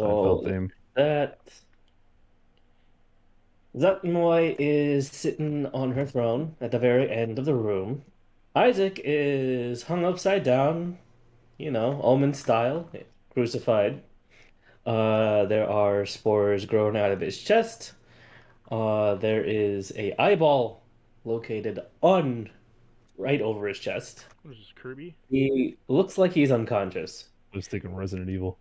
I felt So same. that Zatmoy is sitting on her throne at the very end of the room. Isaac is hung upside down, Omen style, crucified. There are spores growing out of his chest. There is a eyeball located on right over his chest. What is this, Kirby? He looks like he's unconscious. I was thinking Resident Evil.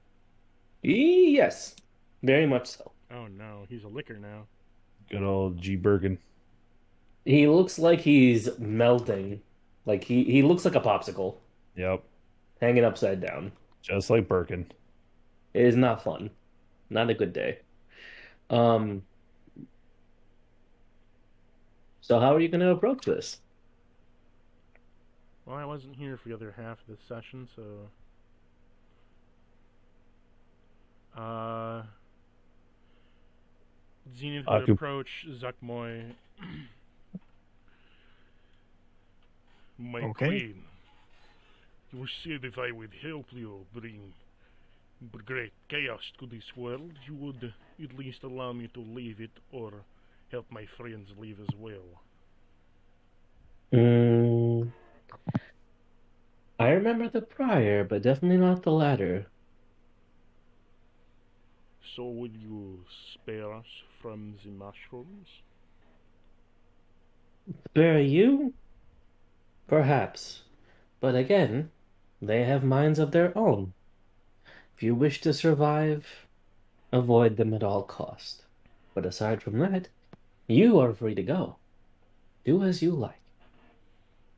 Yes, very much so. Oh no, he's a licker now. Good old G. Bergen. He looks like he's melting. Like he looks like a popsicle Yep. hanging upside down. Just like Birkin. It is not fun. Not a good day. Um, so how are you going to approach this? Well, I wasn't here for the other half of this session, so Zenith would Aku. approach Zuckmoy. My Okay. queen, you said if I would help you bring great chaos to this world, you would at least allow me to leave it or help my friends leave as well. Mm, I remember the prior, but definitely not the latter. So would you spare us from the mushrooms? Spare you? Perhaps. But again, they have minds of their own. If you wish to survive, avoid them at all cost. But aside from that, you are free to go. Do as you like.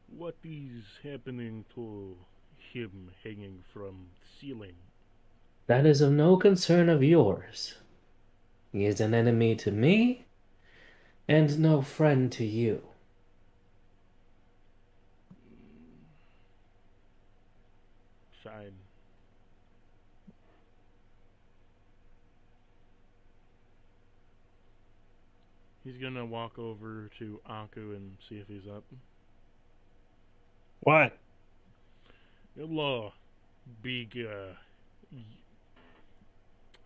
What is happening to him hanging from the ceiling? That is of no concern of yours. He is an enemy to me and no friend to you. Fine. He's gonna walk over to Aku and see if he's up. What? Hello, big,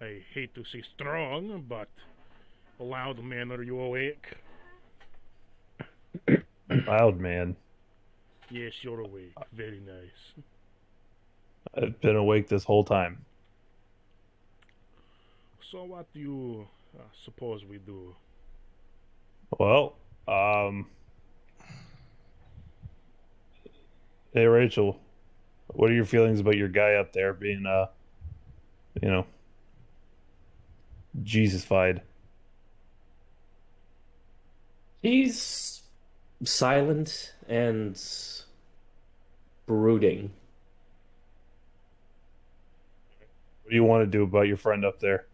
I hate to say strong, but loud man, are you awake? Loud man. Yes, you're awake. Very nice. I've been awake this whole time. So, what do you suppose we do? Well, hey Rachel, what are your feelings about your guy up there being you know, Jesus-fied? He's silent and brooding. What do you want to do about your friend up there?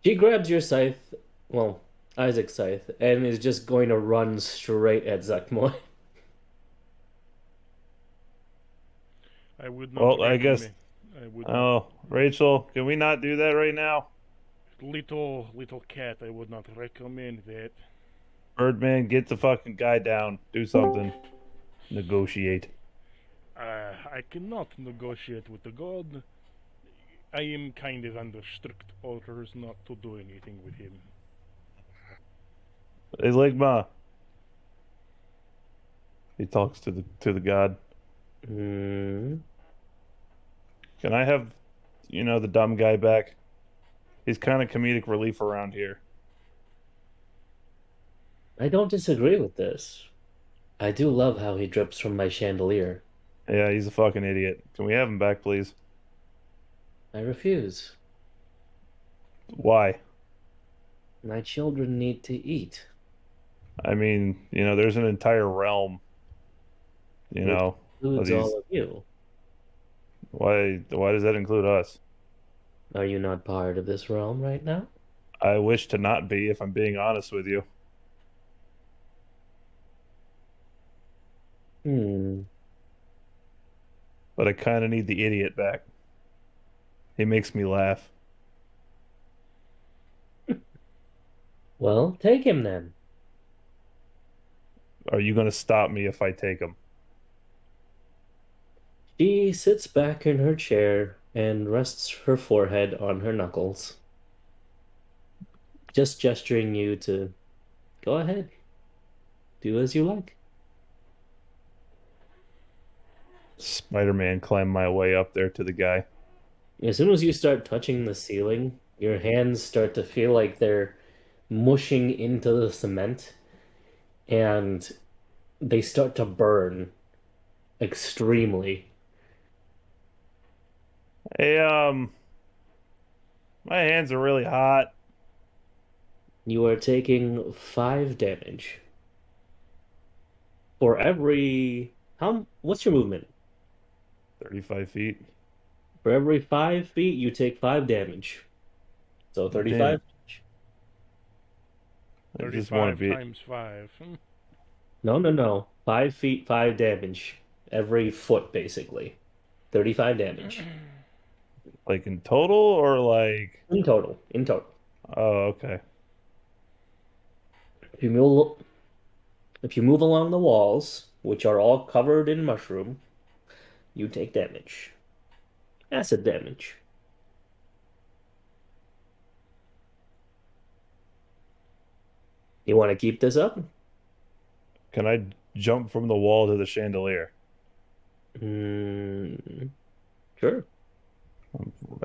He grabs your scythe, well, Isaac's scythe, and is just going to run straight at Zakmoy. I would not Well, I guess recommend. I would not. oh, Rachel, can we not do that right now? Little cat. I would not recommend that. Birdman, get the fucking guy down. Do something. Negotiate. I cannot negotiate with the god. I am kind of under strict orders not to do anything with him. Hey Ligma. He talks to the god. Hmm. Can I have, the dumb guy back? He's kind of comedic relief around here. I don't disagree with this. I do love how he drips from my chandelier. Yeah, he's a fucking idiot. Can we have him back, please? I refuse. Why? My children need to eat, I mean, there's an entire realm, which of includes these. all of you. Why does that include us? Are you not part of this realm right now? I wish to not be, if I'm being honest with you, Hmm. but I kind of need the idiot back. He makes me laugh. Well, take him then. Are you going to stop me if I take him? She sits back in her chair and rests her forehead on her knuckles, just gesturing you to go ahead, do as you like. Spider-Man climbed my way up there to the guy. As soon as you start touching the ceiling, your hands start to feel like they're mushing into the cement and they start to burn extremely. Hey, my hands are really hot. You are taking 5 damage. For every what's your movement? 35 feet. For every 5 feet, you take 5 damage. So Damn, 35. I just want to 35 be. times 5. No, no, no. 5 feet, 5 damage. Every foot, basically. 35 damage. Like in total or like, In total. In total. oh, okay. If you move if you move along the walls, which are all covered in mushroom, you take damage. Acid damage. You want to keep this up? Can I jump from the wall to the chandelier? Mm, sure.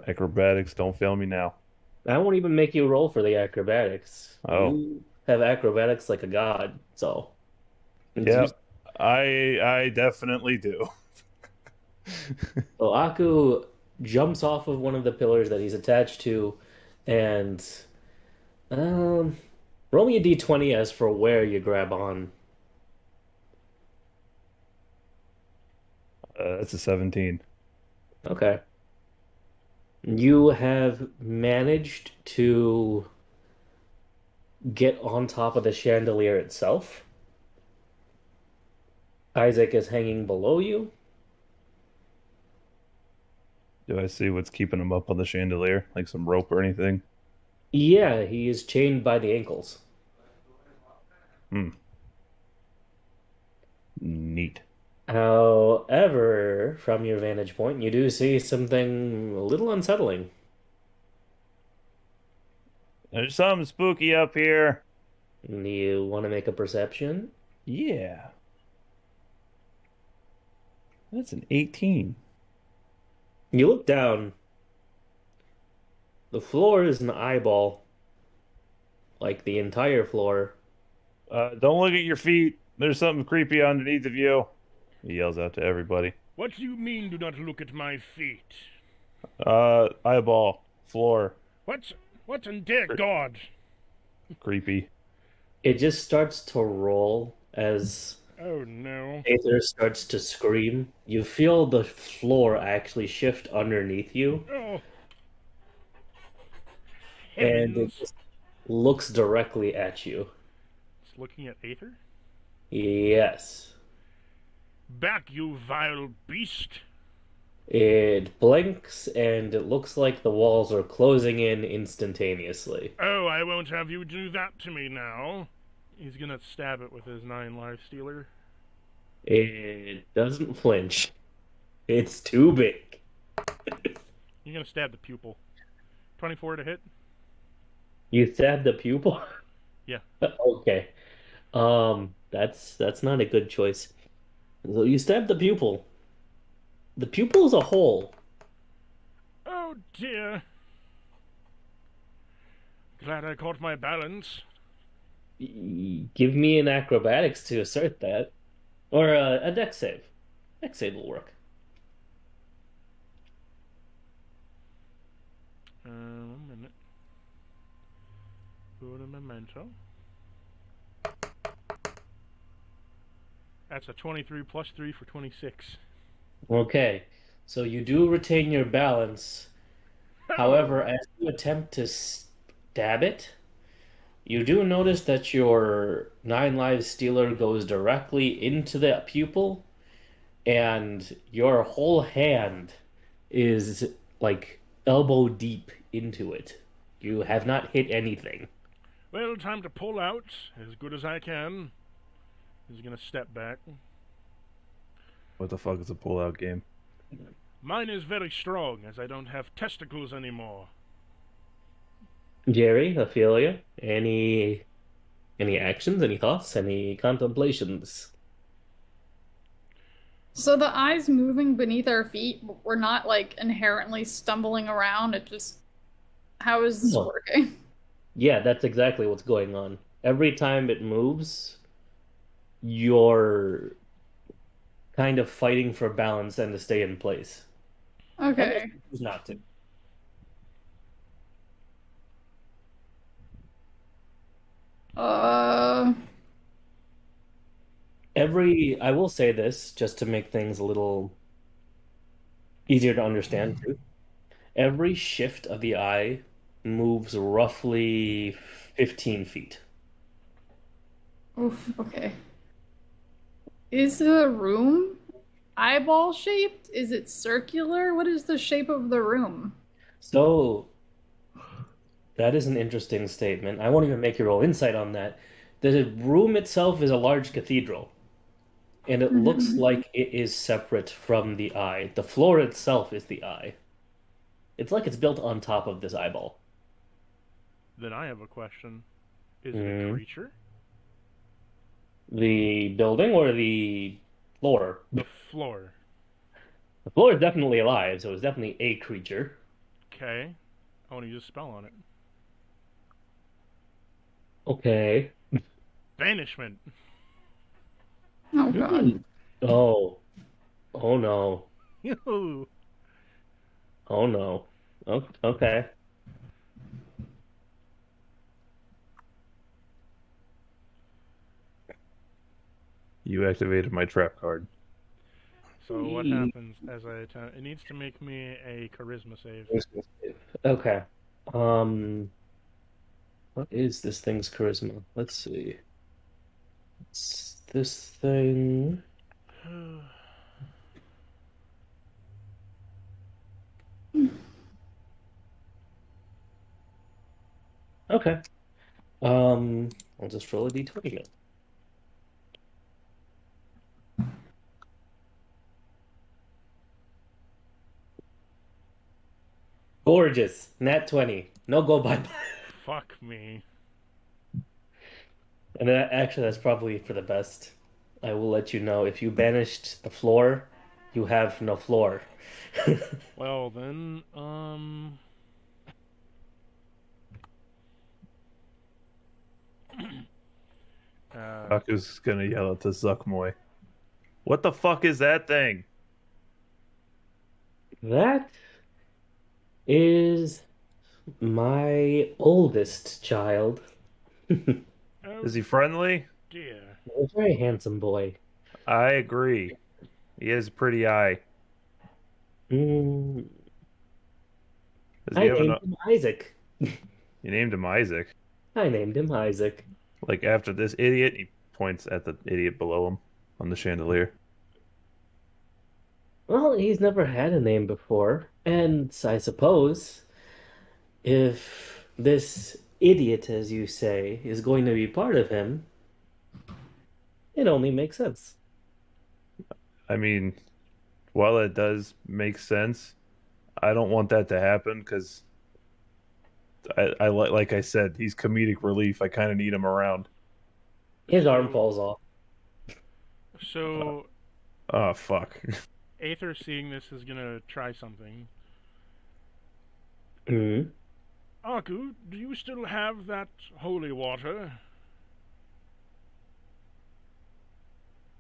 Acrobatics, don't fail me now. I won't even make you roll for the acrobatics. Oh, You have acrobatics like a god, so it's yep. used. I definitely do. So Aku jumps off of one of the pillars that he's attached to, and um, roll me a d20 as for where you grab on. That's a 17. Okay. You have managed to get on top of the chandelier itself. Isaac is hanging below you. Do I see what's keeping him up on the chandelier? Like some rope or anything? Yeah, he is chained by the ankles. Hmm, neat. However, from your vantage point, you do see something a little unsettling. There's something spooky up here. You want to make a perception? Yeah, that's an 18. You look down. The floor is an eyeball, like the entire floor. Don't look at your feet. There's something creepy underneath of you. He yells out to everybody. What do you mean, do not look at my feet? Eyeball, floor, What? What in dear cre God? creepy. It just starts to roll as Oh no. Aether starts to scream. You feel the floor actually shift underneath you, Oh, and it heavens. just looks directly at you. It's looking at Aether? Yes. Back, you vile beast. It blinks, and it looks like the walls are closing in instantaneously. Oh, I won't have you do that to me now. He's gonna stab it with his 9 life stealer. It doesn't flinch. It's too big. You're gonna stab the pupil. 24 to hit? You stabbed the pupil? Yeah. Okay. That's not a good choice. So you stabbed the pupil. The pupil is a hole. Oh dear. Glad I caught my balance. Give me an acrobatics to assert that, or a dex save. Dex save will work. 1 minute. Put a memento. That's a 23 plus 3 for 26. Okay, so you do retain your balance. Oh! However, as you attempt to stab it, you do notice that your 9 lives stealer goes directly into the pupil, and your whole hand is like elbow deep into it. You have not hit anything. Well, time to pull out as good as I can. He's gonna step back. What the fuck is a pull-out game? Mine is very strong, as I don't have testicles anymore. Jerry, Ophelia, any actions, any thoughts, any contemplations? So the eyes moving beneath our feet, we're not like inherently stumbling around. It just, how is this No. working? Yeah, that's exactly what's going on. Every time it moves, you're kind of fighting for balance and to stay in place. Unless Okay. you choose not to. Uh, I will say this just to make things a little easier to understand too. Every shift of the eye moves roughly 15 feet. oof, okay. Is the room eyeball shaped? Is it circular? What is the shape of the room? So that is an interesting statement. I won't even make your roll insight on that. The room itself is a large cathedral, and it looks Mhm. like it is separate from the eye. The floor itself is the eye. It's like it's built on top of this eyeball. Then I have a question. Is it a Mm. creature? The building or the floor? The floor. The floor is definitely alive, so it's definitely a creature. Okay. I want to use a spell on it. Okay. Banishment. Oh God. Hmm. Oh, oh no. Yoo-hoo. Oh no. Okay. You activated my trap card. So what happens as I attempt? It needs to make me a charisma save. Okay. Um, what is this thing's charisma? Let's see. It's this thing. Okay. I'll just roll a d20 now. Gorgeous. Nat 20. No go by. Fuck me. And actually, that's probably for the best. I will let you know if you banished the floor, you have no floor. Well then, uh, Huck is gonna yell at the Zuckmoy. What the fuck is that thing? That is my oldest child. A oh Is he friendly? dear. very handsome boy. I agree. He has a pretty eye. Mm, Does he I have named an? him Isaac. You named him Isaac. I named him Isaac. Like after this idiot, he points at the idiot below him on the chandelier. Well, he's never had a name before, and I suppose if this idiot, as you say, is going to be part of him, it only makes sense. I mean, while it does make sense, I don't want that to happen because like I said, he's comedic relief. I kind of need him around. His arm So, falls off. Uh, so oh fuck. Aether, seeing this, is gonna try something. Mm. Aku, do you still have that holy water?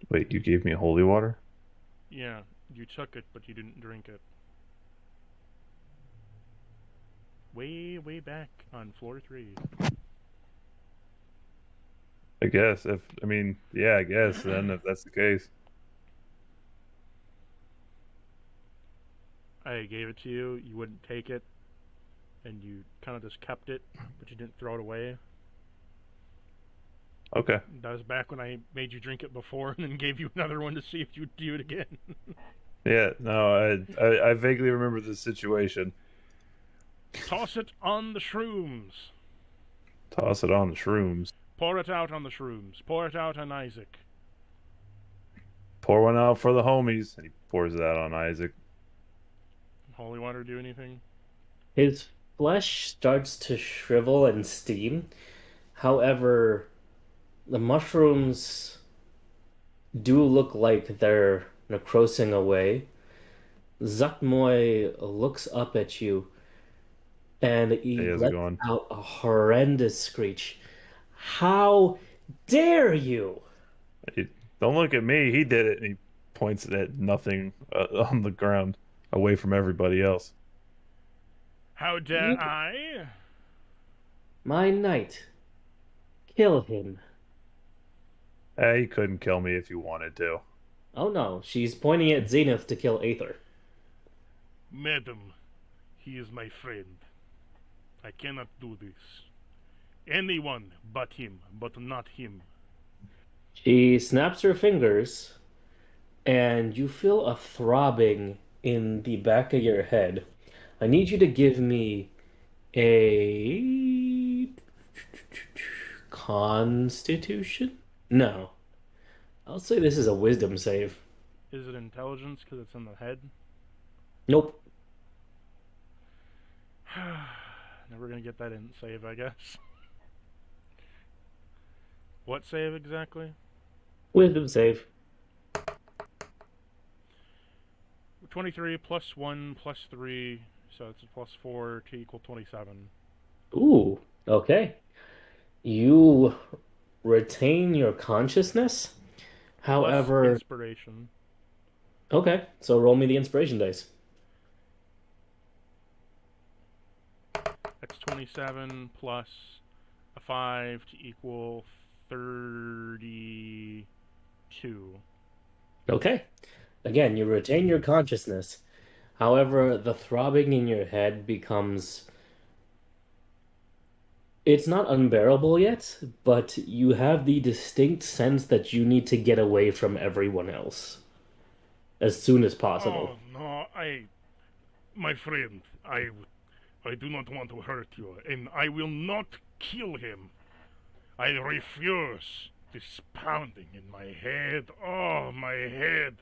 Wait, you gave me holy water? Yeah, you took it, but you didn't drink it. Way, way back on floor 3. I guess if I mean, yeah, I guess then if that's the case. I gave it to you, you wouldn't take it, and you kind of just kept it, but you didn't throw it away. Okay. That was back when I made you drink it before and then gave you another one to see if you'd do it again. Yeah, no, I vaguely remember the situation. Toss it on the shrooms. Toss it on the shrooms. Pour it out on the shrooms. Pour it out on Isaac. Pour one out for the homies. And he pours it out on Isaac. holy water do anything? His flesh starts to shrivel and steam. However, the mushrooms do look like they're necrosing away. Zuckmoy looks up at you and Hey, he how's it lets going? out a horrendous screech. How dare you? Hey, don't look at me. He did it, and he points at nothing on the ground, away from everybody else. How dare You, I? my knight, kill him. Hey, he couldn't kill me if he wanted to. Oh no, she's pointing at Zenith to kill Aether. Madam, he is my friend. I cannot do this. Anyone but him, but not him. She snaps her fingers, and you feel a throbbing in the back of your head. I need you to give me a Constitution? No. I'll say this is a wisdom save. Is it intelligence because it's in the head? Nope. Never gonna get that in save, I guess. What save exactly? Wisdom save. 23 plus 1 plus 3, so it's a plus 4 to equal 27. Ooh, okay. You retain your consciousness. Plus However, inspiration. okay, so roll me the inspiration dice. That's 27 plus a 5 to equal 32. Okay. Again, you retain your consciousness. However, the throbbing in your head becomes. It's not unbearable yet, but you have the distinct sense that you need to get away from everyone else as soon as possible. Oh no, my friend, I do not want to hurt you, and I will not kill him. I refuse. This pounding in my head. Oh, my head.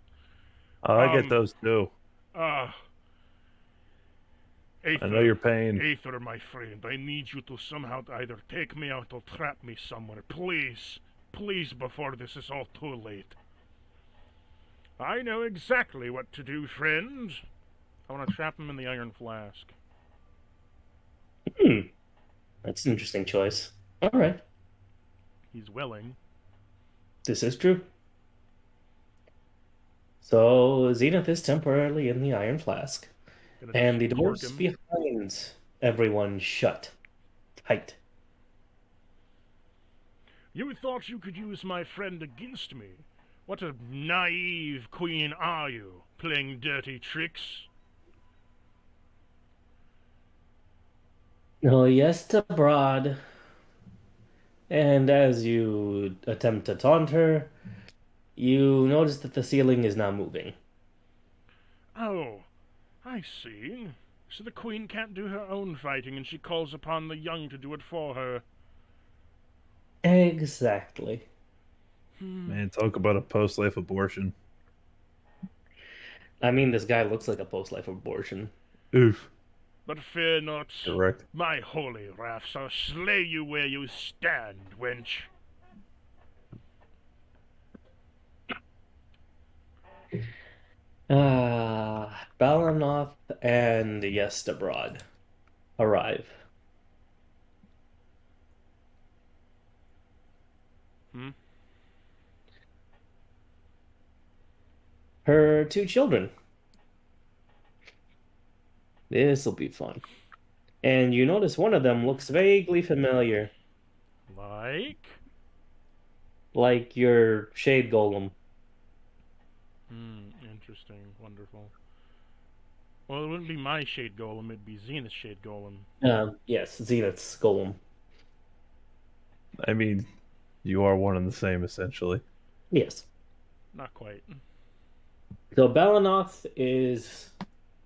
I get Um, those too. uh, I know Aether, your pain. Aether, my friend, I need you to somehow either take me out or trap me somewhere. Please, please, before this is all too late. I know exactly what to do, friend. I want to trap him in the iron flask. Hmm, that's an interesting choice. All right, He's willing. this is true. So Zenith is temporarily in the Iron Flask, Gonna and just the torque doors him. behind everyone shut tight. You thought you could use my friend against me? What a naive queen are you, playing dirty tricks? Oh, yes, to Broad. And as you attempt to taunt her, you notice that the ceiling is now moving. Oh, I see. So the queen can't do her own fighting and she calls upon the young to do it for her. Exactly. Hmm. Man, talk about a post-life abortion. I mean, this guy looks like a post-life abortion. Oof. But fear not. Correct. My holy wrath shall slay you where you stand, wench. Balanoth and Yestabrod arrive. Hmm? Her two children. This'll be fun. And you notice one of them looks vaguely familiar, Like? like your Shade Golem. Hmm, interesting. Wonderful. Well, it wouldn't be my Shade Golem, it'd be Zenith's Shade Golem. Yes, Zenith's Golem. I mean, you are one and the same, essentially. Yes. Not quite. So Balanoth is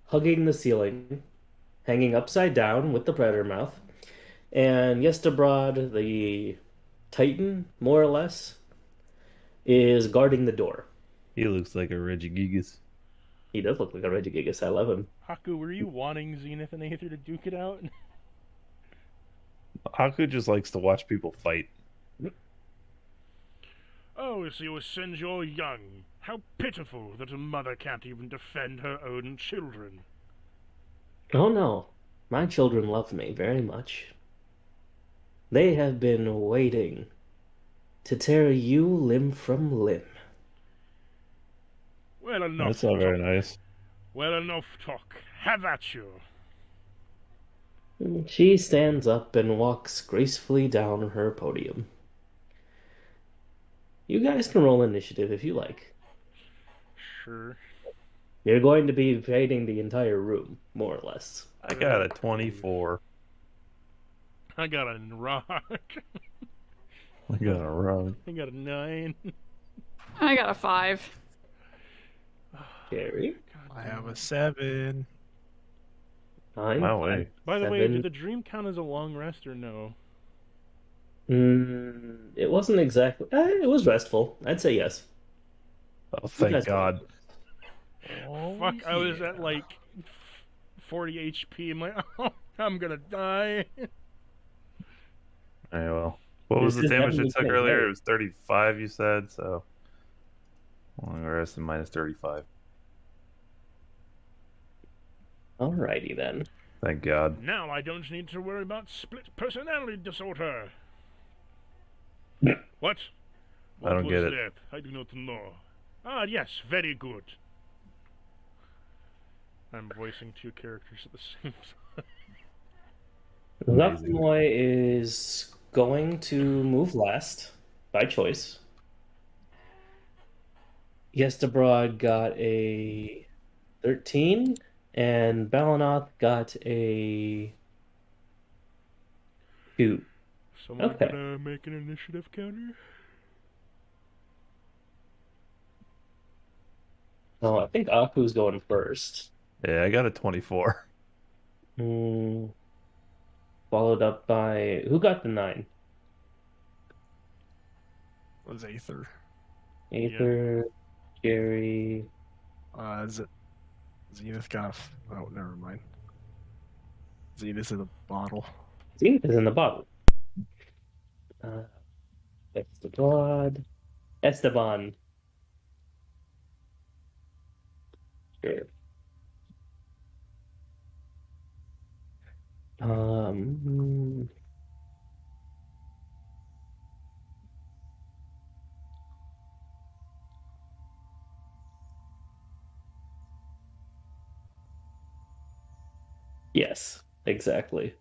hugging the ceiling, hanging upside down with the predator mouth. And Yestabrod, the Titan, more or less, is guarding the door. He looks like a Regigigas. He does look like a Regigigas. I love him. Haku, were you wanting Zenith and Aether to duke it out? Haku just likes to watch people fight. Oh, so you send your young. How pitiful that a mother can't even defend her own children. Oh no, my children love me very much. They have been waiting to tear you limb from limb. Well, enough That's not very talk. nice. Well, enough talk. Have at you. She stands up and walks gracefully down her podium. You guys can roll initiative if you like. Sure. You're going to be invading the entire room, more or less. I got a 24. I got a rock. I got a run. I got a 9. I got a 5. Jerry? I have a 7. 9. Wow, way. By the way, 7. did the dream count as a long rest or no? It wasn't exactly. It was restful. I'd say yes. Oh, You thank guys God. Oh, Fuck, I was at like 40 HP. I'm like, oh, I'm gonna die. Hey, well. What was This the is damage definitely it took getting earlier? better. It was 35, you said, so. Long rest and minus 35. Alrighty then. Thank God. Now I don't need to worry about split personality disorder. What? I don't What get was it. that? I do not know. Ah, yes, very good. I'm voicing 2 characters at the same time. Amazing. Zapmoy is going to move last by choice. Yestabrod got a 13, and Balanoth got a 2. Someone Okay. gonna make an initiative counter? Oh, I think Aku's going first. Yeah, I got a 24. Hmm. Followed up by who got the 9? Was Aether. Aether, Jerry. Is it Zenith got oh, never mind. Zenith's in the bottle. Zenith is in the bottom. Esteban. Esteban. Sure. Um, yes, exactly.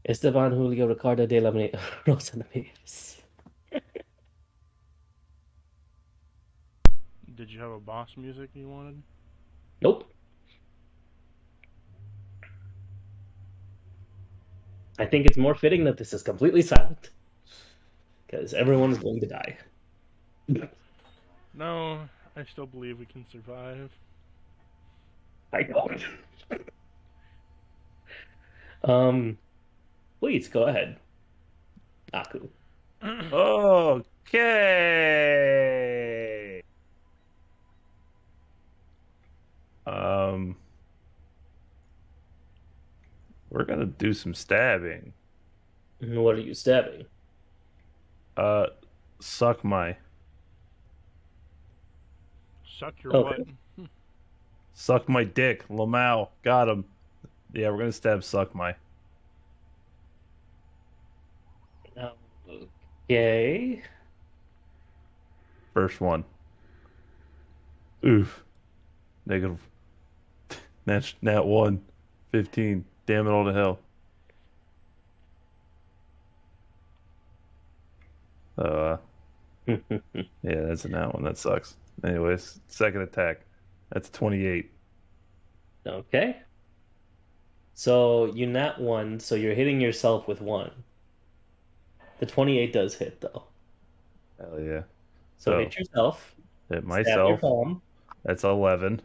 Esteban Julio Ricardo de la Rosa Ramirez. Did you have a boss music you wanted? Nope. I think it's more fitting that this is completely silent. Because everyone's going to die. No, I still believe we can survive. I don't. Please go ahead. Aku. Okay. We're gonna do some stabbing. What are you stabbing? Uh, suck my. Suck your Okay. what? Suck my dick. Lamau. Got him. Yeah, we're gonna stab suck my. Okay. First one. Oof. Negative. Nat 1. 15. Damn it all to hell. Yeah, that's a nat 1. That sucks. Anyways, second attack. That's 28. Okay. So you nat 1, so you're hitting yourself with 1. The 28 does hit, though. Hell yeah. So So hit yourself. hit Stab your myself. palm. That's 11.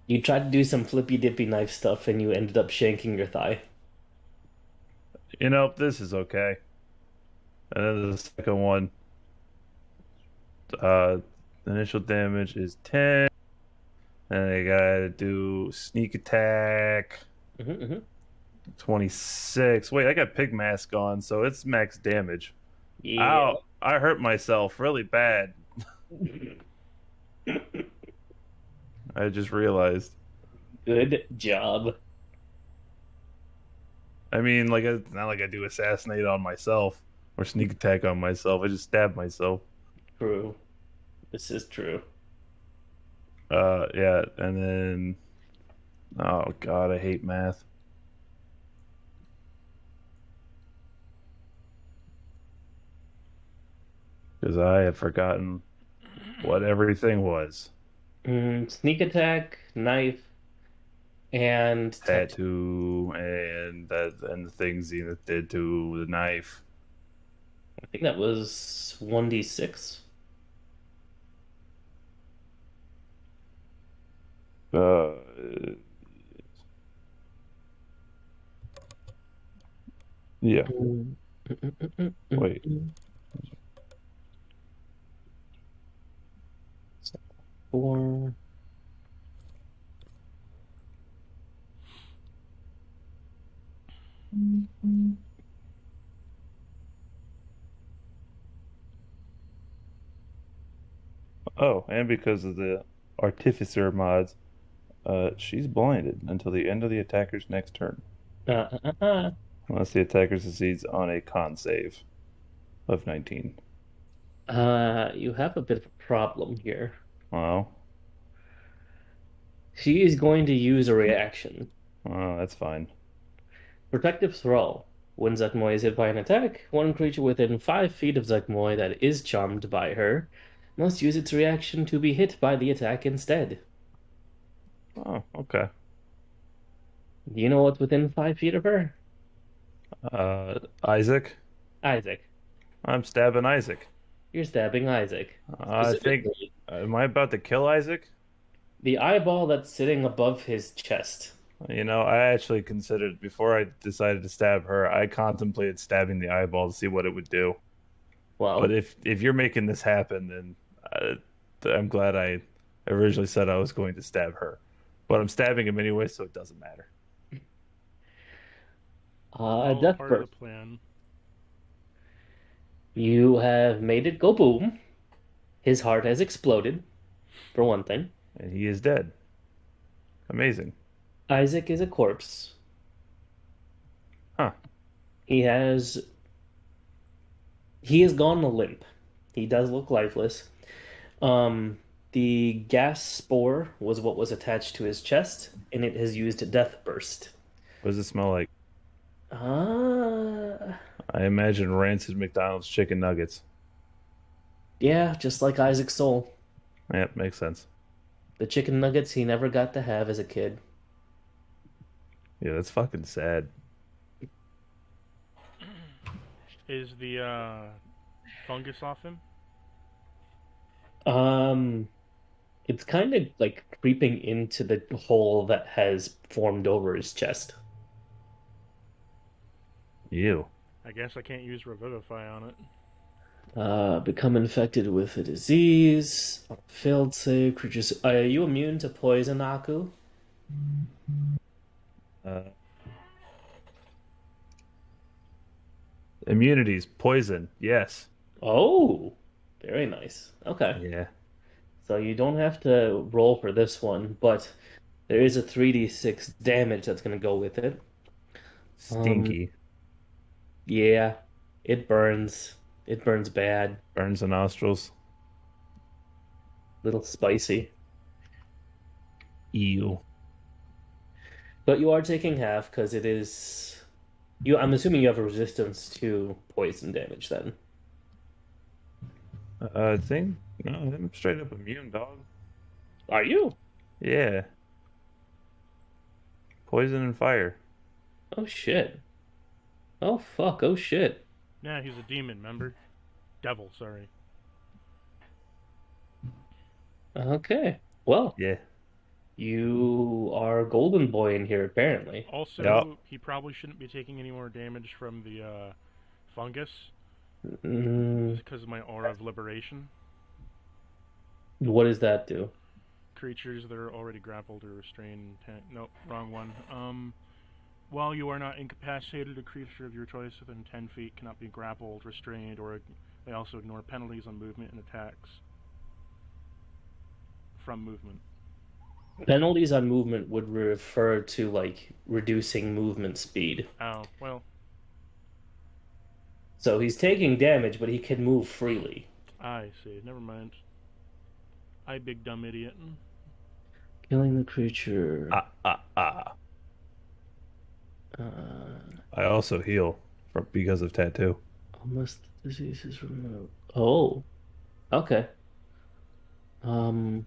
You tried to do some flippy dippy knife stuff and you ended up shanking your thigh. You know, this is okay. And then the second one, uh, initial damage is 10. And I gotta do sneak attack Hmm. 26. Wait, I got pig mask on, so it's max damage. Yeah. Ow, I hurt myself really bad. I just realized. Good job. I mean, like, it's not like I do assassinate on myself or sneak attack on myself. I just stab myself. True. This is true. Yeah, and then, oh God, I hate math. Because I have forgotten what everything was. Sneak attack, knife, and tattoo. Tattoo and the things Zenith did to the knife. I think that was 1d6. Uh, yeah. Mm, Wait. Four. Oh, and because of the artificer mods, she's blinded until the end of the attacker's next turn, Uh. unless the attacker succeeds on a con save of 19. You have a bit of a problem here. Well, She is going to use a reaction. that's fine. Protective Thrall. When Zuckmoy is hit by an attack, one creature within 5 feet of Zuckmoy that is charmed by her must use its reaction to be hit by the attack instead. Oh, okay. Do you know what's within 5 feet of her? Isaac. Isaac. I'm stabbing Isaac. You're stabbing Isaac. I think. Specifically, Am I about to kill Isaac? the eyeball that's sitting above his chest. You know, I actually considered before I decided to stab her, I contemplated stabbing the eyeball to see what it would do. But Well, if you're making this happen, then I'm glad I originally said I was going to stab her. But I'm stabbing him anyway, so it doesn't matter. All Death part of the Burst. plan. You have made it go boom. His heart has exploded, for one thing. And he is dead. Amazing. Isaac is a corpse. Huh. He has he has gone limp. He does look lifeless. Um, the gas spore was what was attached to his chest, and it has used Death Burst. What does it smell like? Ah, I imagine rancid McDonald's chicken nuggets. yeah, just like Isaac's soul. Yep, makes sense. The chicken nuggets he never got to have as a kid. Yeah, that's fucking sad. Is the fungus off him? Um, it's kind of like creeping into the hole that has formed over his chest. You. I guess I can't use Revivify on it. Become infected with a disease. Failed save. Creatures. Are you immune to poison, Aku? Uh, Immunities, poison. Yes. Oh, very nice. Okay. Yeah. So you don't have to roll for this one, but there is a 3d6 damage that's going to go with it. Um, Stinky. yeah, it burns. It burns bad. Burns the nostrils. Little spicy. Ew. But you are taking half because it is you. I'm assuming you have a resistance to poison damage then. I think no, I'm straight up immune, dog. Are you? Yeah. Poison and fire. Oh shit. Oh fuck. Oh shit. Nah, he's a demon, remember? Devil, sorry. Okay. Well, Yeah. You are golden boy in here, apparently. Yep. Also, he probably shouldn't be taking any more damage from the fungus Mm, because of my aura of liberation. what does that do? Creatures that are already grappled or restrained. Nope, wrong one. While you are not incapacitated, a creature of your choice within 10 feet cannot be grappled, restrained, or they also ignore penalties on movement and attacks from movement. Penalties on movement would refer to like reducing movement speed. Oh, well, So he's taking damage, but he can move freely. I see. Never mind. I big dumb idiot. Killing the creature. Ah, ah, ah. Uh, I also heal because of tattoo. unless the disease is removed. Oh, okay. Um,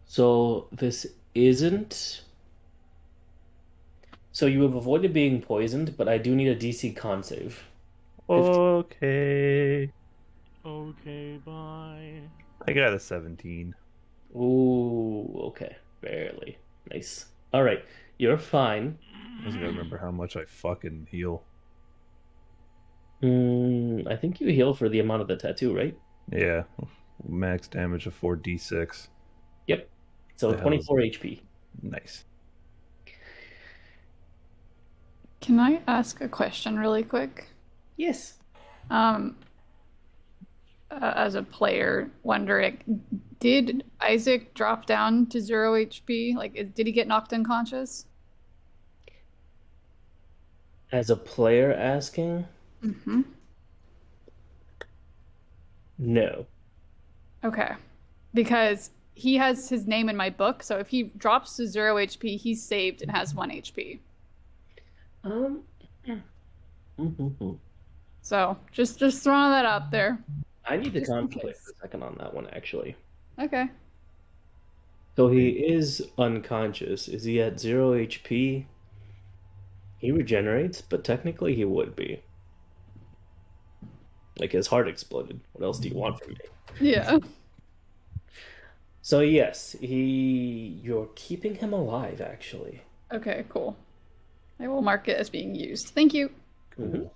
so this isn't. So you have avoided being poisoned, but I do need a DC con save. 15. Okay. Okay, bye. I got a 17. Ooh, okay. Barely. Nice. All right. You're fine. I just gotta remember how much I fucking heal. I think you heal for the amount of the tattoo, right? Yeah. Max damage of 4d6. Yep. So The hell is 24 HP. nice. Can I ask a question really quick? Yes. Um, as a player, wondering, did Isaac drop down to 0 HP? Like, did he get knocked unconscious? As a player asking, Mm-hmm. no. Okay. Because he has his name in my book, so if he drops to 0 HP, he's saved and has 1 HP. Um, mhm. So just throwing that out there. I need to Just in contemplate case. for a second on that one, actually. Okay. So he is unconscious. Is he at 0 HP? He regenerates, but technically he would be. Like his heart exploded. What else do you want from me? Yeah. So yes, you're keeping him alive, actually. Okay, cool. I will mark it as being used. Thank you. Mhm.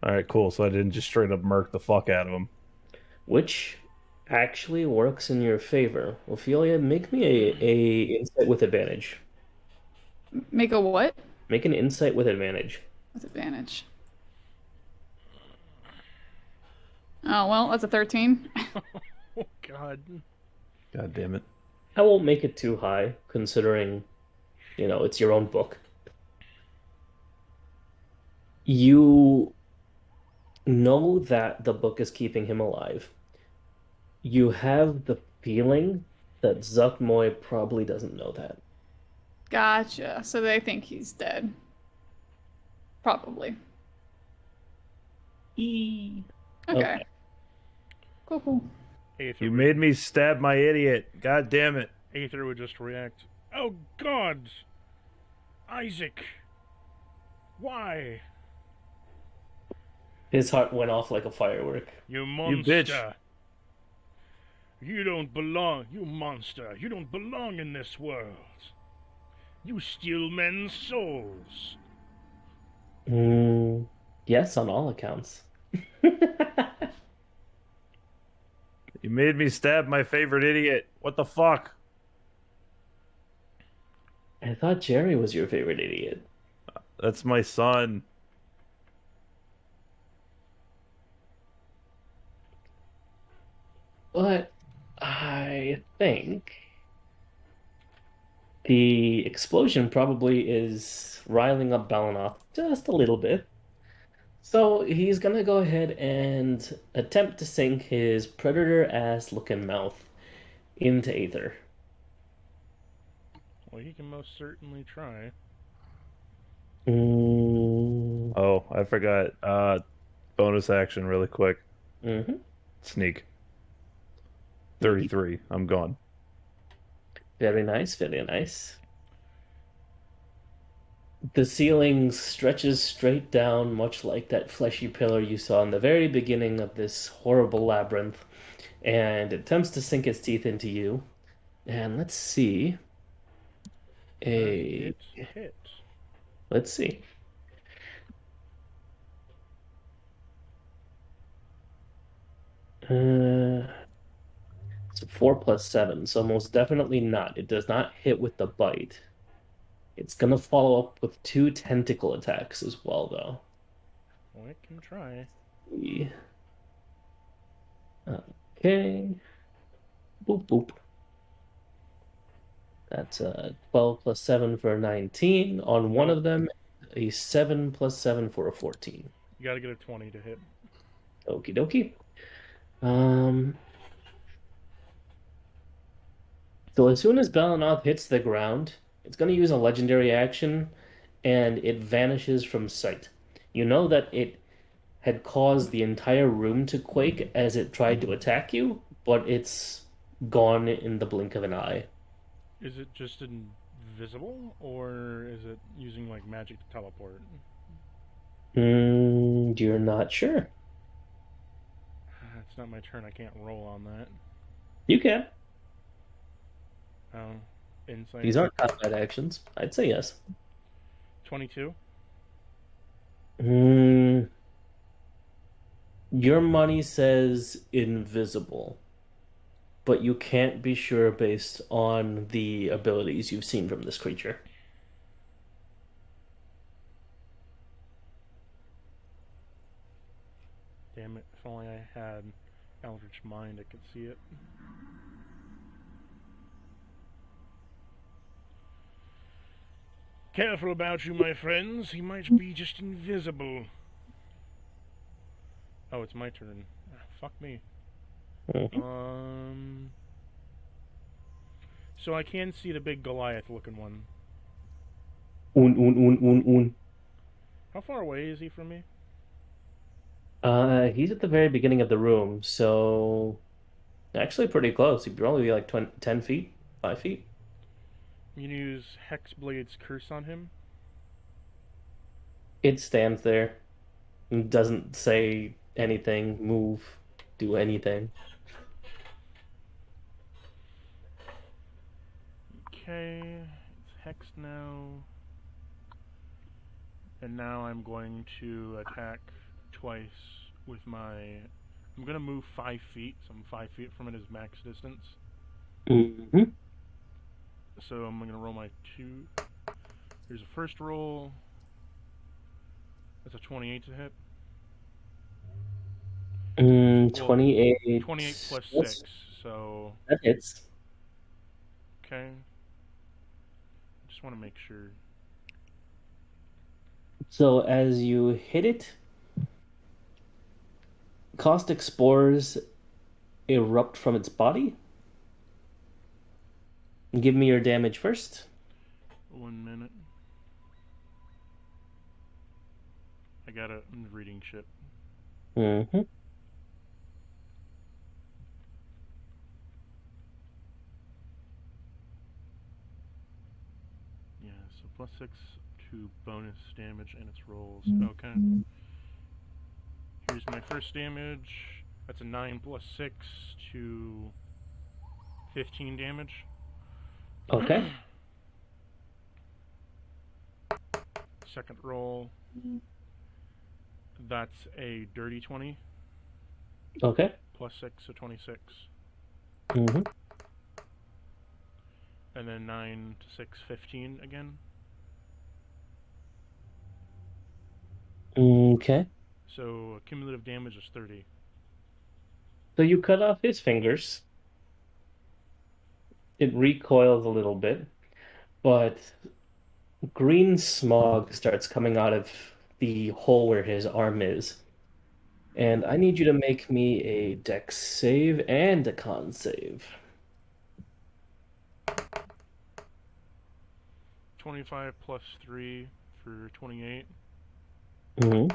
All right, cool. So I didn't just straight up murk the fuck out of him. Which actually works in your favor. Ophelia, make me a insight with advantage. Make a what? Make an insight with advantage. With advantage. Oh, well, that's a 13. Oh, God. God damn it. I won't make it too high, considering, it's your own book. You know that the book is keeping him alive. You have the feeling that Zuckmoy probably doesn't know that. Gotcha. So they think he's dead. Probably. E. Okay. Cool, cool. Aether You would, made me stab my idiot. God damn it. Aether would just react. Oh, God! Isaac! Why? His heart went off like a firework. You You bitch. monster! You don't belong, you monster! You don't belong in this world! You steal men's souls! Yes, on all accounts. You made me stab my favorite idiot. What the fuck? I thought Jerry was your favorite idiot. That's my son. But I think the explosion probably is riling up Balanoff just a little bit. So he's gonna go ahead and attempt to sink his predator ass looking mouth into Aether. Well, he can most certainly try. Mm, Oh, I forgot. Bonus action really quick. hmm Sneak. 33. I'm gone. Very nice, very nice. The ceiling stretches straight down, much like that fleshy pillar you saw in the very beginning of this horrible labyrinth, and it attempts to sink its teeth into you. And let's see. And A it hits. let's see. Uh, it's 4 plus 7, so most definitely not. It does not hit with the bite. It's gonna follow up with two tentacle attacks as well, though. Well, it can try. Yeah. Okay. Boop boop. That's 12 plus 7 for a 19. On one Nope. of them, a 7 plus 7 for a 14. You gotta get a 20 to hit. Okie dokie. Um, so as soon as Belanoth hits the ground, it's going to use a legendary action and it vanishes from sight. You know that it had caused the entire room to quake as it tried to attack you, but it's gone in the blink of an eye. Is it just invisible, or is it using like magic to teleport? You're not sure. It's not my turn. I can't roll on that. You can. Oh, insight. These aren't combat actions. I'd say yes. 22. Mm, your money says invisible, but you can't be sure based on the abilities you've seen from this creature. Damn it! If only I had Eldritch Mind, I could see it. Careful about you, my friends. He might be just invisible. Oh, it's my turn. Ah, fuck me. Mhm. So I can see the big Goliath-looking one. Un. How far away is he from me? He's at the very beginning of the room, so actually pretty close. He'd probably be like 20, 10 feet, 5 feet. You can use Hexblade's Curse on him. It stands there and doesn't say anything, move, do anything. Okay, it's hexed now. And now I'm going to attack twice with my... I'm going to move 5 feet, so I'm 5 feet from it as max distance. Hmm. So I'm going to roll my 2. Here's a first roll. That's a 28 to hit. 28. 28 plus Yes, 6, so... that hits. Okay. Just want to make sure. So as you hit it, caustic spores erupt from its body. Give me your damage first. 1 minute. I'm reading shit. Hmm. Yeah, so plus 6 to bonus damage and its rolls. Mm-hmm. Okay. Here's my first damage. That's a 9 plus 6 to 15 damage. Okay. Second roll. That's a dirty 20. Okay. Plus 6, so 26. Hmm. And then 9 to 6, 15 again. Okay. So cumulative damage is 30. So you cut off his fingers. It recoils a little bit, but green smog starts coming out of the hole where his arm is. And I need you to make me a dex save and a con save. 25 plus 3 for 28. Mm-hmm.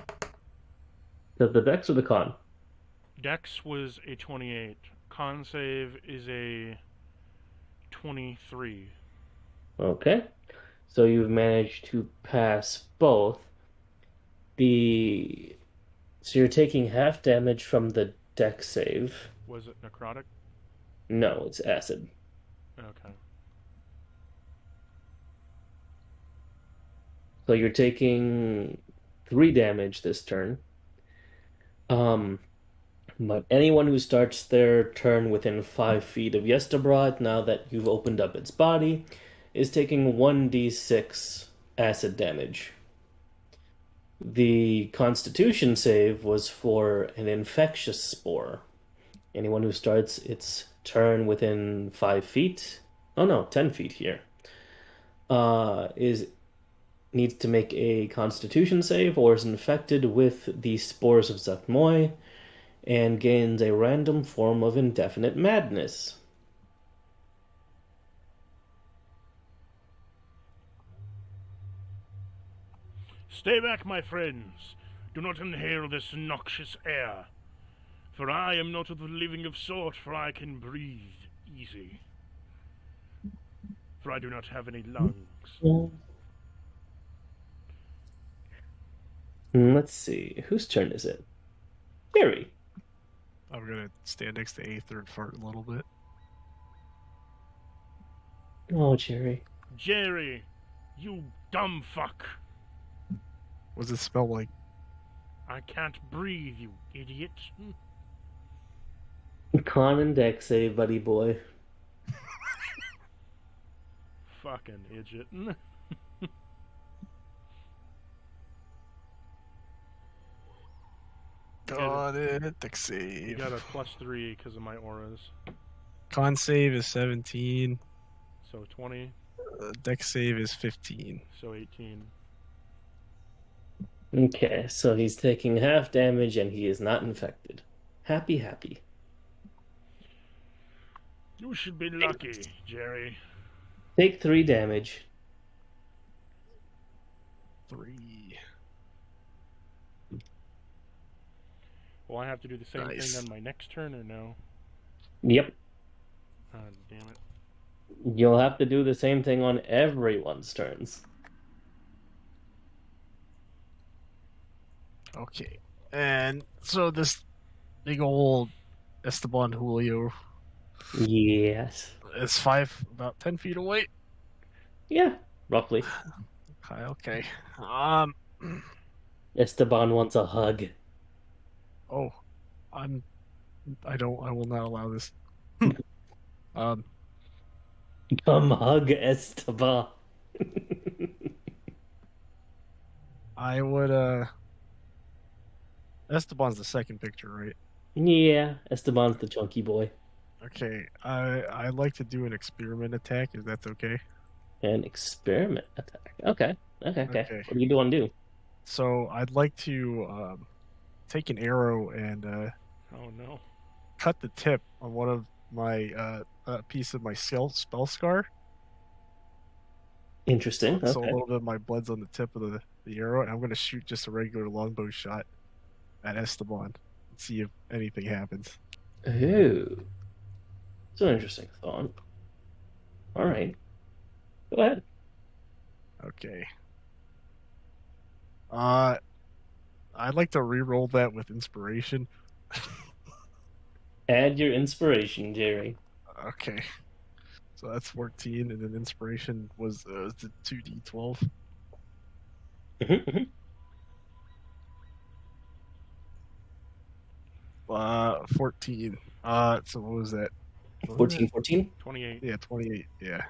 The dex or the con? Dex was a 28. Con save is a 23. Okay. So you've managed to pass both. The So you're taking half damage from the dex save. Was it necrotic? No, it's acid. Okay. So you're taking 3 damage this turn. Um, but anyone who starts their turn within 5 feet of Yestabrod, now that you've opened up its body, is taking 1d6 acid damage. The Constitution save was for an infectious spore. Anyone who starts its turn within 5 feet, oh no, 10 feet here, is needs to make a Constitution save or is infected with the spores of Zakmoy and gains a random form of indefinite madness. Stay back, my friends. Do not inhale this noxious air. For I am not of the living of sort, for I can breathe easy. For I do not have any lungs. Let's see, whose turn is it? Jerry. I'm gonna stand next to Aether and fart a little bit. Oh, Jerry. Jerry, you dumb fuck. What does it smell like? I can't breathe, you idiot. Con and Dex save, buddy boy. Fucking idiot. Got it. Dex You save. got a +3 because of my auras. Con save is 17. So 20, Dex save is 15. so 18. Okay, so he's taking half damage and he is not infected. Happy, happy. You should be lucky, Jerry. Take 3 damage. 3. Will I have to do the same Nice. thing on my next turn or no? Yep. Damn it. You'll have to do the same thing on everyone's turns. Okay. And so this big old Esteban Julio Yes. is about 10 feet away. Yeah, roughly. Okay. Esteban wants a hug. Oh, I will not allow this. Come hug Esteban. I would, Esteban's the second picture, right? Yeah, Esteban's the chunky boy. Okay, I'd like to do an experiment attack, if that's okay. An experiment attack. Okay. Okay. What do you want to do? So I'd like to take an arrow and Oh no. cut the tip on one of my piece of my spell scar. Interesting. So a Okay. little bit of my blood's on the tip of the arrow, and I'm going to shoot just a regular longbow shot at Esteban and see if anything happens. Ooh. It's an interesting thought. All right. Go ahead. Okay. I'd like to re-roll that with inspiration. Add your inspiration, Jerry. Okay. So that's 14, and then inspiration was the 2d12. 14. So what was that? 14, 14? 28. Yeah, 28. Yeah,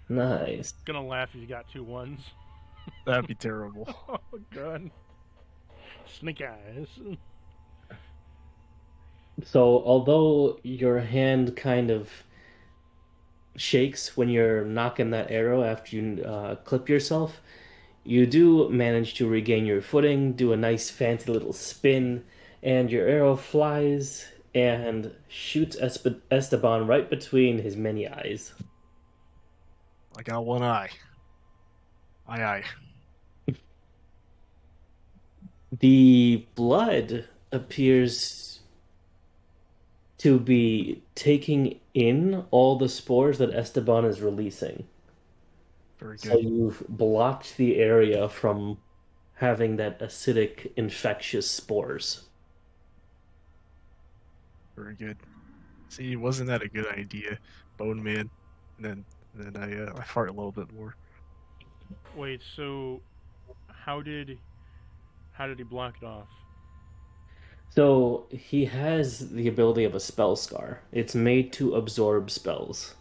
Nice. Gonna laugh if you got 2 1s. that'd be terrible. Oh, God. Snake eyes. So, although your hand kind of shakes when you're knocking that arrow after you clip yourself, you do manage to regain your footing, do a nice fancy little spin, and your arrow flies and shoots Esteban right between his many eyes. I got one eye. Aye. The blood appears to be taking in all the spores that Esteban is releasing. Very So good. you've blocked the area from having that acidic, infectious spores. Very good. See, wasn't that a good idea, Bone Man? and then I fart a little bit more. Wait, so how did he block it off? So he has the ability of a spell scar. It's made to absorb spells.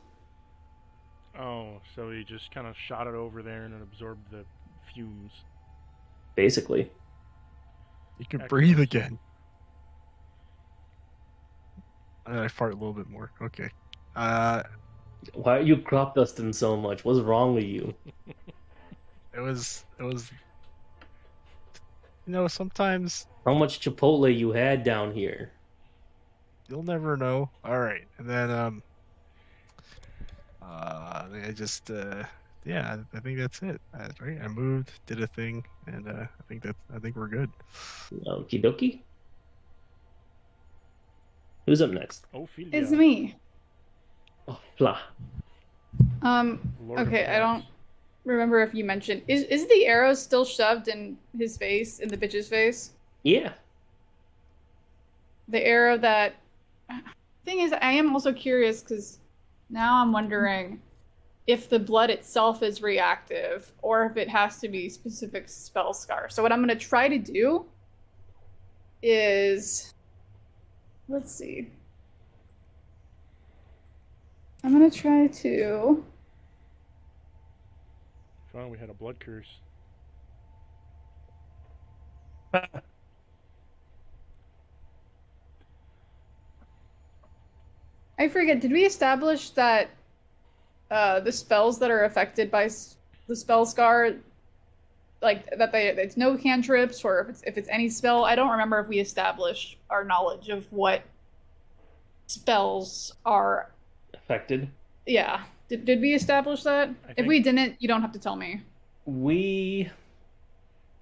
Oh, so he just kind of shot it over there and it absorbed the fumes. Basically. You can Excellent. breathe again. And I fart a little bit more. Okay. Why are you crop dusting so much? What's wrong with you? it was. Sometimes How much Chipotle you had down here? you'll never know. All right, and then I just yeah, I think that's it. That's right. I moved, did a thing, and I think we're good. Okie dokie. Who's up next? Ophelia. It's me. Oh, blah. Lord of Okay, I Chaos. don't remember if you mentioned is the arrow still shoved in his face, in the bitch's face? Yeah. The arrow that thing is, I am also curious because now I'm wondering if the blood itself is reactive or if it has to be specific spell scar. So what I'm going to try to do is, let's see. I'm going to try to, Fine, we had a blood curse. I forget, did we establish that the spells that are affected by the spell scar, like that it's no cantrips, or if it's any spell? I don't remember if we established our knowledge of what spells are. Affected. Yeah, did we establish that? If think- we didn't, you don't have to tell me.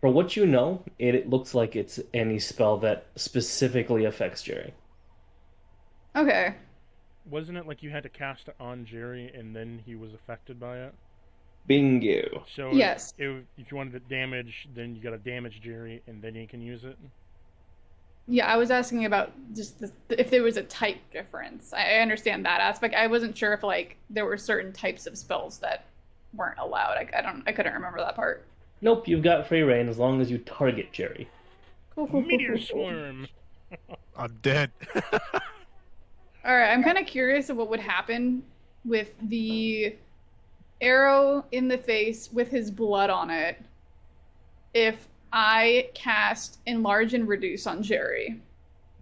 For what you know, it looks like it's any spell that specifically affects Jerry. Okay. Wasn't it like you had to cast it on Jerry and then he was affected by it? Bingo. So Yes. if you wanted it damage, then you got to damage Jerry and then you can use it. Yeah, I was asking about just if there was a type difference. I understand that aspect. I wasn't sure if like there were certain types of spells that weren't allowed. I couldn't remember that part. Nope, you've got free reign as long as you target Jerry. Cool. Meteor swarm. I'm dead. All right, I'm kind of curious of what would happen with the arrow in the face with his blood on it if I cast enlarge and reduce on Jerry.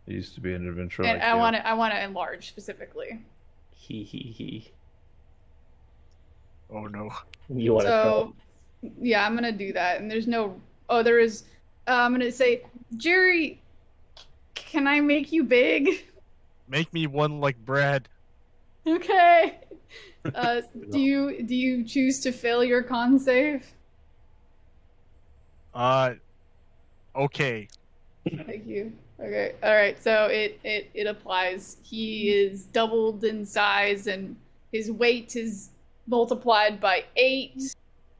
It used to be an adventure And like I want to enlarge specifically. He. Oh no. You want to So, yeah, I'm gonna do that. And there's no. Oh, there is. I'm gonna say, Jerry, can I make you big? Make me one like Brad. Okay. Do you choose to fail your con save? Okay. Thank you. Okay. All right. So it applies. He is doubled in size and his weight is multiplied by 8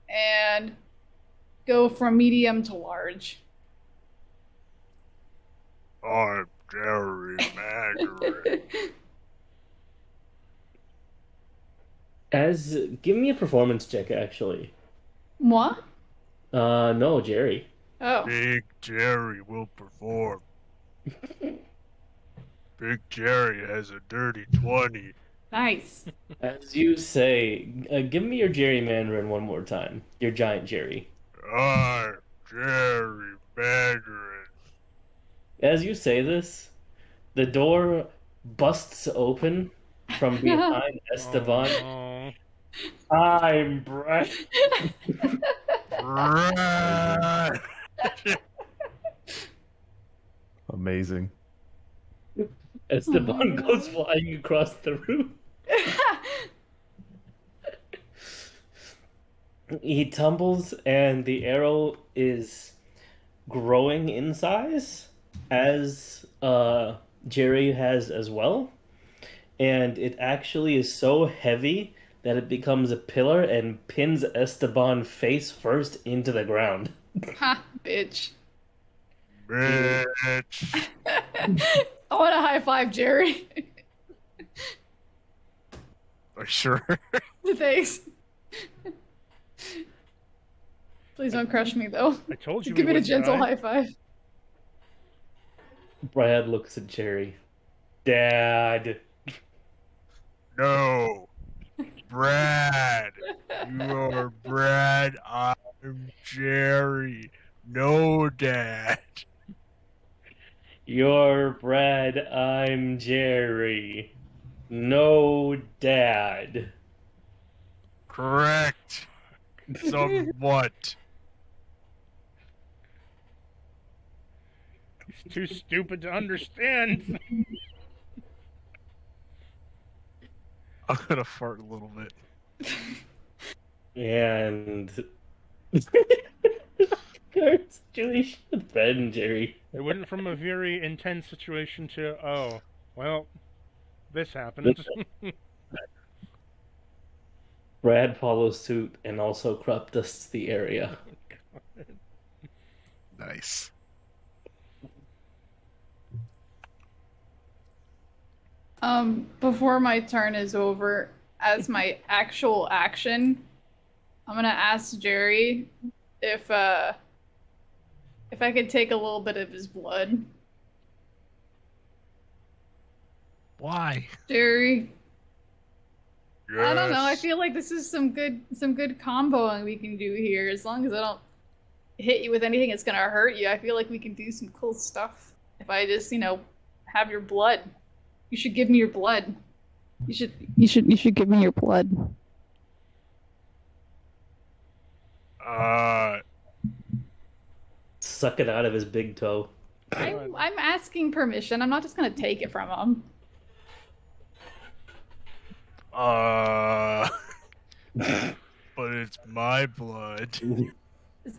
and go from medium to large. I'm Jerry Maggard. Give me a performance check, actually. Moi? No, Jerry. Oh. Big Jerry will perform. Big Jerry has a dirty 20. Nice. As you say, give me your Jerry Mandarin one more time. Your giant Jerry. I'm Jerry Maggard. As you say this, the door busts open from behind Esteban. Oh, I'm Brett. Right. Amazing. Esteban goes flying across the room. He tumbles, and the arrow is growing in size, as Jerry has as well. And it actually is so heavy that it becomes a pillar and pins Esteban face first into the ground. Ha, bitch. Bitch. I want a high five, Jerry. Are you sure? Thanks. Please don't crush me, though. I told you Give we it a would gentle die. high five. Brad looks at Jerry. Dad. No, Brad. You're Brad. I'm Jerry. No, Dad. You're Brad. I'm Jerry. No, Dad. Correct. Somewhat. He's too stupid to understand. I'm gonna fart a little bit. And current situation with Brad and Jerry. It went from a very intense situation to, oh, well, this happened. Brad follows suit and also crop dusts the area. Nice. Before my turn is over, as my actual action, I'm gonna ask Jerry if I could take a little bit of his blood. Why? Jerry, Yes. I don't know. I feel like this is some good comboing we can do here. As long as I don't hit you with anything that's gonna hurt you, I feel like we can do some cool stuff. If I just, have your blood. You should give me your blood. You should give me your blood. Suck it out of his big toe. I'm asking permission. I'm not just gonna take it from him. But it's my blood.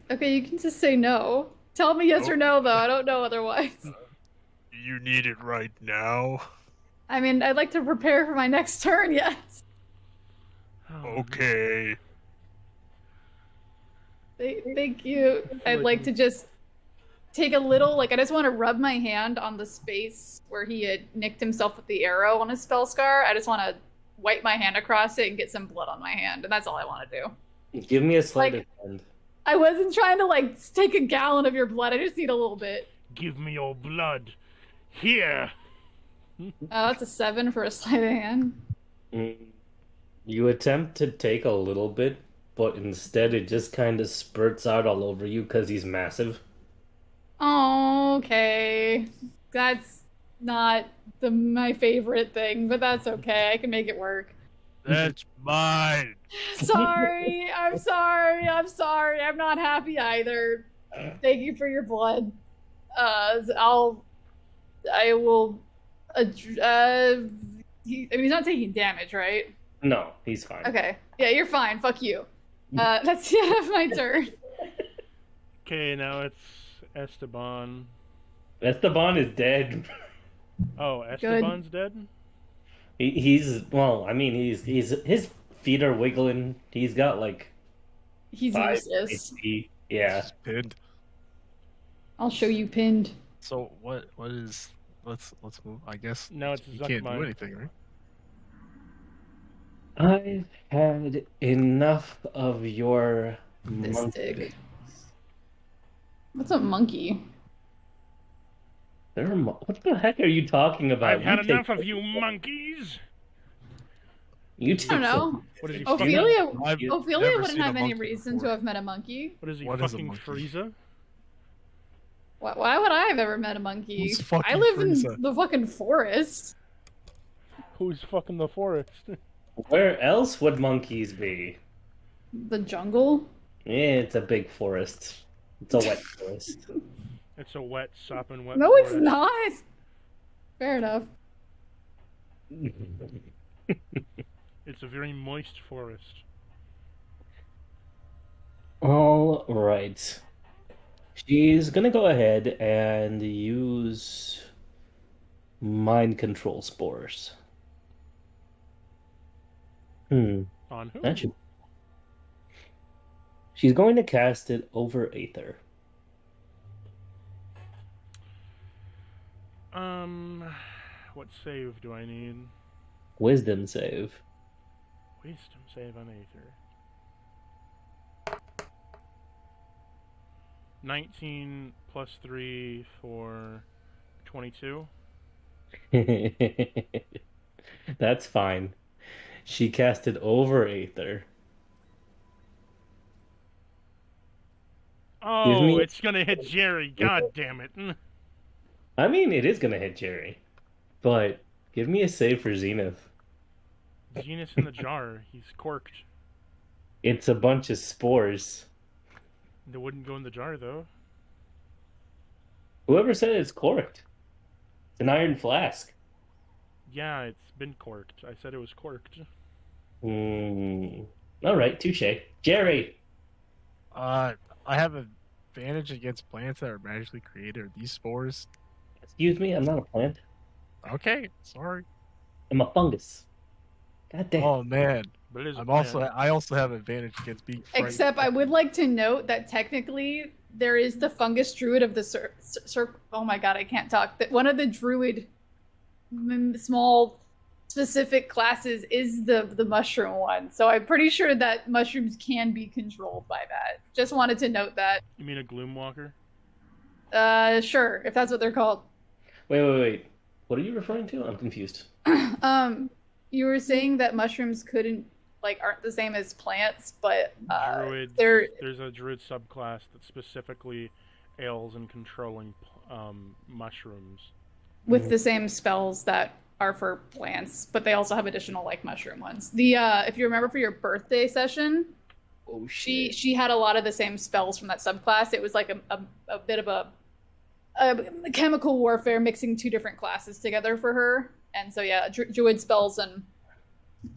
Okay, you can just say no. Tell me yes or no, though. I don't know otherwise. You need it right now. I mean, I'd like to prepare for my next turn, yes. Okay. Thank you. I'd like to just take a little, I just want to rub my hand on the space where he had nicked himself with the arrow on his spell scar. I just want to wipe my hand across it and get some blood on my hand, and that's all I want to do. Give me a sleight of hand. I wasn't trying to, take a gallon of your blood. I just need a little bit. Give me your blood. Here. Oh, that's a 7 for a sleight of hand. You attempt to take a little bit, but instead it just kind of spurts out all over you because he's massive. Oh, okay. That's not my favorite thing, but that's okay. I can make it work. That's mine. Sorry. I'm sorry. I'm not happy either. Thank you for your blood. I will. He's not taking damage, right? No, he's fine. Okay. Yeah, you're fine. Fuck you. That's the end of my turn. Okay, now it's Esteban. Esteban is dead. Oh, Esteban's dead? He's his feet are wiggling. He's got He's 5 useless. HP. Yeah. He's pinned. I'll show you pinned. So what is let's move, I guess. No, it's You can't do Zuckmine. anything, right? I've had enough of your This monkey dig. business. What's a monkey? What the heck are you talking about? I've had You enough take- of you monkeys. You take I don't know. some- What is he Ophelia, I've Ophelia never wouldn't seen a have any monkey reason before. to have met a monkey. What is he What is a fucking monkey? Frieza? Why would I have ever met a monkey? Who's fucking I live Frieza? in the fucking forest. Who's fucking the forest? Where else would monkeys be? The jungle? Yeah, it's a big forest. It's a wet forest. It's a wet, sopping wet No, forest. it's not. Fair enough. It's a very moist forest. All right. She's gonna go ahead and use mind control spores. On who? That should... She's going to cast it over Aether. What save do I need? Wisdom save. Wisdom save on Aether. 19 plus 3 for 22. That's fine. She casted over Aether. Give Oh, me. it's gonna hit Jerry. God damn it. I mean, it is gonna hit Jerry, but give me a save for Zenith. Genus in the jar. He's corked. It's a bunch of spores. They wouldn't go in the jar, though. Whoever said it's corked? It's an iron flask. Yeah, it's been corked. I said it was corked. Hmm. All right, touche. Jerry. I have advantage against plants that are magically created. Are these spores? Excuse me, I'm not a plant. Okay, sorry. I'm a fungus. God damn. Oh man, But it is a I also have advantage against being frightened. Except I would like to note that technically there is the fungus druid of the oh my god, I can't talk. That one of the druid small specific classes is the mushroom one. So I'm pretty sure that mushrooms can be controlled by that. Just wanted to note that. You mean a Gloomwalker? Sure, if that's what they're called. Wait. What are you referring to? I'm confused. You were saying that mushrooms aren't the same as plants, but Druids. they're There's a druid subclass that specifically ails in controlling mushrooms. with the same spells that are for plants, but they also have additional mushroom ones. The if you remember for your birthday session, Oh she had a lot of the same spells from that subclass. It was like a bit of a chemical warfare mixing two different classes together for her. And so yeah, druid spells and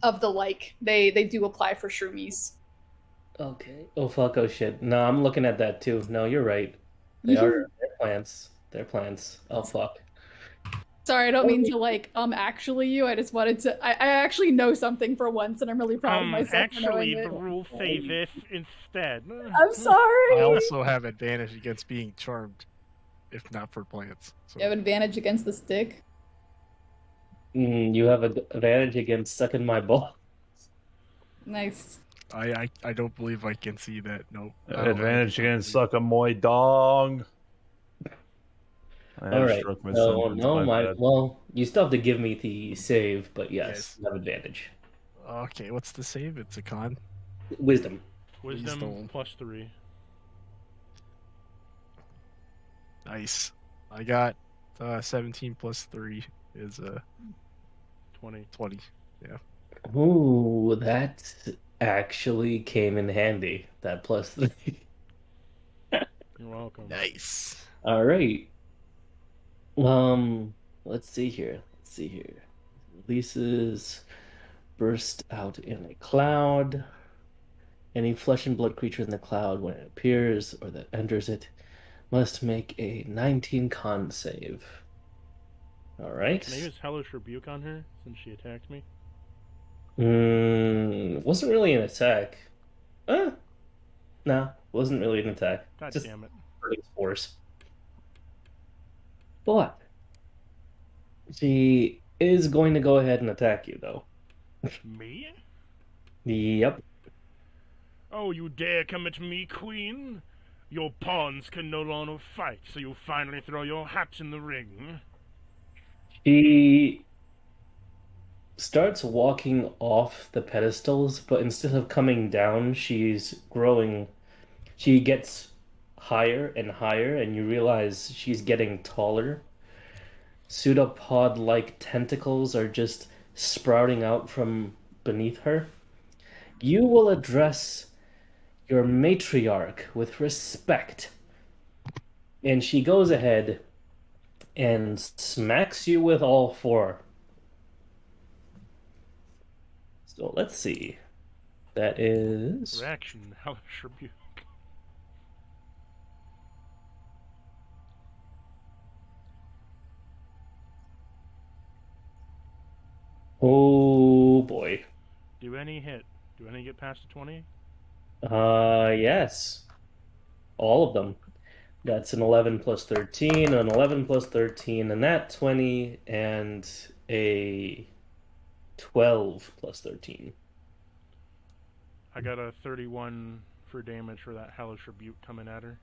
of the they do apply for shroomies. Okay. Oh fuck. Oh shit. No, I'm looking at that too. No, you're right. They're plants. They're plants. Oh fuck. Sorry, I don't mean to actually you. I just wanted to. I actually know something for once, and I'm really proud of myself for knowing Actually, it. the rule saveth instead. I'm sorry. I also have advantage against being charmed, if not for plants. So. You have advantage against the stick. You have an advantage against sucking my ball. Nice. I don't believe I can see that. No. I don't Advantage have against sucking my dong. All right. Bad. Well, you still have to give me the save, but yes, you have advantage. Okay, what's the save? It's a con. Wisdom. Wisdom plus 3. Nice. I got 17 plus 3 is 20. 20. Yeah. Ooh, that actually came in handy. That plus 3. You're welcome. Nice. All right. Let's see here. Releases burst out in a cloud. Any flesh and blood creature in the cloud, when it appears or that enters it, must make a 19 con save. All right. Can I use Hellish Rebuke on her since she attacked me? Wasn't really an attack. No, wasn't really an attack. God Just damn it. force. But she is going to go ahead and attack you, though. Me? Yep. Oh, you dare come at me, Queen? Your pawns can no longer fight, so you finally throw your hat in the ring. She starts walking off the pedestals, but instead of coming down, she's growing. She gets higher and higher, and you realize she's getting taller. Pseudopod-like tentacles are just sprouting out from beneath her. You will address your matriarch with respect. And she goes ahead and smacks you with all four. So let's see. That is... Reaction, Hellish Rebuke. Oh boy. Do any hit? Do any get past a 20? Yes. All of them. That's an 11 plus 13, an 11 plus 13, and that 20, and a 12 plus 13. I got a 31 for damage for that hellish rebuke coming at her.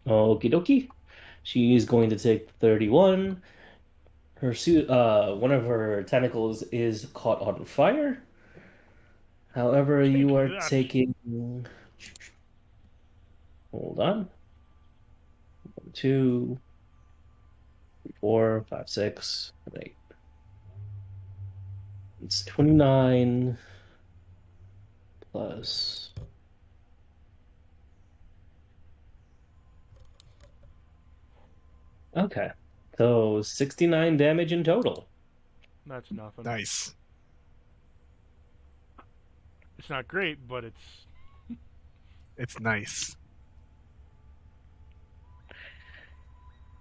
Okie dokie. She's going to take 31. Her suit, one of her tentacles is caught on fire. However, Take you are that. taking. Hold on. 2, 4, 5, 6, 8. It's 29 plus. Okay. So 69 damage in total. That's nothing. Nice. It's not great, but it's It's nice.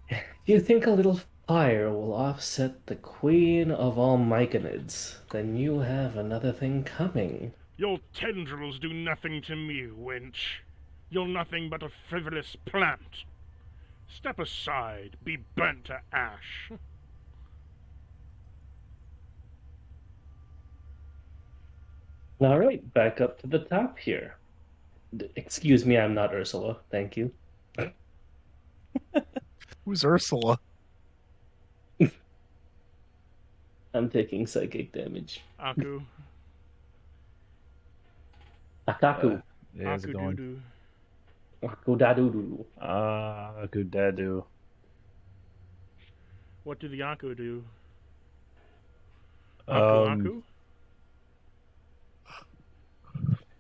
If you think a little fire will offset the queen of all myconids, then you have another thing coming. your tendrils do nothing to me, wench. You're nothing but a frivolous plant. Step aside, be burnt to ash. All right, back up to the top here. Excuse me, I'm not Ursula. Thank you. Who's Ursula? I'm taking psychic damage. Aku. Akaku. Yeah, how's it Aku going? doo-doo. Akudadulu. Good dadu. What do the Aku do? Aku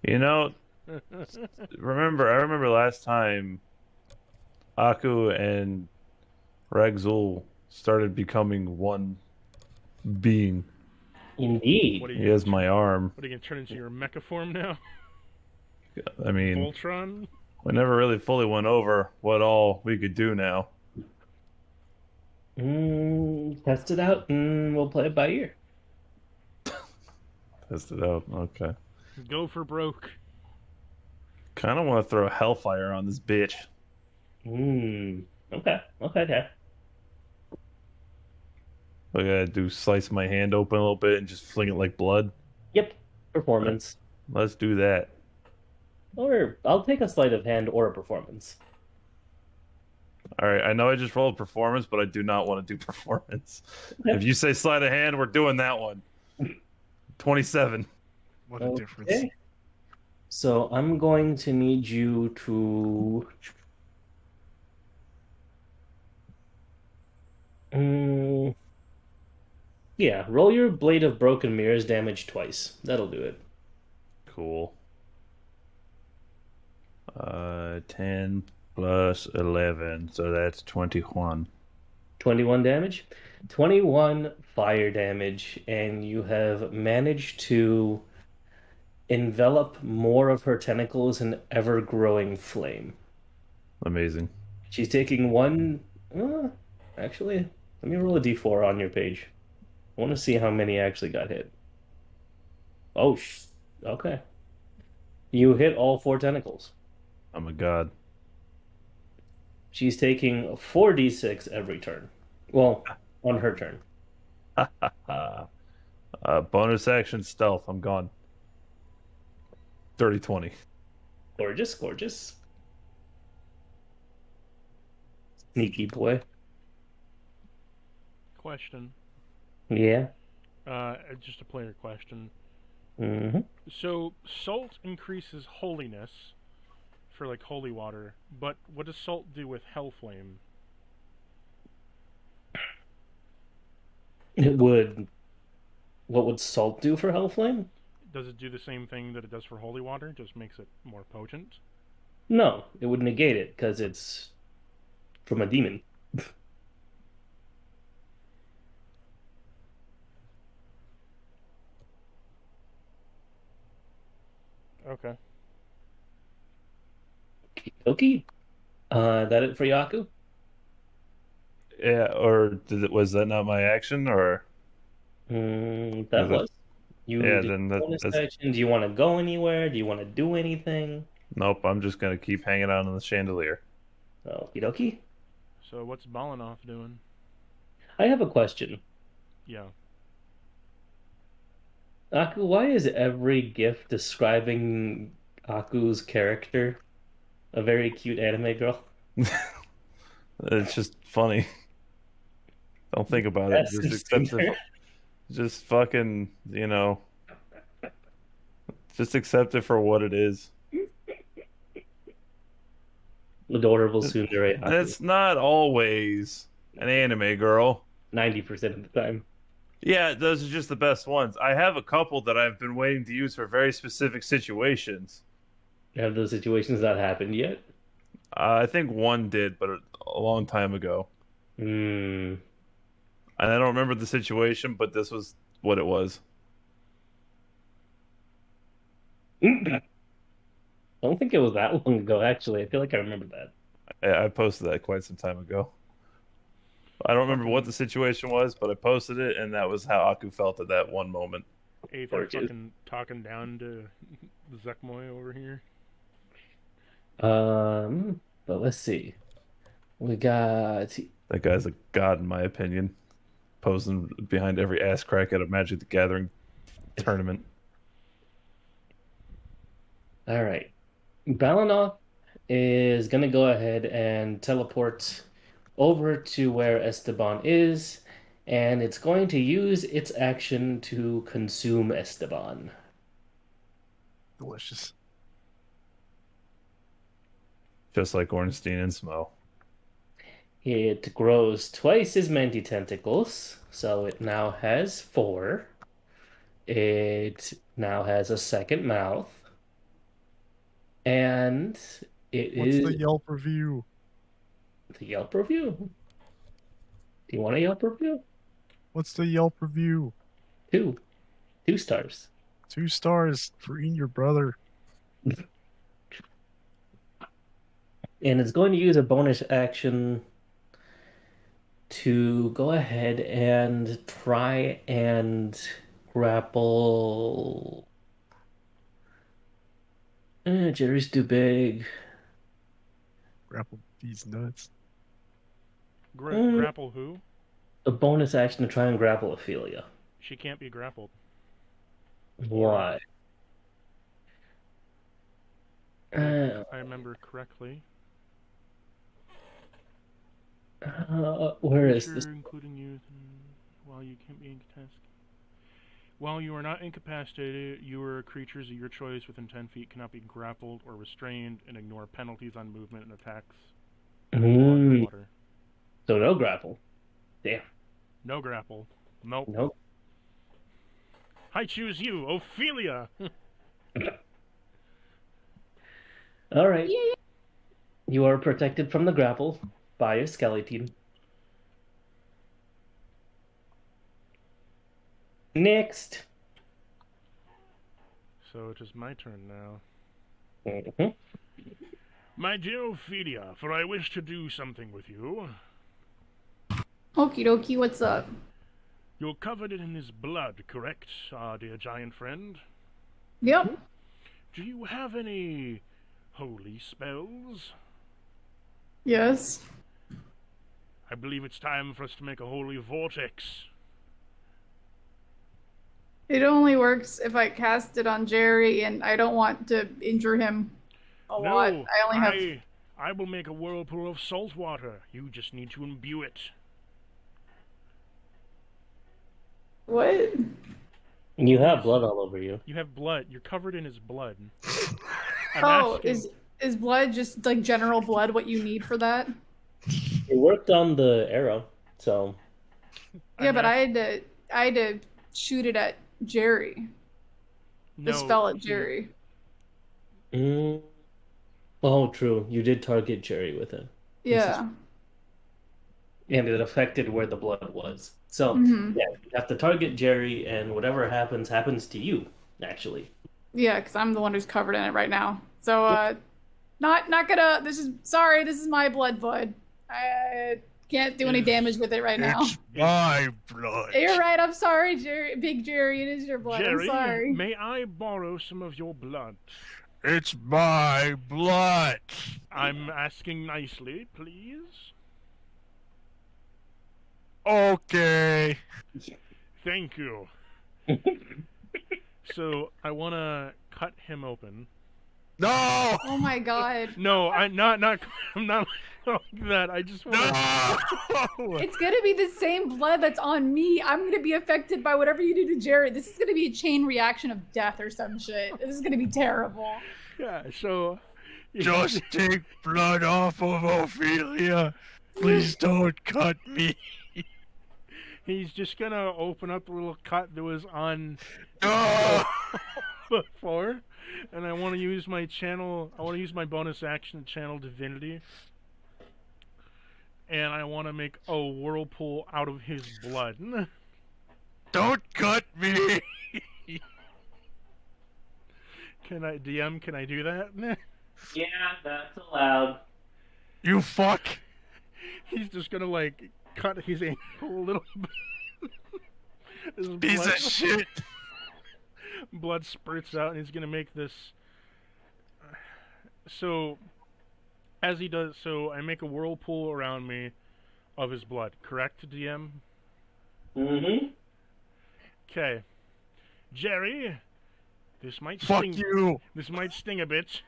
You know, Aku? I remember last time Aku and Ragzul started becoming one being. Indeed. What are He you, has my arm. what are you gonna turn into your mecha form now? I mean, Voltron? we never really fully went over what all we could do now. Test it out and we'll play it by ear. Test it out. Okay. Go for broke. Kind of want to throw hellfire on this bitch. Okay. I gotta do slice my hand open a little bit and just fling it like blood. Yep, performance. Let's do that. Or I'll take a sleight of hand or a performance. All right, I know I just rolled performance, but I do not want to do performance. Okay. If you say sleight of hand, we're doing that one. 27. What a difference. Okay. So I'm going to need you to. Yeah, roll your Blade of Broken Mirrors damage twice. That'll do it. Cool. 10 plus 11, so that's 21. 21 damage. 21 fire damage, and you have managed to envelop more of her tentacles in ever-growing flame. Amazing. She's taking one. Actually, let me roll a d4 on your page. I want to see how many actually got hit. Oh, okay. You hit all 4 tentacles. Oh my god. She's taking 4d6 every turn. Well, on her turn. Bonus action stealth. I'm gone. 30-20. Gorgeous, gorgeous. Sneaky boy. Question. Yeah. Just a player question. Mm-hmm. So, salt increases holiness for, like, holy water, but what does salt do with hellflame? It would. What would salt do for Hellflame? Does it do the same thing that it does for holy water? Just makes it more potent? No, it would negate it because it's from a demon. Okay. Okay. That it for Yaku? Yeah, or was that not my action? Or That was. You yeah, did then bonus that's action. Do you want to go anywhere? Do you want to do anything? nope. I'm just gonna keep hanging out on the chandelier. Okie dokie. So, what's Balanoff doing? I have a question. Yeah. Aku, why is every GIF describing Aku's character a very cute anime girl? It's just funny. Don't think about it. Yes, Just it's accept it. Tinder. Just fucking, just accept it for what it is. Adorable tsundere Aku, That's not always an anime girl. 90% of the time. Yeah, those are just the best ones. I have a couple that I've been waiting to use for very specific situations. Have those situations not happened yet? I think one did, but a long time ago. Hmm. And I don't remember the situation, but this was what it was. I don't think it was that long ago, actually. I feel like I remember that. I posted that quite some time ago. I don't remember what the situation was, but I posted it, and that was how Aku felt at that one moment. Aether fucking talking down to Zekmoy over here. But let's see. We got That guy's a god, in my opinion, posing behind every ass crack at a Magic the Gathering tournament. all right. Balanoff is gonna go ahead and teleport over to where Esteban is, and it's going to use its action to consume Esteban. Delicious. Just like Ornstein and Smo. It grows twice as many tentacles, so it now has four. It now has a second mouth, and it What's is the Yelp review? the Yelp review. Do you want a Yelp review? What's the Yelp review? Two. 2 stars. 2 stars for eating your brother. And it's going to use a bonus action to go ahead and try and grapple. Jerry's too big. Grapple these nuts. Grapple who? A bonus action to try and grapple Ophelia. She can't be grappled. Why? If I remember correctly. Where is this? Including you, while you can't be incapacitated. While you are not incapacitated, you or creatures of your choice within 10 feet cannot be grappled or restrained and ignore penalties on movement and attacks. Water. So no grapple. Damn. No grapple. Nope. Nope. I choose you, Ophelia! All right. You are protected from the grapple by a skeleton. Next. So it is my turn now. Mhm. My dear Ophelia, for I wish to do something with you. Okie dokie, what's up? You're covered in his blood, correct, our dear giant friend? Yep. Do you have any holy spells? Yes. I believe it's time for us to make a holy vortex. It only works if I cast it on Jerry, and I don't want to injure him a lot. I only have. I will make a whirlpool of salt water. You just need to imbue it. What? You have blood all over you. You have blood. You're covered in his blood. Is blood just like general blood what you need for that? You worked on the arrow, so. Yeah, but I had to shoot it at Jerry. The spell at Jerry. Oh, true. You did target Jerry with it. Yeah. And it affected where the blood was. So, yeah, you have to target Jerry, and whatever happens to you, actually. Yeah, because I'm the one who's covered in it right now. So, not gonna. This is my blood. I can't do any damage with it right now. It's my blood. You're right. I'm sorry, Jerry. Big Jerry. It is your blood. Jerry, I'm sorry. may I borrow some of your blood? It's my blood. I'm asking nicely, please. Okay. Thank you. So I want to cut him open. No! Oh my god. No, I'm not. I'm not like that. I just want to. No! It's gonna be the same blood that's on me. I'm gonna be affected by whatever you do to Jerry. This is gonna be a chain reaction of death or some shit. This is gonna be terrible. Yeah. So. Just take blood off of Ophelia. Please don't cut me. He's just gonna open up the little cut that was on No! before, and I want to use my channel. I want to use my bonus action to channel divinity, and I want to make a whirlpool out of his blood. Don't cut me! Can I DM? Can I do that? Yeah, that's allowed. You fuck! He's just gonna like cut his ankle a little bit. His Piece blood- of shit! blood spurts out, and he's gonna make this. So, as he does, so I make a whirlpool around me of his blood. Correct, DM? Mm-hmm. Okay, Jerry. This might Fuck sting. you! This might sting a bit.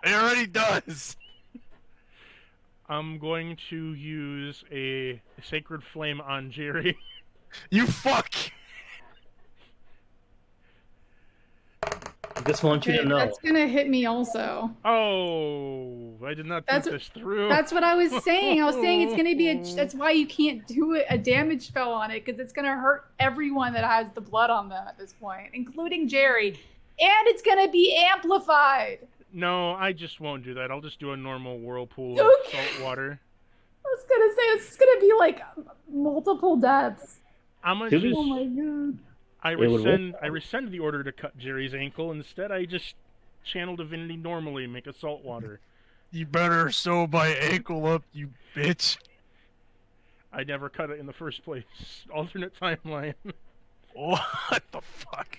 It already does! I'm going to use a sacred flame on Jerry. You fuck! I just want you to Okay, know. that's gonna hit me also. Oh, I did not think That's- this through. That's what I was saying. I was saying it's gonna be that's why you can't do it, a damage spell on it, because it's gonna hurt everyone that has the blood on them at this point, including Jerry. And it's gonna be amplified. No, I just won't do that. I'll just do a normal whirlpool of Okay. salt water. I was gonna say this is gonna be like multiple deaths. I'm gonna To be- just. Oh my god. I would rescind the order to cut Jerry's ankle. Instead, I just channel divinity normally, make a salt water. You better sew my ankle up, you bitch. I never cut it in the first place. Alternate timeline. What the fuck?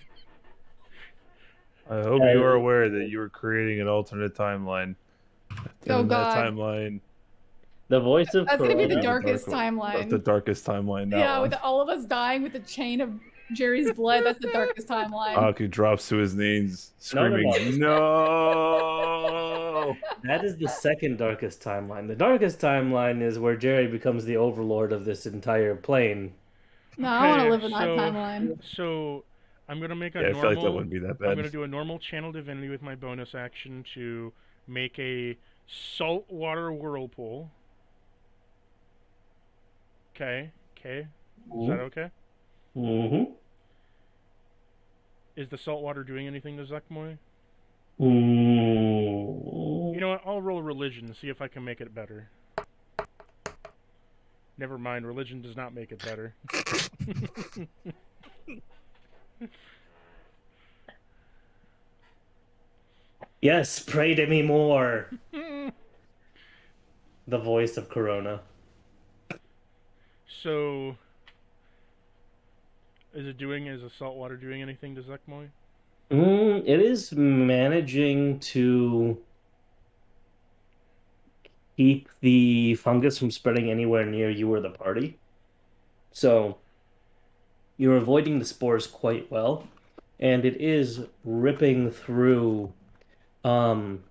I hope you are aware that you are creating an alternate timeline. Oh, In that God. timeline, The voice of That's gonna be the Corona. darkest That's timeline. the darkest timeline now. Yeah, with all of us dying with a chain of Jerry's blood, that's the darkest timeline. Aki drops to his knees, No, no, screaming, "No!" That is the second darkest timeline. The darkest timeline is where Jerry becomes the overlord of this entire plane. No, I want to Okay, live in that so- timeline. So, I'm gonna make a Yeah, I normal. feel like that wouldn't be that I'm bad. gonna do a normal channel divinity with my bonus action to make a saltwater whirlpool. Okay. Is that okay? Mm-hmm. Is the salt water doing anything to Zuckmoy? Mm. You know what? I'll roll religion to see if I can make it better. Never mind, religion does not make it better. Yes, pray to me more. The voice of Corona. So, is the salt water doing anything to Zuckmoy? It is managing to keep the fungus from spreading anywhere near you or the party. So you're avoiding the spores quite well, and it is ripping through Balanot's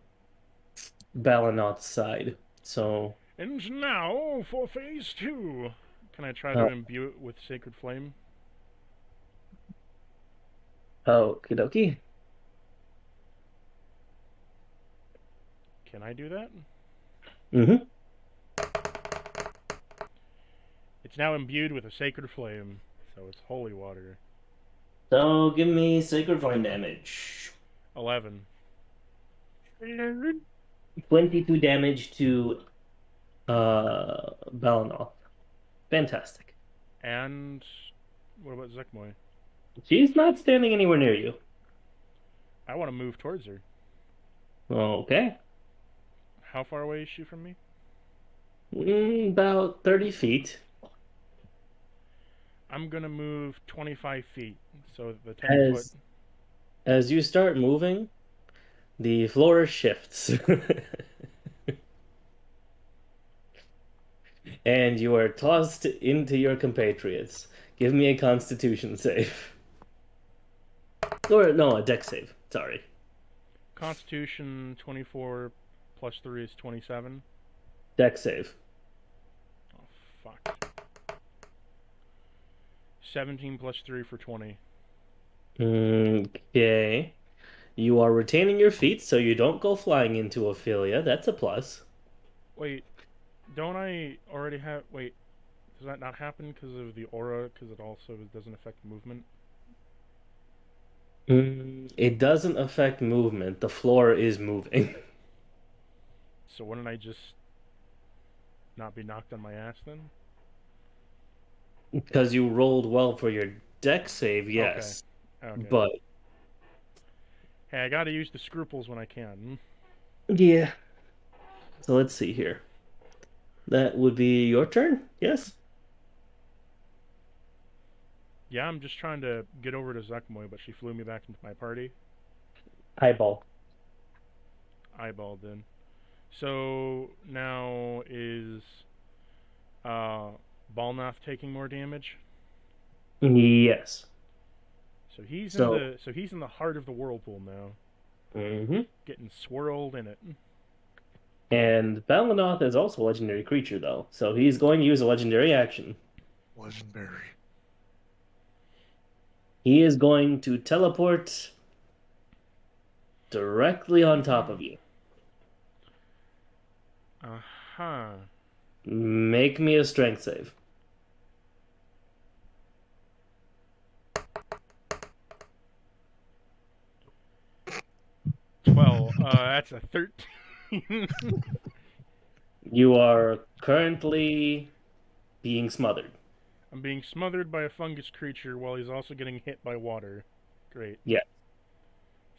side. So And now for phase 2. Can I try to imbue it with sacred flame? okie dokie. Can I do that? Mm-hmm. It's now imbued with a sacred flame, so it's holy water. So give me sacred flame damage. 11. 22 damage to Balanoth. Fantastic. And what about Zekmoy? She's not standing anywhere near you. I want to move towards her. Okay. How far away is she from me? About 30 feet. I'm gonna move 25 feet, so the 10 foot. As you start moving, the floor shifts. And you are tossed into your compatriots. Give me a constitution save. Or no, a deck save. Sorry. Constitution 24 plus 3 is 27. Deck save. Oh, fuck. 17 plus 3 for 20. Okay. You are retaining your feet, so you don't go flying into Ophelia. That's a plus. Wait, don't I already have... Wait, does that not happen because of the aura? Because it also doesn't affect movement? It doesn't affect movement. The floor is moving. So wouldn't I just not be knocked on my ass then? Because you rolled well for your deck save, Okay. yes. Okay. But, Hey, I gotta use the scruples when I can. yeah. So let's see here. That would be your turn, yes? Yeah, I'm just trying to get over to Zuckmoy, but she flew me back into my party. Eyeball. Eyeballed then. So now is Balnath taking more damage? Yes. So he's in So, the heart of the whirlpool now, hmm getting swirled in it. And Balanoth is also a legendary creature, though. So he's going to use a legendary action. Legendary. He is going to teleport directly on top of you. Uh-huh. Make me a strength save. 12. That's a 13. You are currently being smothered. I'm being smothered by a fungus creature while he's also getting hit by water. Great. Yeah.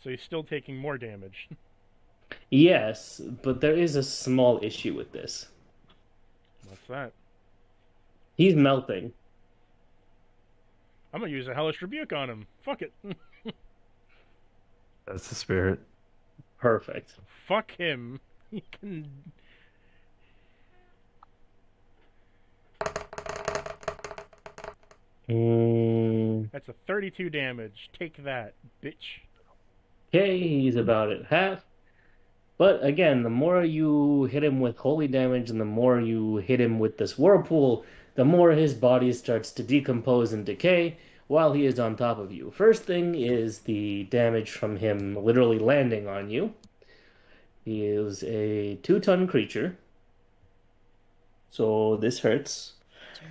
So he's still taking more damage. Yes, but there is a small issue with this. What's that? He's melting. I'm gonna use a Hellish Rebuke on him. Fuck it. That's the spirit. Perfect. Fuck him. He can... That's a 32 damage. Take that, bitch. Okay, he's about at half. But again, the more you hit him with holy damage and the more you hit him with this whirlpool, the more his body starts to decompose and decay while he is on top of you. First thing is the damage from him literally landing on you. He is a 2-ton creature. So this hurts.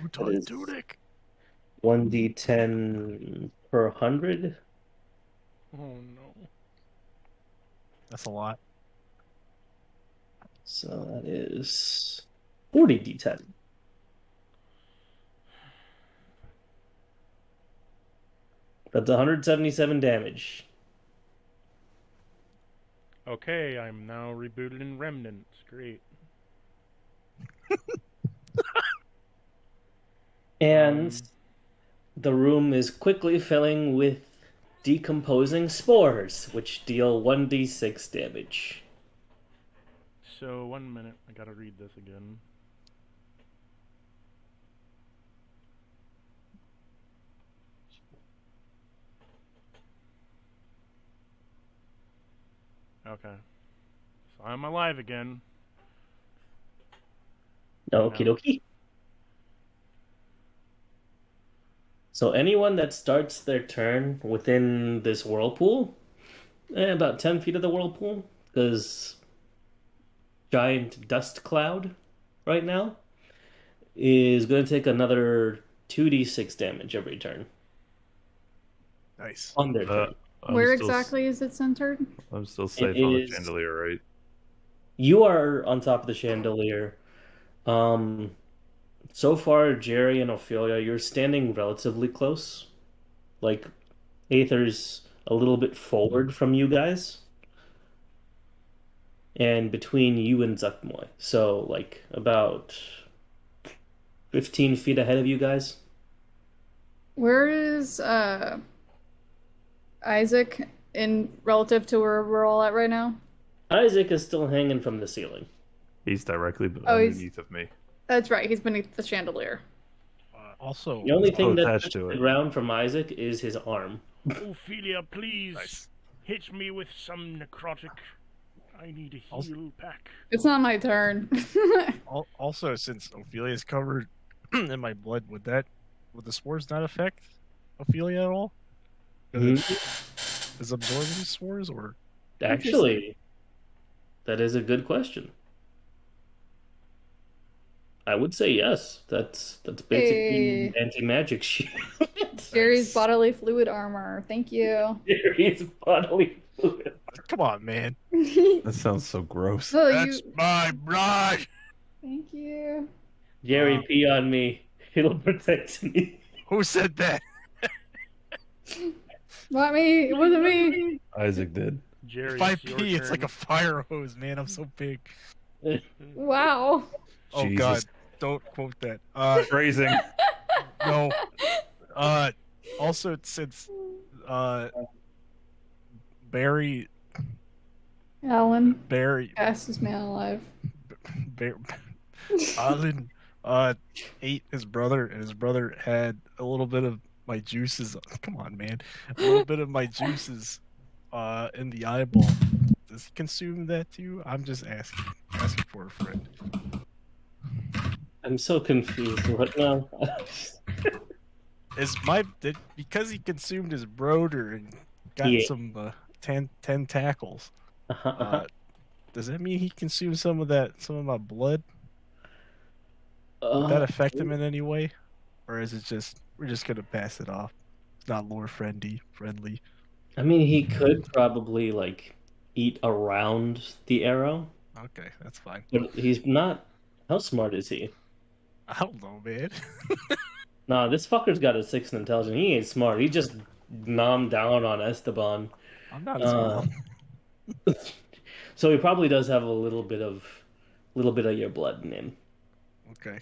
That Two-ton is tunic. 1d10 per 100. Oh no. That's a lot. So that is 40d10. That's 177 damage. Okay, I'm now rebooted in Remnants. Great. And the room is quickly filling with decomposing spores, which deal 1d6 damage. So, 1 minute. I gotta read this again. Okay. So I'm alive again. Okie dokie. So anyone that starts their turn within this whirlpool, about 10 feet of the whirlpool, because giant dust cloud right now, is going to take another 2d6 damage every turn. Nice. On their turn. Where exactly is it centered? I'm still safe on the chandelier, right? You are on top of the chandelier. So far, Jerry and Ophelia, you're standing relatively close. Like, Aether's a little bit forward from you guys. And between you and Zuckmoy. So, like, about 15 feet ahead of you guys. Where is Isaac in relative to where we're all at right now? Isaac is still hanging from the ceiling. He's directly Oh, underneath of me. That's right. He's beneath the chandelier. Also, The only Still thing that attached touches to the it. ground from Isaac is his arm. Ophelia, please nice. hit me with some necrotic. I need a Also- heal pack. It's not my turn. Also, since Ophelia is covered in my blood, would the spores not affect Ophelia at all? Is absorbing spores or? Actually, that is a good question. I would say yes. That's basically Hey. anti-magic shield. Jerry's Nice. bodily fluid armor. Thank you. Jerry's bodily fluid. Come on, man. That sounds so gross. Oh, That's my blood. Thank you. Jerry, pee on me. It'll protect me. Who said that? Not me. It wasn't me. Isaac did. Jerry, If I it's your pee, it's turn. like a fire hose, man. I'm so big. Wow. Oh Jesus. God, don't quote that. Phrasing. No. Also, since Barry Fastest man alive. Alan ate his brother, and his brother had a little bit of my juices. Come on, man, a little bit of my juices in the eyeball. Does he consume that too? I'm just asking for a friend. I'm so confused. What now? Because he consumed his broder and got Yeah. some tentacles. Does that mean he consumed some of my blood? Would that affect him in any way, or is it just we're just gonna pass it off? It's not lore friendly. I mean, he could probably like eat around the arrow, Okay, that's fine. but he's not. How smart is he? I don't know, man. Nah, this fucker's got a 6 in intelligence. He ain't smart. He just nommed down on Esteban. I'm not his mom. So he probably does have a little bit of your blood in him. Okay,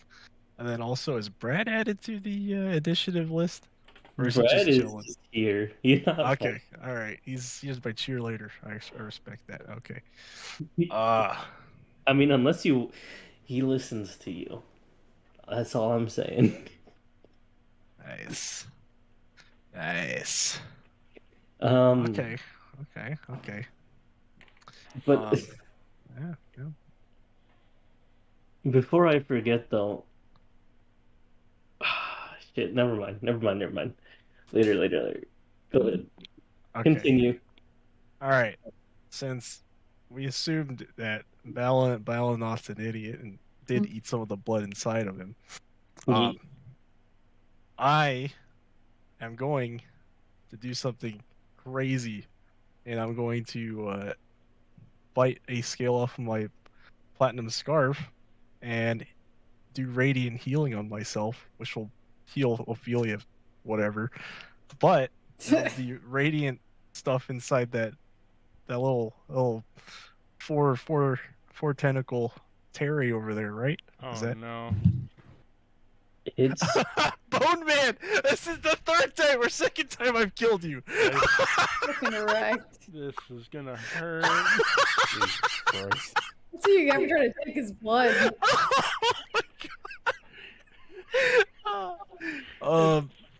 and then also is Brad added to the initiative list, or is he Brad just is chilling? just here. He's not Okay, all right. He's my cheerleader. I respect that. Okay. I mean, unless he listens to you. That's all I'm saying. Nice. Okay. Okay. But Yeah. before I forget, though, shit. Never mind. Later. Go ahead. Okay. Continue. All right. Since we assumed that Balanoff's an idiot and did eat some of the blood inside of him, Yeet. I am going to do something crazy, and I'm going to bite a scale off of my platinum scarf and do radiant healing on myself, which will heal Ophelia, whatever. But the radiant stuff inside that little four tentacle Terry over there, right? Oh Is that no. It's Bone Man? This is the third time or second time I've killed you. Fucking wrecked. This is gonna hurt. Jesus Christ. So you ever try to take his blood?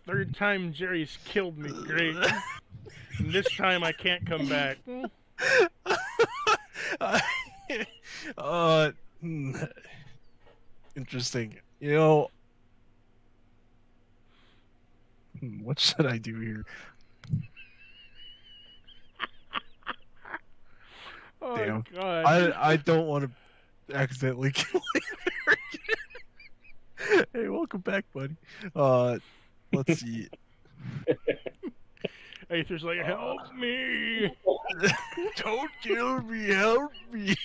Third time Jerry's killed me. Great. And this time I can't come back. Interesting. You know, what should I do here? Oh Damn. God. I don't want to accidentally kill you again. Hey, welcome back, buddy. Let's see. Aether's like, help me. Don't kill me, help me.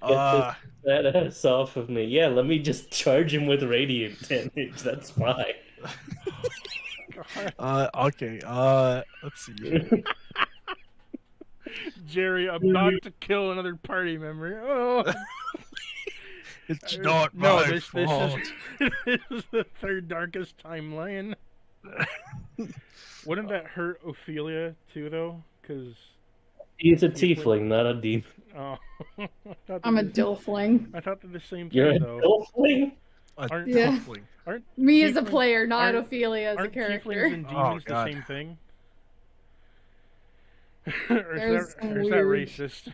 get that ass off of me. Yeah, let me just charge him with radiant damage. That's fine. God. Okay. Let's see. Jerry about to kill another party member. Oh. It's not No, my this fault. this is the third darkest timeline. Wouldn't that hurt Ophelia too, though? Because He's a tiefling, not a demon. oh, I'm a dilfling. I thought they're the same You're a thing, though. tiefling? A Yeah. tiefling. Aren't Me as a tiefling- player, not aren't- Ophelia as a Aren't character. tieflings and Oh, demons the God. same thing? There's or some is that weird- racist?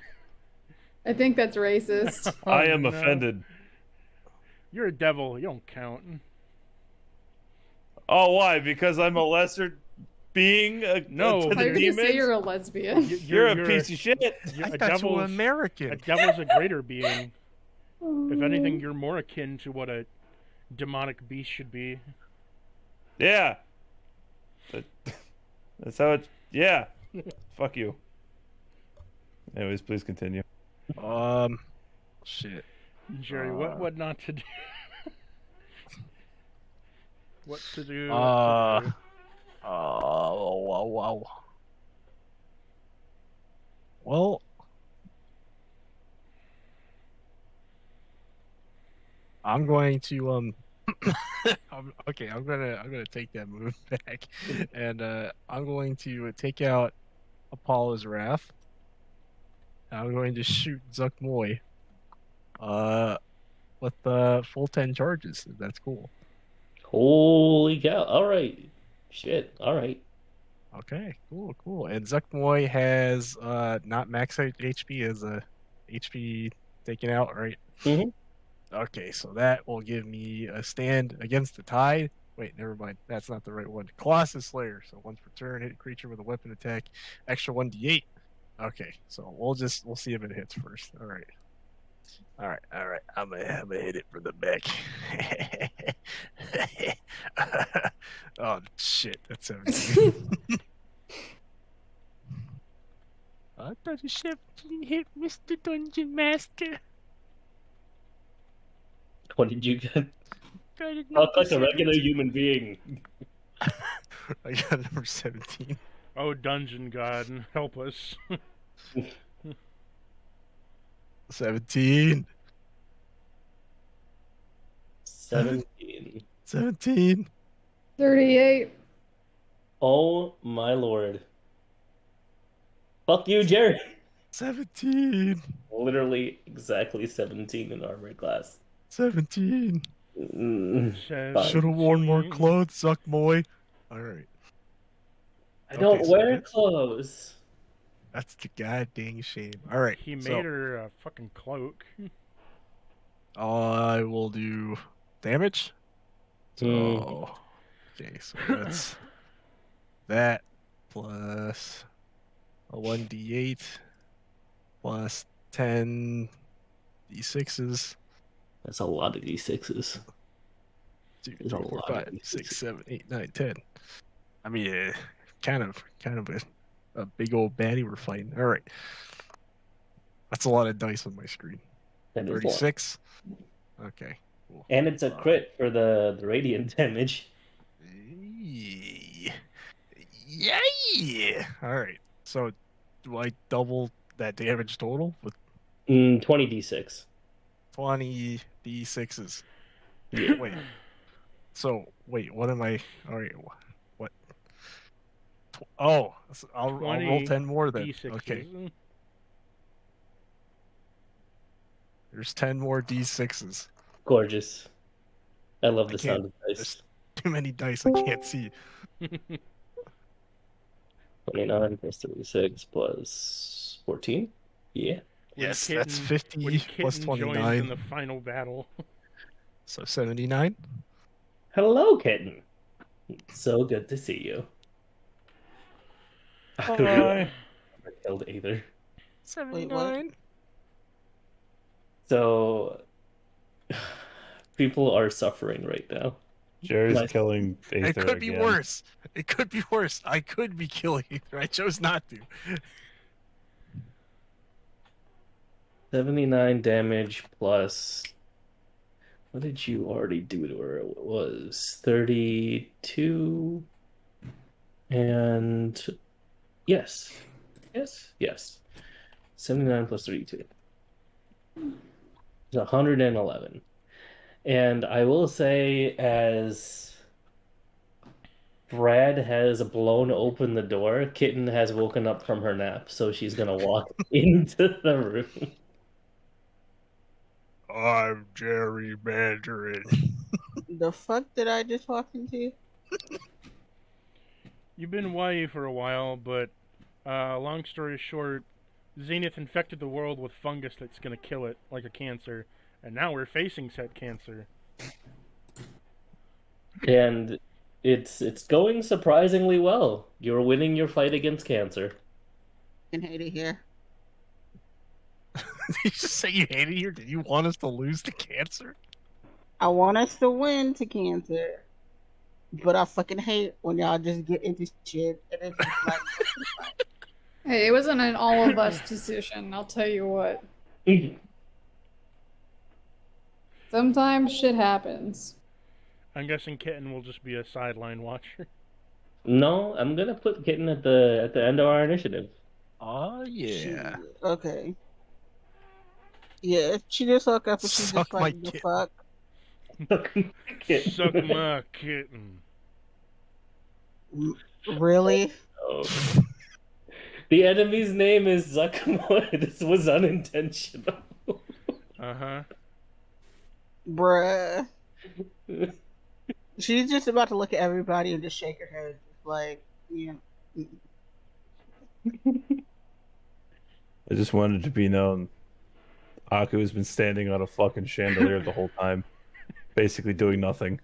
I think that's racist. Oh, I am no. offended. You're a devil. You don't count. Oh, why? Because I'm a lesser being No. to Are the you gonna say demons? you're a lesbian? You're a piece of shit. You're I a thought you were devil's American. a devil's a greater being. If anything, you're more akin to what a demonic beast should be. Yeah. That's how it. Yeah. Fuck you. Anyways, please continue. Shit. Jerry, what not to do? What to do? Wow. What to do? Well, I'm going to I'm gonna take that move back, and I'm going to take out Apollo's Wrath. I'm going to shoot Zuckmoy with the full 10 charges. If that's cool. Holy cow. All right. Shit. All right. Okay, cool. And Zuckmoy has not max HP, as a HP taken out, right? Mhm. Okay, so that will give me a stand against the tide. Wait, never mind. That's not the right one. Colossus Slayer. So once per turn, hit a creature with a weapon attack, extra 1d8. Okay, so we'll see if it hits first. All right. I'm gonna hit it from the back. Oh shit, that's 17. I thought a 17 hit Mr. Dungeon Master. What did you get? Got it, Talk like a number regular 17. human being. I got number 17. Oh, Dungeon God, help us. 17. 17. 17. 38. Oh my lord. Fuck you, Jerry. 17. Literally exactly 17 in armor class. 17. Fine. Should have worn more clothes, Zuckmoy. Alright. I don't Okay, so wear that's- clothes. That's the goddamn shame. Alright. He made her a fucking cloak. I will do damage. So, okay, so that's that plus a 1d8 plus 10 d6s. That's a lot of D6s. 2, There's a 3, 4, lot 5, of 6, 7, 8, 9, 10. I mean, kind of a big old baddie we're fighting. All right. That's a lot of dice on my screen. That is a lot. 36. Okay. Cool. And it's a crit for the radiant damage. Yeah. All right. So, do I double that damage total with 20 D6. 20 d6s? Yeah. Wait. So, wait. What am I? All right. What? Oh, so I'll roll 20 10 more then. D6s. Okay. There's 10 more d6s. Gorgeous. I love the I sound of dice. There's too many dice I can't see. 29 plus 36 plus 14. Yeah. When Yes, Kitten- that's 50 when plus Kitten joins 29. in the final battle. So 79. Hello, kitten. So good to see you. I Hi. never killed either. 79. So people are suffering right now. Jerry's Nice. killing Aether It could be again. worse. It could be worse. I could be killing Ether. I chose not to. 79 damage plus. What did you already do to her? It was 32. And. Yes. 79 plus 32. It's 111. And I will say, as Brad has blown open the door, Kitten has woken up from her nap, so she's gonna walk into the room. I'm Jerry Mandarin. The fuck did I just walk into? You've been YA for a while, but long story short, Zenith infected the world with fungus that's gonna kill it like a cancer, and now we're facing said cancer. And it's going surprisingly well. You're winning your fight against cancer. I hate it here. Did you just say you hated here? Did you want us to lose to cancer? I want us to win to cancer, but I fucking hate when y'all just get into shit and it's just like. Hey, it wasn't an all of us decision, I'll tell you what. Sometimes shit happens. I'm guessing Kitten will just be a sideline watcher. No, I'm gonna put Kitten at the end of our initiative. Oh yeah. Shit. Okay. Yeah, she just woke up and she's Suck just my like, the kitten. fuck? Kitten. Suck my kitten. Really? Oh. The enemy's name is Zuckumo. This was unintentional. Uh-huh. Bruh. She's just about to look at everybody and just shake her head, just like, yeah. I just wanted to be known. Aku has been standing on a fucking chandelier the whole time, basically doing nothing.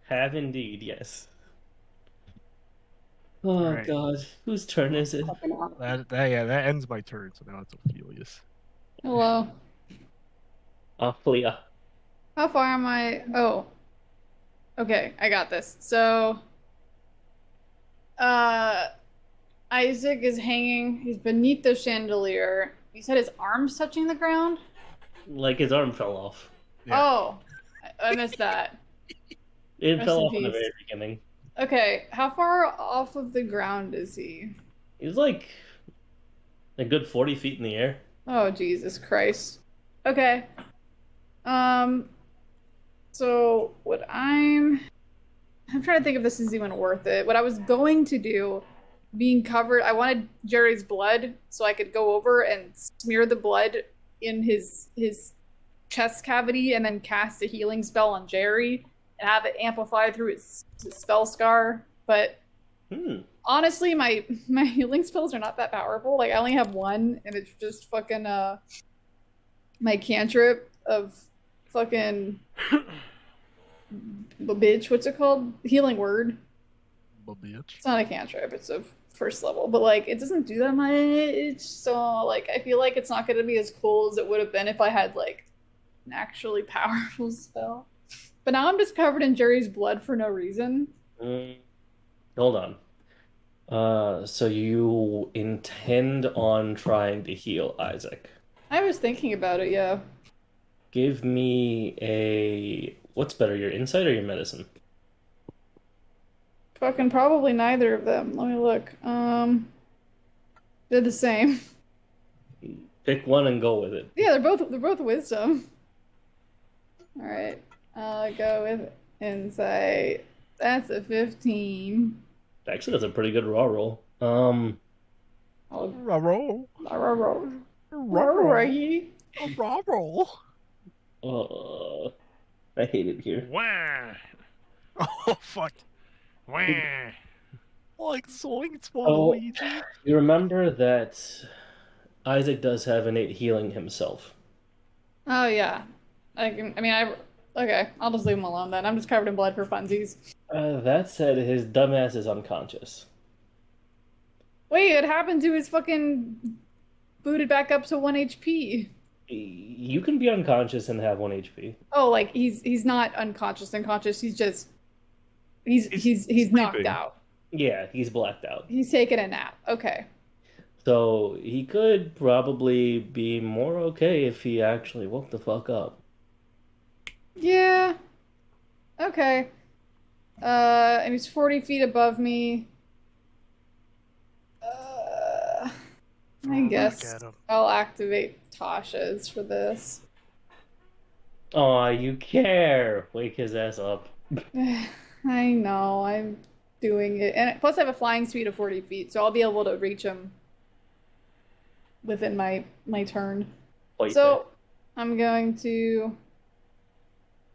Have indeed, yes. Oh Right. God, whose turn is it? That ends my turn, so now it's Ophelia's. Hello. Ophelia. How far am I? Oh. Okay, I got this. So, Isaac is hanging. He's beneath the chandelier. You said his arm's touching the ground? Like his arm fell off. Yeah. Oh, I missed that. It Rest fell in off in the peace. very beginning. Okay, how far off of the ground is he? He's like a good 40 feet in the air. Oh, Jesus Christ. Okay. So what I'm trying to think if this is even worth it. What I was going to do, being covered, I wanted Jerry's blood so I could go over and smear the blood in his chest cavity and then cast a healing spell on Jerry and have it amplified through his spell scar. But honestly, my healing spells are not that powerful. Like I only have one, and it's just fucking my cantrip of fucking bitch. What's it called? Healing word. Bitch. It's not a cantrip. It's a first level, but like it doesn't do that much. So like I feel like it's not going to be as cool as it would have been if I had like an actually powerful spell. But now I'm just covered in Jerry's blood for no reason. Hold on. So you intend on trying to heal Isaac? I was thinking about it, yeah. Give me a... What's better, your insight or your medicine? Fucking probably neither of them. Let me look. They're the same. Pick one and go with it. Yeah, they're both wisdom. All right. I'll go with insight. That's a 15. Actually, that's a pretty good raw roll. Roll. Roll. I hate it here. Wah! Oh fuck. Wah! Like Zoinks, Oh, Luigi. you remember that Isaac does have innate healing himself. Oh yeah. Okay, I'll just leave him alone then. I'm just covered in blood for funsies. That said, his dumbass is unconscious. Wait, it happened to his fucking booted back up to 1 HP. You can be unconscious and have 1 HP. Oh, like he's not unconscious. He's just he's knocked sleeping. out. Yeah, he's blacked out. He's taking a nap. Okay. So he could probably be more okay if he actually woke the fuck up. Yeah. Okay. And he's 40 feet above me. I guess at him. I'll activate Tasha's for this. Aw, you care. Wake his ass up. I know, I'm doing it. And plus I have a flying speed of 40 feet, so I'll be able to reach him within my turn. Quite So I'm going to...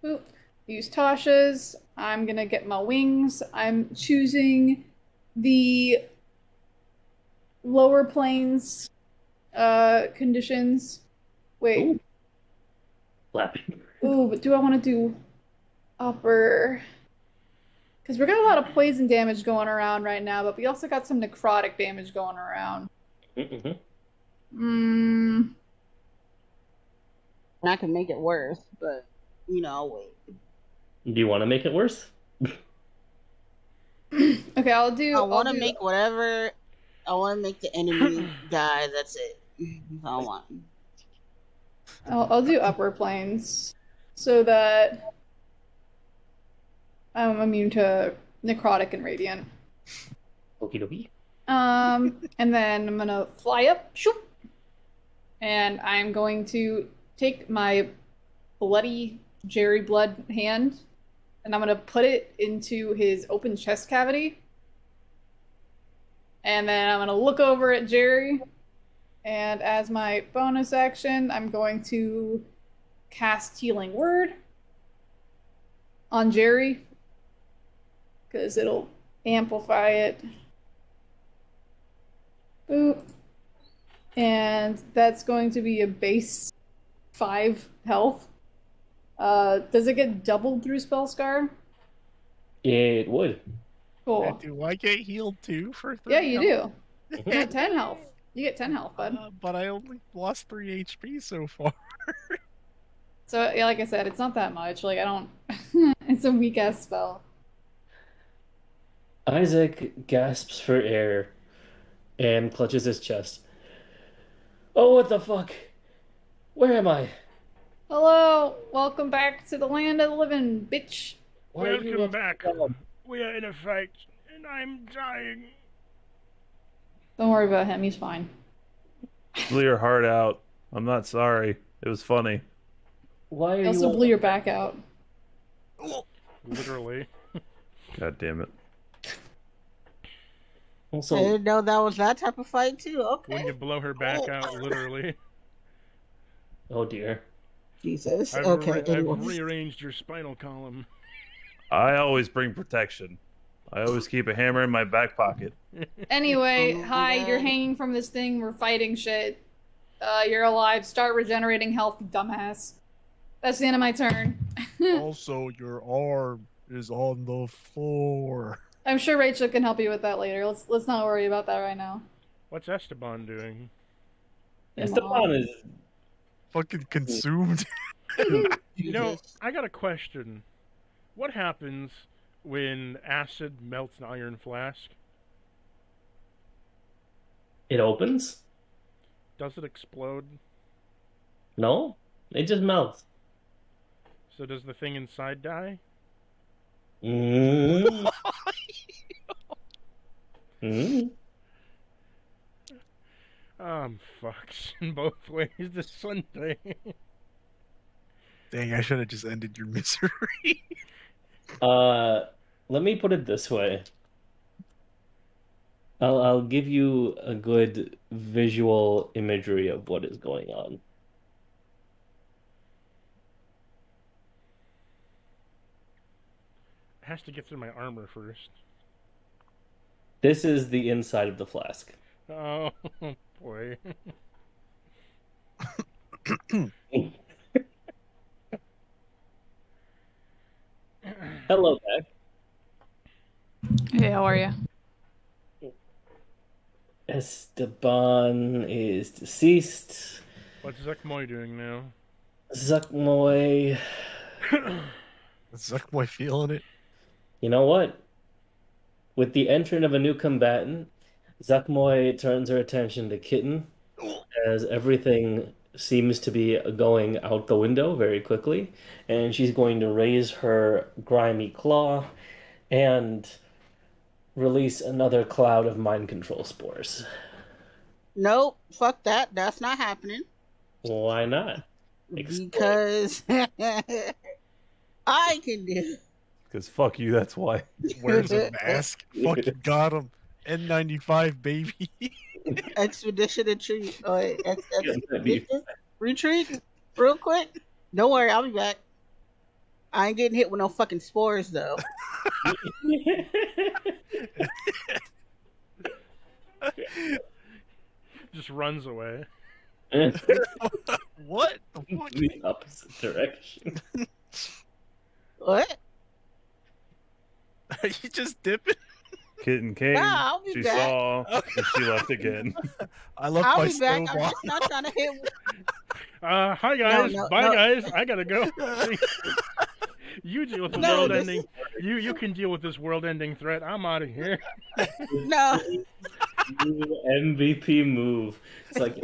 Oop. use Tasha's. I'm gonna get my wings. I'm choosing the lower planes conditions. Wait. Ooh. Flapping. Ooh, but do I want to do upper? Because we got a lot of poison damage going around right now, but we also got some necrotic damage going around. Mm-hmm. And I can make it worse, but I'll wait. Do you want to make it worse? Okay, I'll do. I want to I'll do- make whatever. I want to make the enemy die. That's it. That's all I want. I'll do upper planes so that I'm immune to necrotic and radiant. Okie dokie. And then I'm gonna fly up, shoop, and I'm going to take my bloody Jerry blood hand, and I'm gonna put it into his open chest cavity, and then I'm gonna look over at Jerry, and as my bonus action, I'm going to cast Healing Word on Jerry, because it'll amplify it. Boop. And that's going to be a base 5 health. Does it get doubled through Spell Scar? It would. Cool. Do I get healed too for 3 Yeah, you health? do. You get 10 health. You get 10 health, bud. But I only lost 3 HP so far. So, yeah, like I said, it's not that much. Like, I don't... It's a weak-ass spell. Isaac gasps for air and clutches his chest. Oh, what the fuck? Where am I? Hello! Welcome back to the land of the living, bitch! Why are you Welcome up- back. Oh, We are in a fight, and I'm dying. Don't worry about him, he's fine. Blew your heart out. I'm not sorry. It was funny. why are He you also up- blew your back out. Literally. God damn it. I Also, didn't know that was that type of fight too. When Okay. you blow her back out, literally. oh dear. Jesus. I've, Okay. I've anyways. rearranged your spinal column. I always bring protection. I always keep a hammer in my back pocket. Anyway, Oh my hi, you're God. hanging from this thing, we're fighting shit. You're alive, start regenerating health, you dumbass. That's the end of my turn. Also, your arm is on the floor. I'm sure Rachel can help you with that later. Let's not worry about that right now. What's Esteban doing? Esteban is Fucking consumed. You know, Jesus. I got a question. What happens when acid melts an iron flask? it opens? Does it explode? No? It just melts. So does the thing inside die? Mm. Mm. I'm fucked in both ways this Sunday. Dang, I should have just ended your misery. Let me put it this way. I'll give you a good visual imagery of what is going on. It has to get through my armor first. This is the inside of the flask. Oh, boy. Hello back. Hey, how are you? Esteban is deceased. What's Zekmoy doing now? Zuckmoy. Is Zuckboy feeling it? You know what? With the entrance of a new combatant, Zuckmoy turns her attention to Kitten as everything seems to be going out the window very quickly, and she's going to raise her grimy claw and release another cloud of mind control spores. Nope. Fuck that. That's not happening. Why not? Explain. Because I can do. Because fuck you, that's why. Wears a mask. Fucking got him. N95, baby. Expedition retreat. Oh, wait, Yeah, that'd be- retreat real quick. Don't worry, I'll be back. I ain't getting hit with no fucking spores though. Just runs away. What the fuck? The opposite direction. What? Are you just dipping? Kitten came, Nah, I'll be she back. saw, and she left again. I left I'll my be back. stove I'm on. just not trying to hit. Hi guys. no, Bye no. guys. I gotta go. You deal with the No, world this ending. You can deal with this world ending threat. I'm out of here. No. MVP move. It's like,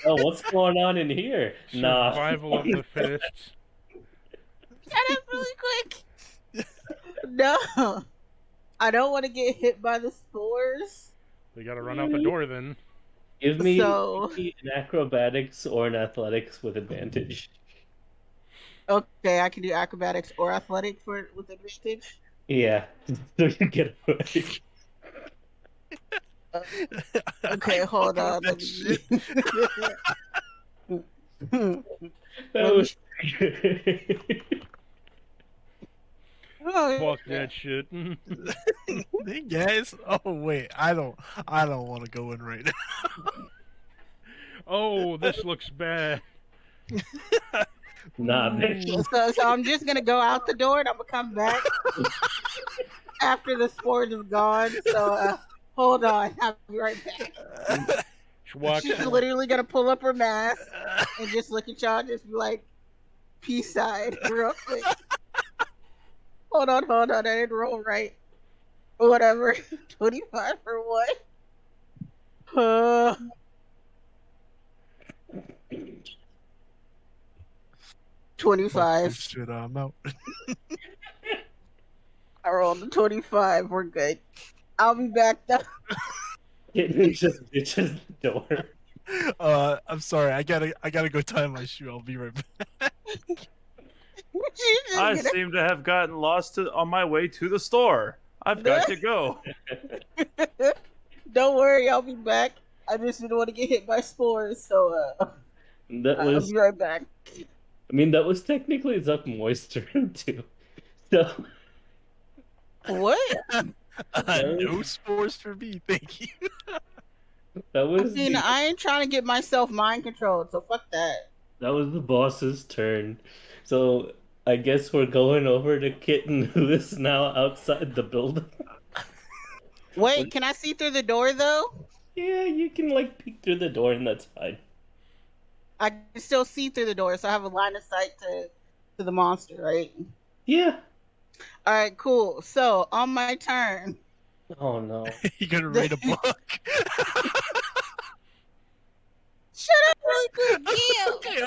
oh, what's going on in here? Nah. Survival of the fittest. Shut up really quick. No. I don't want to get hit by the spores. They gotta run out the door then. Give me So- an acrobatics or an athletics with advantage. Okay, I can do acrobatics or athletics with advantage. Yeah, so you get away. Okay, hold on. Let me... That was Oh, Fuck that shit. Hey guys. Oh wait, I don't want to go in right now. Oh, this looks bad. nah, bitch. So I'm just gonna go out the door and I'm gonna come back after the spores is gone. So hold on, I'll be right back. She's literally gonna pull up her mask and just look at y'all, and just be like, "Peace side," real quick. Hold on, I didn't roll right. Whatever. 25 for what? 25. Shit, I'm out. I rolled a 25. We're good. I'll be back though. It just ditches the door. I'm sorry. I gotta go tie my shoe. I'll be right back. I seem to have gotten lost on my way to the store. I've got to go. Don't worry, I'll be back. I just didn't want to get hit by spores, so That I'll was, be right back. I mean, that was technically Zuck Moister too. So What? No spores for me, thank you. that was I mean, the, I ain't trying to get myself mind controlled, so fuck that. that was the boss's turn. So I guess we're going over to Kitten, who is now outside the building. Wait, can I see through the door though? Yeah, you can like peek through the door, and that's fine. I can still see through the door, so I have a line of sight to the monster, right? Yeah. All right, cool. So on my turn, Oh no. You gonna read a book? shut up really quick,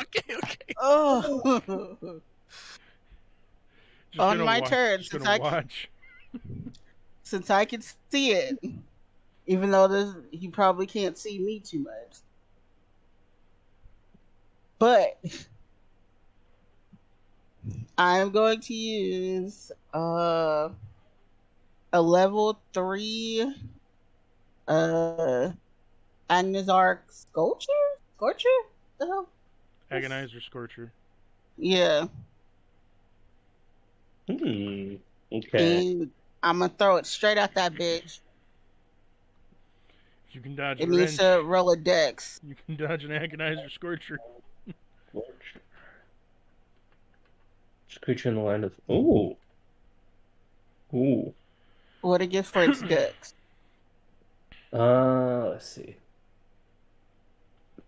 okay. Oh, Just On gonna my watch, turn, just since gonna I- watch. since I can see it, even though he probably can't see me too much. But I'm going to use a level 3 Agnazark Scorcher? The hell? Agonizer Scorcher. Yeah. Okay. And I'm gonna throw it straight at that bitch. You can dodge It a needs wrench. to roll a dex. You can dodge an Agonizer Scorcher. Creature in the line of. Ooh. Ooh. What it gives for its dex. Let's see.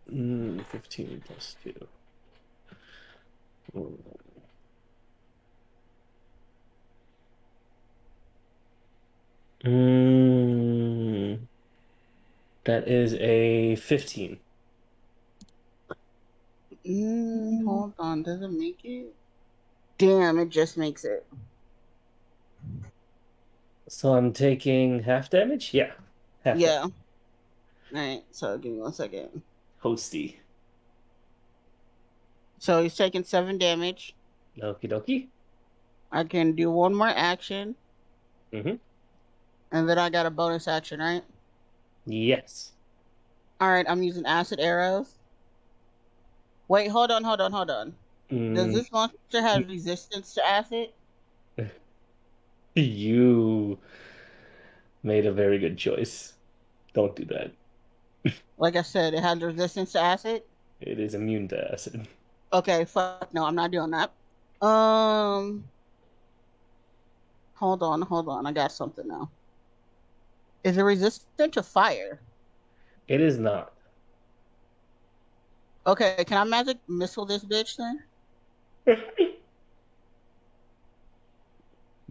15 plus 2. That is a 15. Hold on, does it make it? Damn, it just makes it. So I'm taking half damage? Yeah. Half Yeah. Alright, so give me 1 second. Hosty. So he's taking 7 damage. Okie dokie. I can do one more action. Mm-hmm. And then I got a bonus action, right? Yes. Alright, I'm using acid arrows. Wait, hold on. Does this monster have resistance to acid? You made a very good choice. Don't do that. Like I said, it has resistance to acid. It is immune to acid. Okay, fuck no, I'm not doing that. Hold on. I got something now. Is it resistant to fire? It is not. Okay, can I magic missile this bitch then?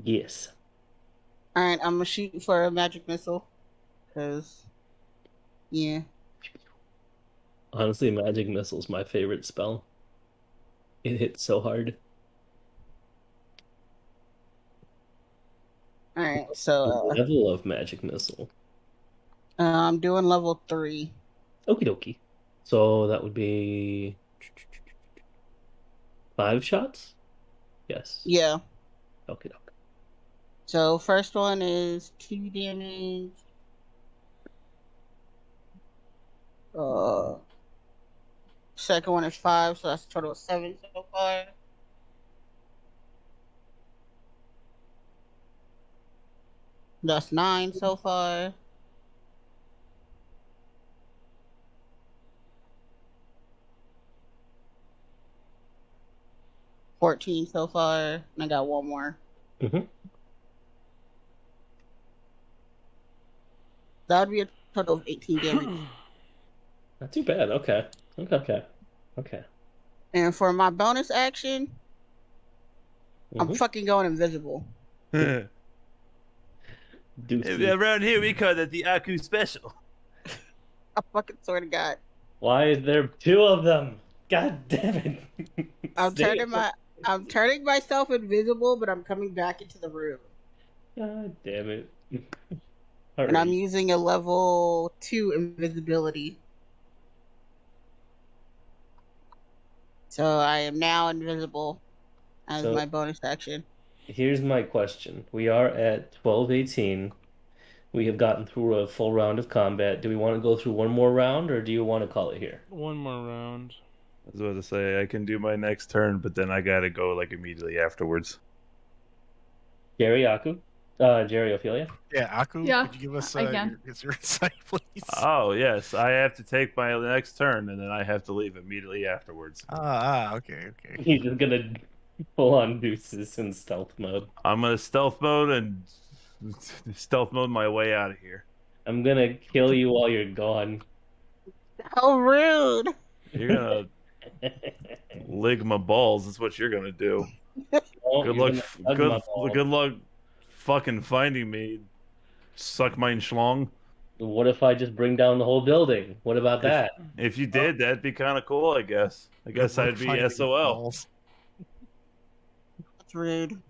Yes. All right, I'm gonna shoot for a magic missile. Cause, yeah. Honestly, magic missile's my favorite spell. It hits so hard. All right, so Level of magic missile. I'm doing level 3. Okie dokie. So that would be 5 shots? Yes. Yeah. Okie dokie. So first one is 2 damage. Second one is 5, so that's a total of 7 so far. That's 9 so far. $14 so far, and I got one more. Mm-hmm. That would be a total of 18 damage. Not too bad. Okay. Okay. And for my bonus action, I'm fucking going invisible. Deuces. Around here, we call that the Aku special. I fucking swear to God. Why is there 2 of them? God damn it. I'm turning myself invisible, but I'm coming back into the room. God damn it. And I'm using a level 2 invisibility. So I am now invisible as my bonus action. Here's my question. We are at 12:18. We have gotten through a full round of combat. Do we want to go through one more round, or do you want to call it here? One more round. I was about to say I can do my next turn, but then I gotta go like immediately afterwards. Jerry Ophelia? Yeah, Aku, Yeah, could you give us I can. your insight, please? Oh yes, I have to take my next turn, and then I have to leave immediately afterwards. Okay. He's just gonna full on deuces in stealth mode. I'm gonna stealth mode and stealth mode my way out of here. I'm gonna kill you while you're gone. How rude! You're gonna lick my balls. That's what you're gonna do. Oh, Good you're luck. gonna hug my balls. Good luck. Fucking finding me. Suck mein schlong. What if I just bring down the whole building? What about that? If you did, that'd be kind of cool. I guess. I guess I'd be SOL. That's rude.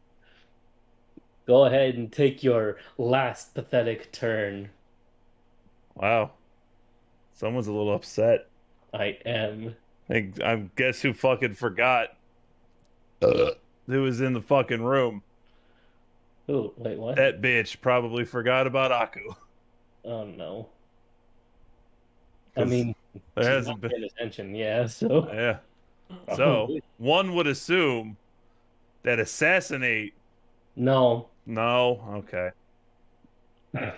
Go ahead and take your last pathetic turn. Wow. Someone's a little upset. I am. I guess who fucking forgot? Who was in the fucking room? Oh, wait, what? That bitch probably forgot about Aku. Oh no. I mean, there she's hasn't not been paying attention, yeah, so. Yeah. So one would assume that assassinate. No. No. Okay. All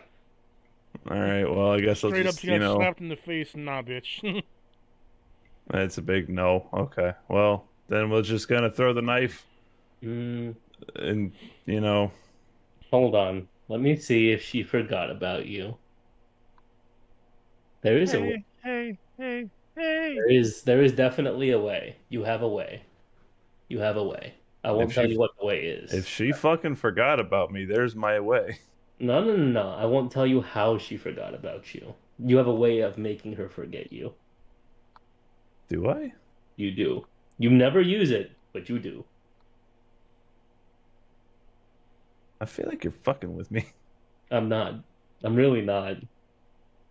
right. Well, I guess I'll Straight just up, you got slapped in the face. Nah, bitch. That's a big no. Okay. Well, then we're just gonna throw the knife. Mm. And Hold on. Let me see if she forgot about you. There is a way. Hey. There is definitely a way. You have a way. You have a way. I won't tell you what the way is. If she fucking forgot about me, there's my way. No. I won't tell you how she forgot about you. You have a way of making her forget you. Do I? You do. You never use it, but you do. I feel like you're fucking with me. I'm not. I'm really not.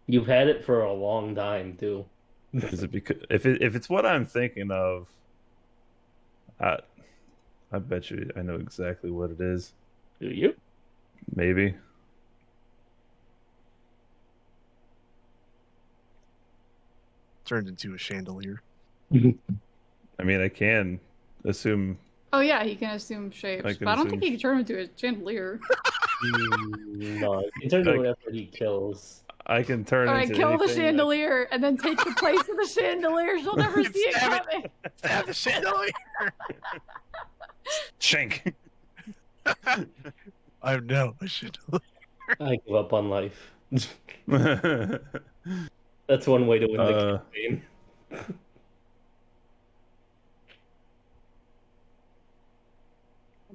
You've had it for a long time, too. Is it because if it's what I'm thinking of, I bet you I know exactly what it is. Do you? Maybe. Turned into a chandelier. I mean, I can assume. Oh yeah, he can assume shapes, I can but I don't think assume he can turn into a chandelier. No, in terms of whatever he kills. I can turn All right, into kill the anything. chandelier and then take the place of the chandelier. She'll never see it Stab it. coming. Stab the chandelier. Shank. I'm no a chandelier. I give up on life. That's one way to win the campaign.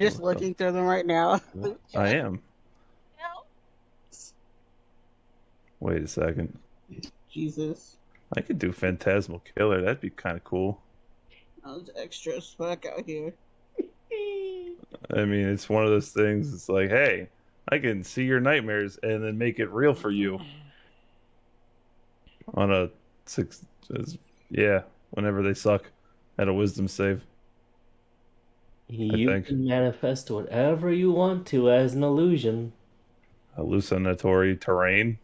Just looking through them right now. I am. Wait a second. Jesus. I could do Phantasmal Killer. That'd be kind of cool. Those extra as fuck out here. I mean, it's one of those things. It's like, hey, I can see your nightmares and then make it real for you. On a 6, yeah, whenever they suck at a wisdom save. You can manifest whatever you want to as an illusion. Hallucinatory terrain.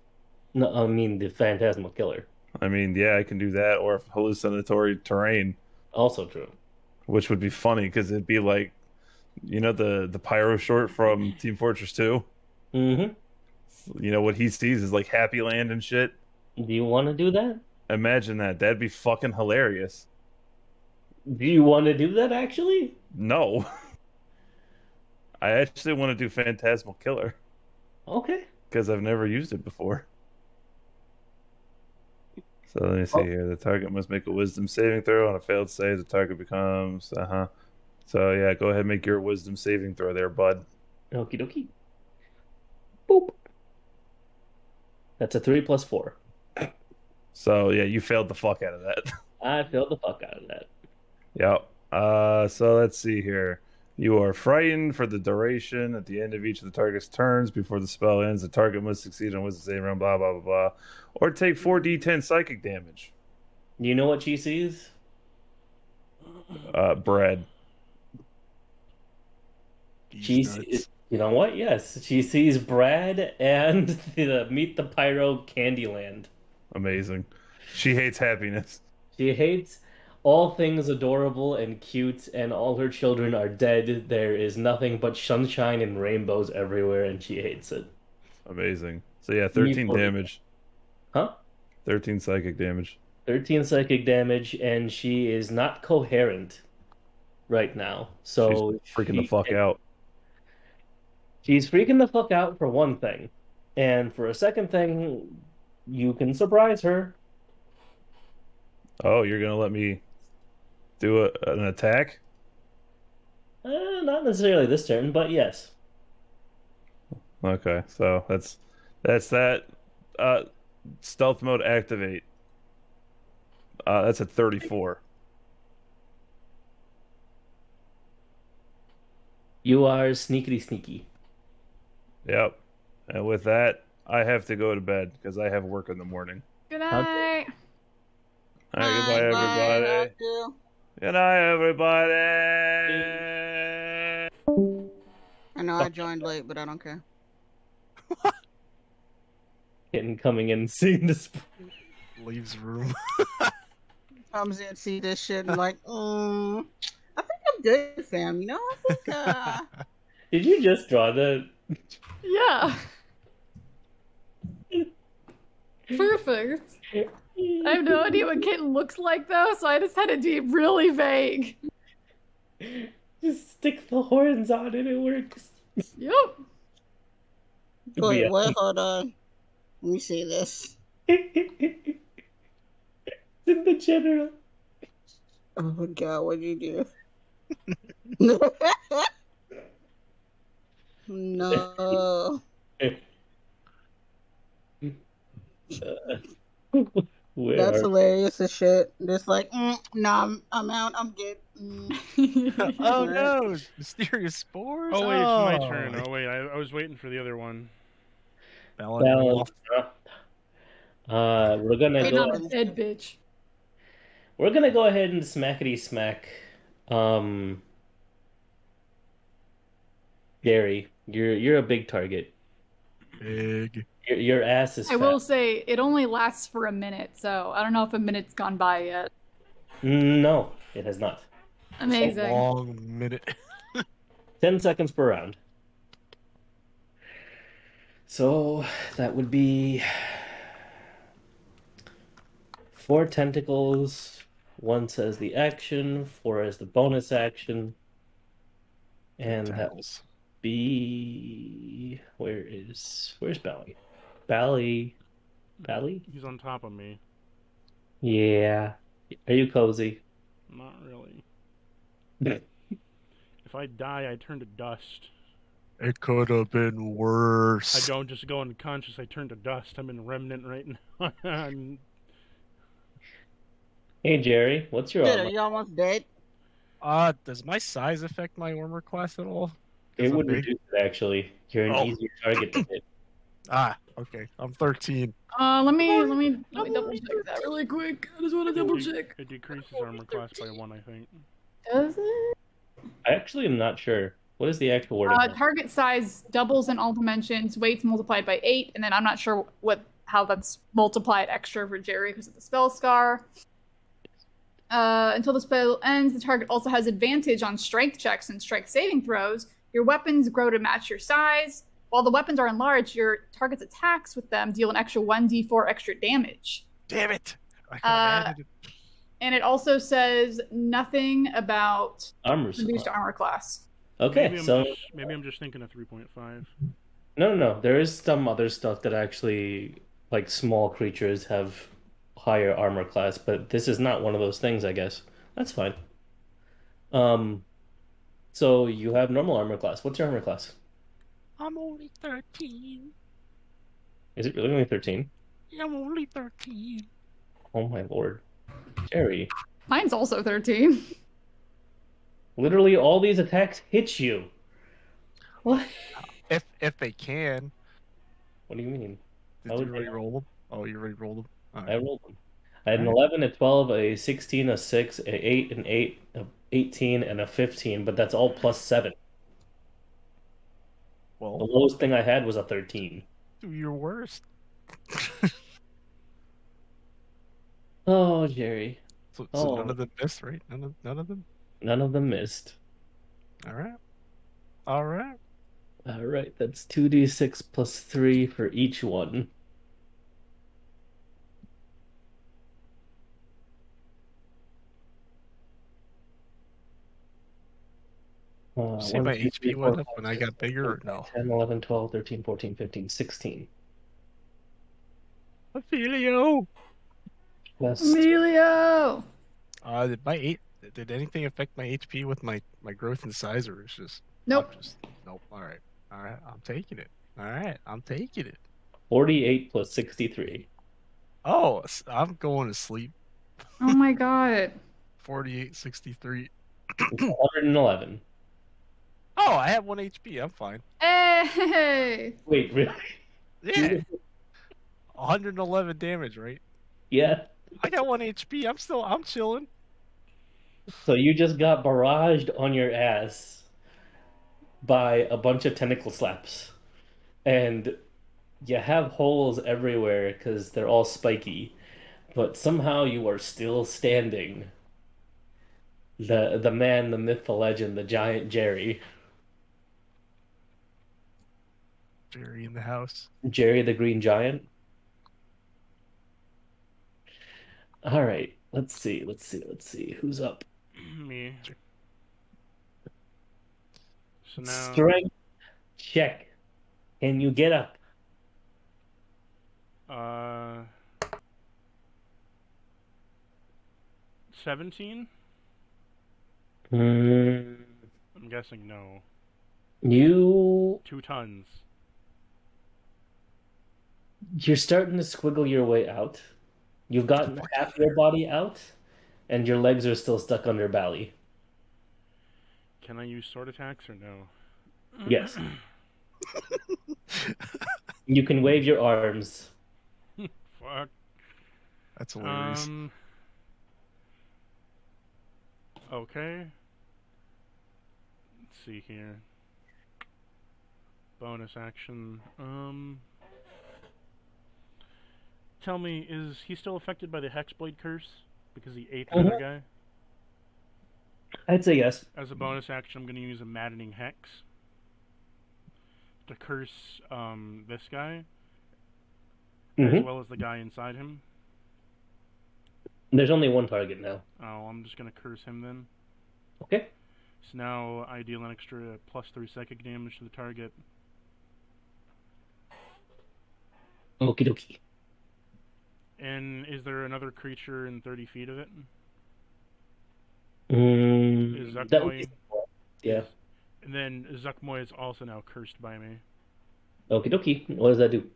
No, I mean the Phantasmal Killer. I mean, yeah, I can do that, or hallucinatory terrain. Also true. Which would be funny because it'd be like, you know, the Pyro short from Team Fortress 2? Mm-hmm. You know, what he sees is like Happy Land and shit. Do you want to do that? Imagine that. That'd be fucking hilarious. Do you want to do that, actually? No. I actually want to do Phantasmal Killer. Okay. Because I've never used it before. So let me see here. The target must make a wisdom saving throw. On a failed save, the target becomes... So yeah, go ahead and make your wisdom saving throw there, bud. Okie dokie. Boop. That's a 3 + 4. So yeah, you failed the fuck out of that. I failed the fuck out of that. Yep. So let's see here. You are frightened for the duration. At the end of each of the target's turns before the spell ends, the target must succeed on wisdom saving round, blah, blah, blah, blah. Or take 4d10 psychic damage. You know what she sees? Bread. She sees, you know what? Yes. She sees Brad and the Meet the Pyro Candyland. Amazing. She hates happiness. She hates all things adorable and cute, and all her children are dead. There is nothing but sunshine and rainbows everywhere, and she hates it. Amazing. So yeah, 13 damage. Huh? 13 psychic damage. 13 psychic damage, and she is not coherent right now. So she's freaking the fuck out. She's freaking the fuck out for one thing. And for a second thing, you can surprise her. Oh, you're gonna let me do an attack? Not necessarily this turn, but yes. Okay, so that's that. Stealth mode activate. That's at 34. You are sneaky sneaky. Yep. And with that, I have to go to bed because I have work in the morning. Good night. All right, goodbye, everybody. Good night, everybody. I know I joined late, but I don't care. Coming in and seeing this. Leaves room. Comes in, see this shit, and like, I think I'm good, fam. You know, I think. Did you just draw that? Yeah. Perfect. I have no idea what Kitten looks like though, so I just had to be really vague. Just stick the horns on it, it works. Yep. Wait, what? Hold on. Let me see this. It's in the general. Oh my god, what'd you do? No. That's hilarious as shit. Just like, nah, I'm out. I'm good. Oh no, mysterious spores. Oh wait, it's my turn. Oh wait, I was waiting for the other one. Balance. We're gonna Wait, go. not a dead bitch. We're gonna go ahead and smackety smack. Gary, you're a big target. Big. Your ass is fat. I will say it only lasts for a minute, so I don't know if a minute's gone by yet. No, it has not. Amazing. A long minute. 10 seconds per round. So that would be 4 tentacles. 1 says the action, 4 as the bonus action. And that would Tentacles. be where's Bally? Bally. He's on top of me. Yeah. Are you cozy? Not really. If I die, I turn to dust. It could have been worse. I don't just go unconscious, I turn to dust. I'm in remnant right now. Hey Jerry, what's your Shit, are armor? you almost dead? Does my size affect my armor class at all? It 'Cause I'm would big? reduce it actually. You're an Oh. easier target to hit. Okay. I'm 13. Let me I'm double only check that really quick. I just want to double check. It decreases armor class by 1, I think. Does it? I actually am not sure. What is the actual wording? Target size doubles in all dimensions, weights multiplied by 8, and then I'm not sure how that's multiplied extra for Jerry because of the spell scar. Until the spell ends, the target also has advantage on strength checks and strength saving throws. Your weapons grow to match your size. While the weapons are enlarged, your target's attacks with them deal an extra 1d4 extra damage. Damn it! I could have added it. And it also says nothing about Armor reduced class. armor class. Okay, Maybe I'm just thinking of 3.5. no. There is some other stuff that actually, like small creatures, have higher armor class, but this is not one of those things, I guess. That's fine. So you have normal armor class. What's your armor class? I'm only 13. Is it really only 13? I'm only 13. Oh my lord. Jerry, Mine's also 13. literally all these attacks hit you. What? If they can. What do you mean? Did you already roll them? Oh, you already rolled them? All I right. rolled them. I had an Alright. 11, a 12, a 16, a 6, a 8, an 8, a 18, and a 15, but that's all plus 7. The Well, lowest thing I had was a 13. do your worst. Oh, Jerry. So Oh. none of them missed, right? None of them? None of them missed. Alright. All right, that's 2d6 plus 3 for each one. See my HP went up when I got bigger or no? 10, 11, 12, 13, 14, 15, 16. Ophelio! Plus Emilio! Did anything affect my HP with my growth and size, or it's just Nope. Nope. All right, I'm taking it. All right, I'm taking it. 48 plus 63. Oh, I'm going to sleep. Oh my god. 48, 63. 111. Oh, I have 1 HP. I'm fine. Hey! Wait, really? Yeah. 111 damage, right? Yeah. I got 1 HP. I'm chilling. So you just got barraged on your ass by a bunch of tentacle slaps. And you have holes everywhere because they're all spiky. But somehow you are still standing. The man, the myth, the legend, the giant Jerry. Jerry in the house. Jerry the Green Giant. All right, let's see. Who's up? Me. So now Strength check. Can you get up? 17? Hmm. I'm guessing no. You're 2 tons. starting to squiggle your way out. You've gotten half your body out, and your legs are still stuck under belly. Can I use sword attacks or no? Yes. You can wave your arms. Fuck. That's hilarious. Okay. Let's see here. Bonus action. Tell me, is he still affected by the Hexblade curse? Because he ate the other guy? I'd say yes. As a bonus action, I'm going to use a maddening hex to curse this guy, as well as the guy inside him. There's only one target now. Oh, I'm just going to curse him then. Okay. So now I deal an extra +3 psychic damage to the target. Okie dokie. And is there another creature in 30 feet of it? Is That would be... Zuckmoy... Yeah. And then Zuckmoy is also now cursed by me. Okie dokie. What does that do?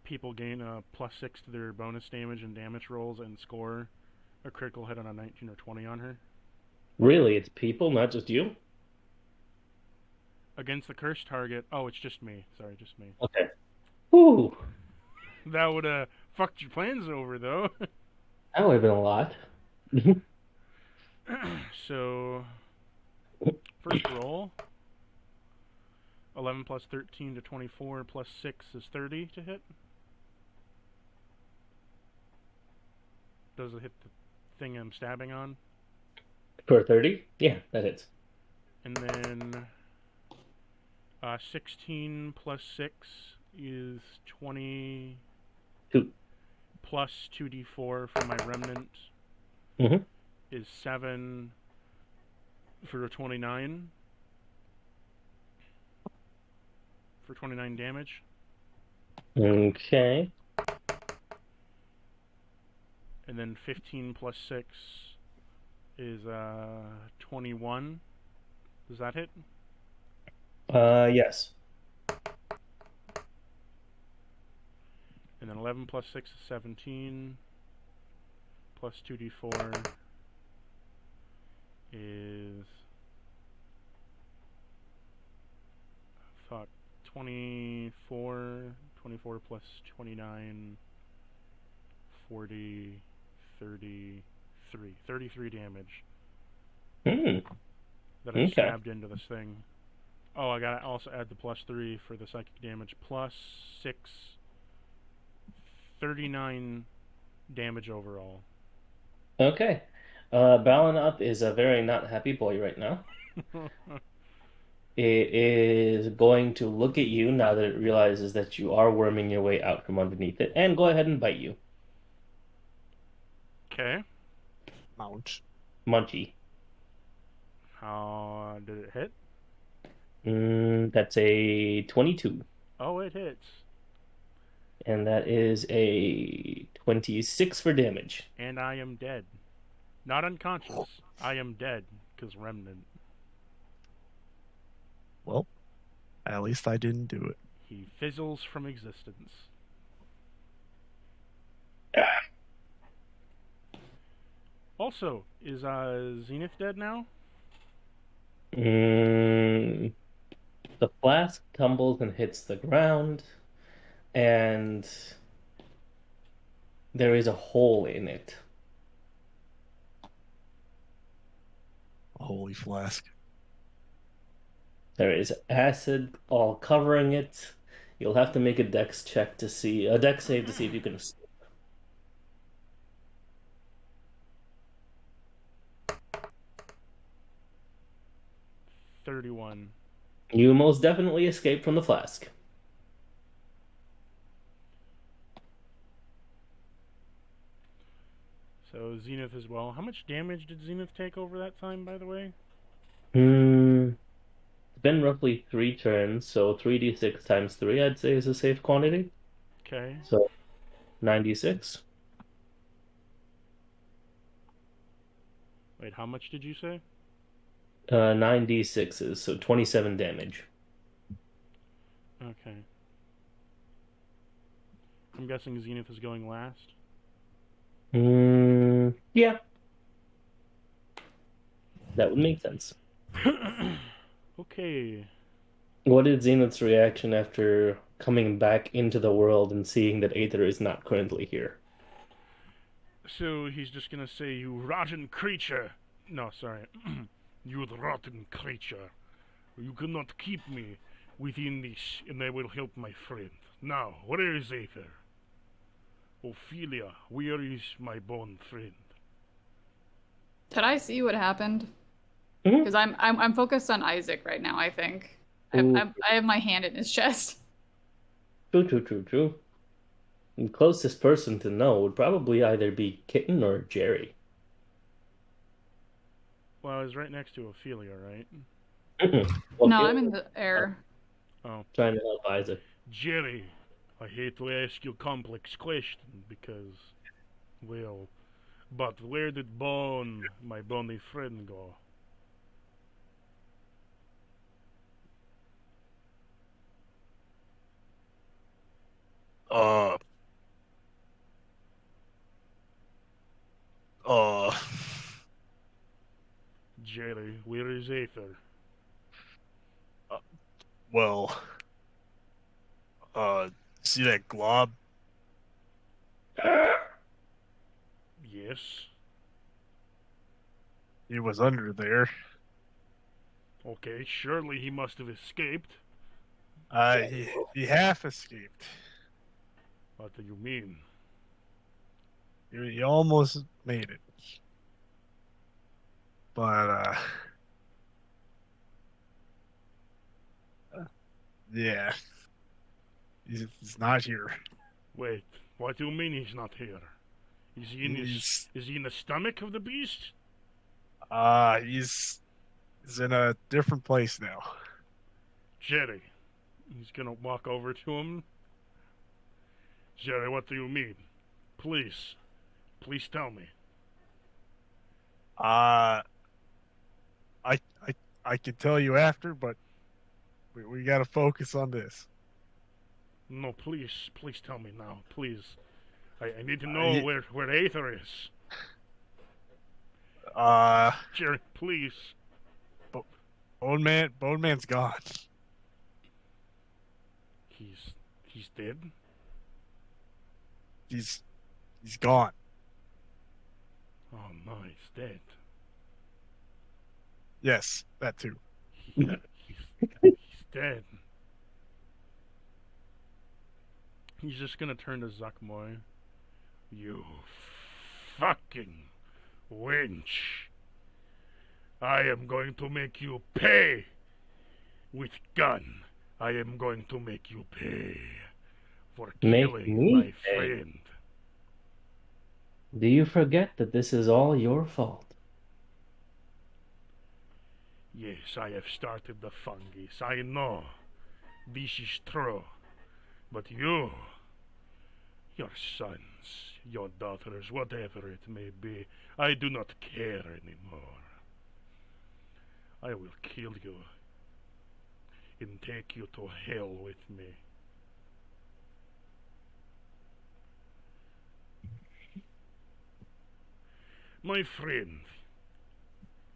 People gain a +6 to their bonus damage and damage rolls and score a critical hit on a 19 or 20 on her. Really? It's people, not just you? Against the cursed target... Oh, it's just me. Sorry, just me. Okay. Whew. That would have fucked your plans over, though. That would have been a lot. So, first roll. 11 plus 13 to 24 plus 6 is 30 to hit. Does it hit the thing I'm stabbing on? For 30? Yeah, that hits. And then 16 plus 6 is 22. Plus 2d4 for my remnant is 7 for a 29. For 29 damage. Okay. And then 15 plus 6 is 21. Does that hit? Yes. And then 11 plus 6 is 17. Plus 2d4 is... Fuck. 24. 24 plus 29. 40. 33. 33 damage. That I stabbed into this thing. Oh, I gotta also add the +3 for the psychic damage. Plus 6. 39 damage overall. Okay. Balanoth is a very not happy boy right now. It is going to look at you now that it realizes that you are worming your way out from underneath it, and go ahead and bite you. Okay. Ouch. Munchy. How did it hit? That's a 22. Oh, it hits. And that is a 26 for damage. And I am dead. Not unconscious. I am dead, because remnant. Well, at least I didn't do it. He fizzles from existence. Also, is Zenith dead now? The flask tumbles and hits the ground, and there is a hole in it. A holy flask. There is acid all covering it. You'll have to make a dex check to see a dex save to see if you can escape. 31. You most definitely escape from the flask. So Zenith as well. How much damage did Zenith take over that time, by the way? It's been roughly 3 turns, so 3d6 times 3 I'd say is a safe quantity. Okay. So 96. Wait, how much did you say? 9d6s, so 27 damage. Okay. I'm guessing Zenith is going last. Yeah. That would make sense. Okay. What is Zenith's reaction after coming back into the world and seeing that Aether is not currently here? So he's just gonna say, "You rotten creature!" No, sorry. "You rotten creature. You cannot keep me within this, and I will help my friend. Now, where is Aether? Ophelia, where is my born friend?" Did I see what happened? Mhm. Because I'm focused on Isaac right now. I think Ooh, I have my hand in his chest. true. The closest person to know would probably either be Kitten or Jerry. Well, I was right next to Ophelia, right? Well, No, I'm Kitten in the air. Oh, trying to help Isaac. Jerry, I hate to ask you a complex question because, well, but where did Bone, my bony friend, go? Uh, uh, Jerry, where is Aether? well, see that glob? Yes. He was under there. Okay, surely he must have escaped. He half escaped. What do you mean? He almost made it. But, yeah. He's not here. Wait, what do you mean he's not here? Is he in He's, is he in the stomach of the beast? he's in a different place now. Jerry. He's gonna walk over to him. Jerry, what do you mean? Please. Please tell me. I I can tell you after, but we gotta focus on this. No, please. Please tell me now. Please. I need to know where Aether is. Jerry, please. Bone Man's gone. He's dead? He's gone. Oh no, he's dead. Yes, that too. He's dead. He's just gonna turn to Zuckmoy. You fucking wench. I am going to make you pay with gun. I am going to make you pay for Make killing me my pay. friend. Do you forget that this is all your fault? Yes, I have started the fungus. I know. This is true. But you, your sons, your daughters, whatever it may be, I do not care anymore. I will kill you and take you to hell with me. My friend,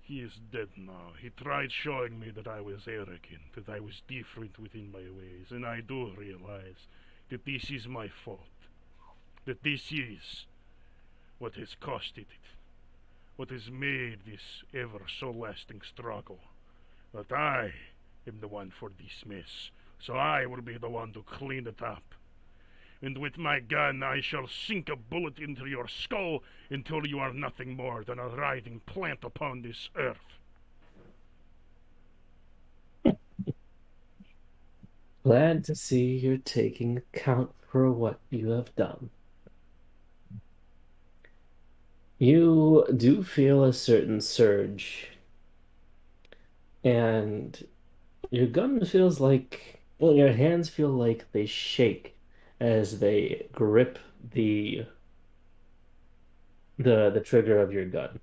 he is dead now. He tried showing me that I was arrogant, that I was different within my ways, and I do realize that this is my fault. That this is what has costed it. What has made this ever so lasting struggle. But I am the one for this mess, so I will be the one to clean it up. And with my gun I shall sink a bullet into your skull until you are nothing more than a writhing plant upon this earth. Glad to see you're taking account for what you have done. You do feel a certain surge, and your gun feels like, well, your hands feel like they shake as they grip the trigger of your gun.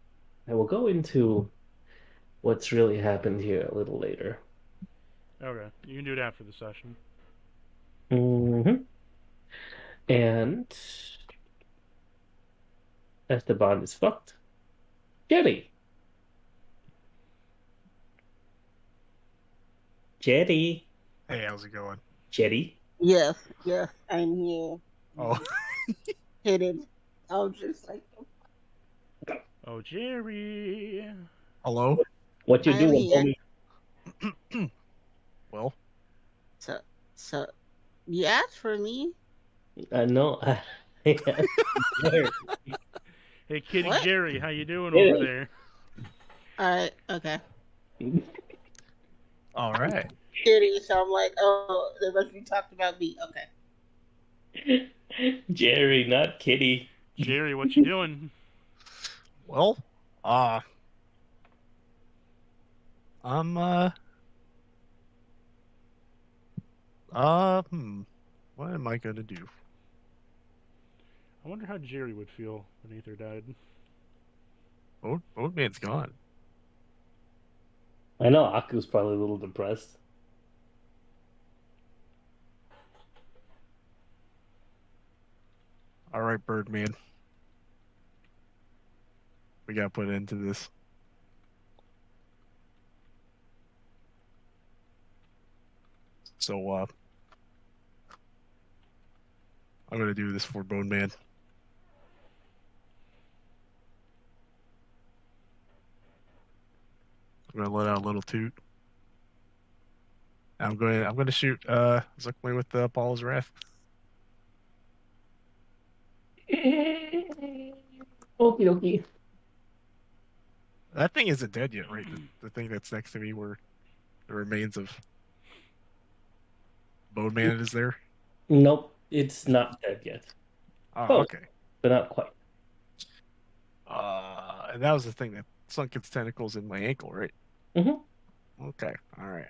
I will go into what's really happened here a little later. Okay, you can do it after the session. hmm And Esteban is fucked. Jetty. Jetty. Hey, how's it going? Jetty. Yes, I'm here. Oh, Hidden. I'm just like, Oh, Jerry. hello. What you I'm doing, here. homie? Well, So, you asked for me. No. Hey, Kitty What? Jerry, how you doing Yeah. over there? Alright, okay. All right. Kitty, so I'm like, oh, they must be talking about me. Okay. Jerry, not Kitty. Jerry, what you doing? Well, I'm what am I gonna do? I wonder how Jerry would feel when Aether died. Old man's gone. I know Aku's probably a little depressed. All right, Birdman. We gotta put an end to this. So, I'm gonna do this for Bone Man. I'm gonna let out a little toot. I'm gonna shoot Zuckman with the Paul's Wrath. Okie dokie. That thing isn't dead yet, right? The thing that's next to me where the remains of Bone Man is there? Nope, it's not dead yet. Oh, Oh. okay. But not quite. And that was the thing that sunk its tentacles in my ankle, right? Mm-hmm. Okay. All right.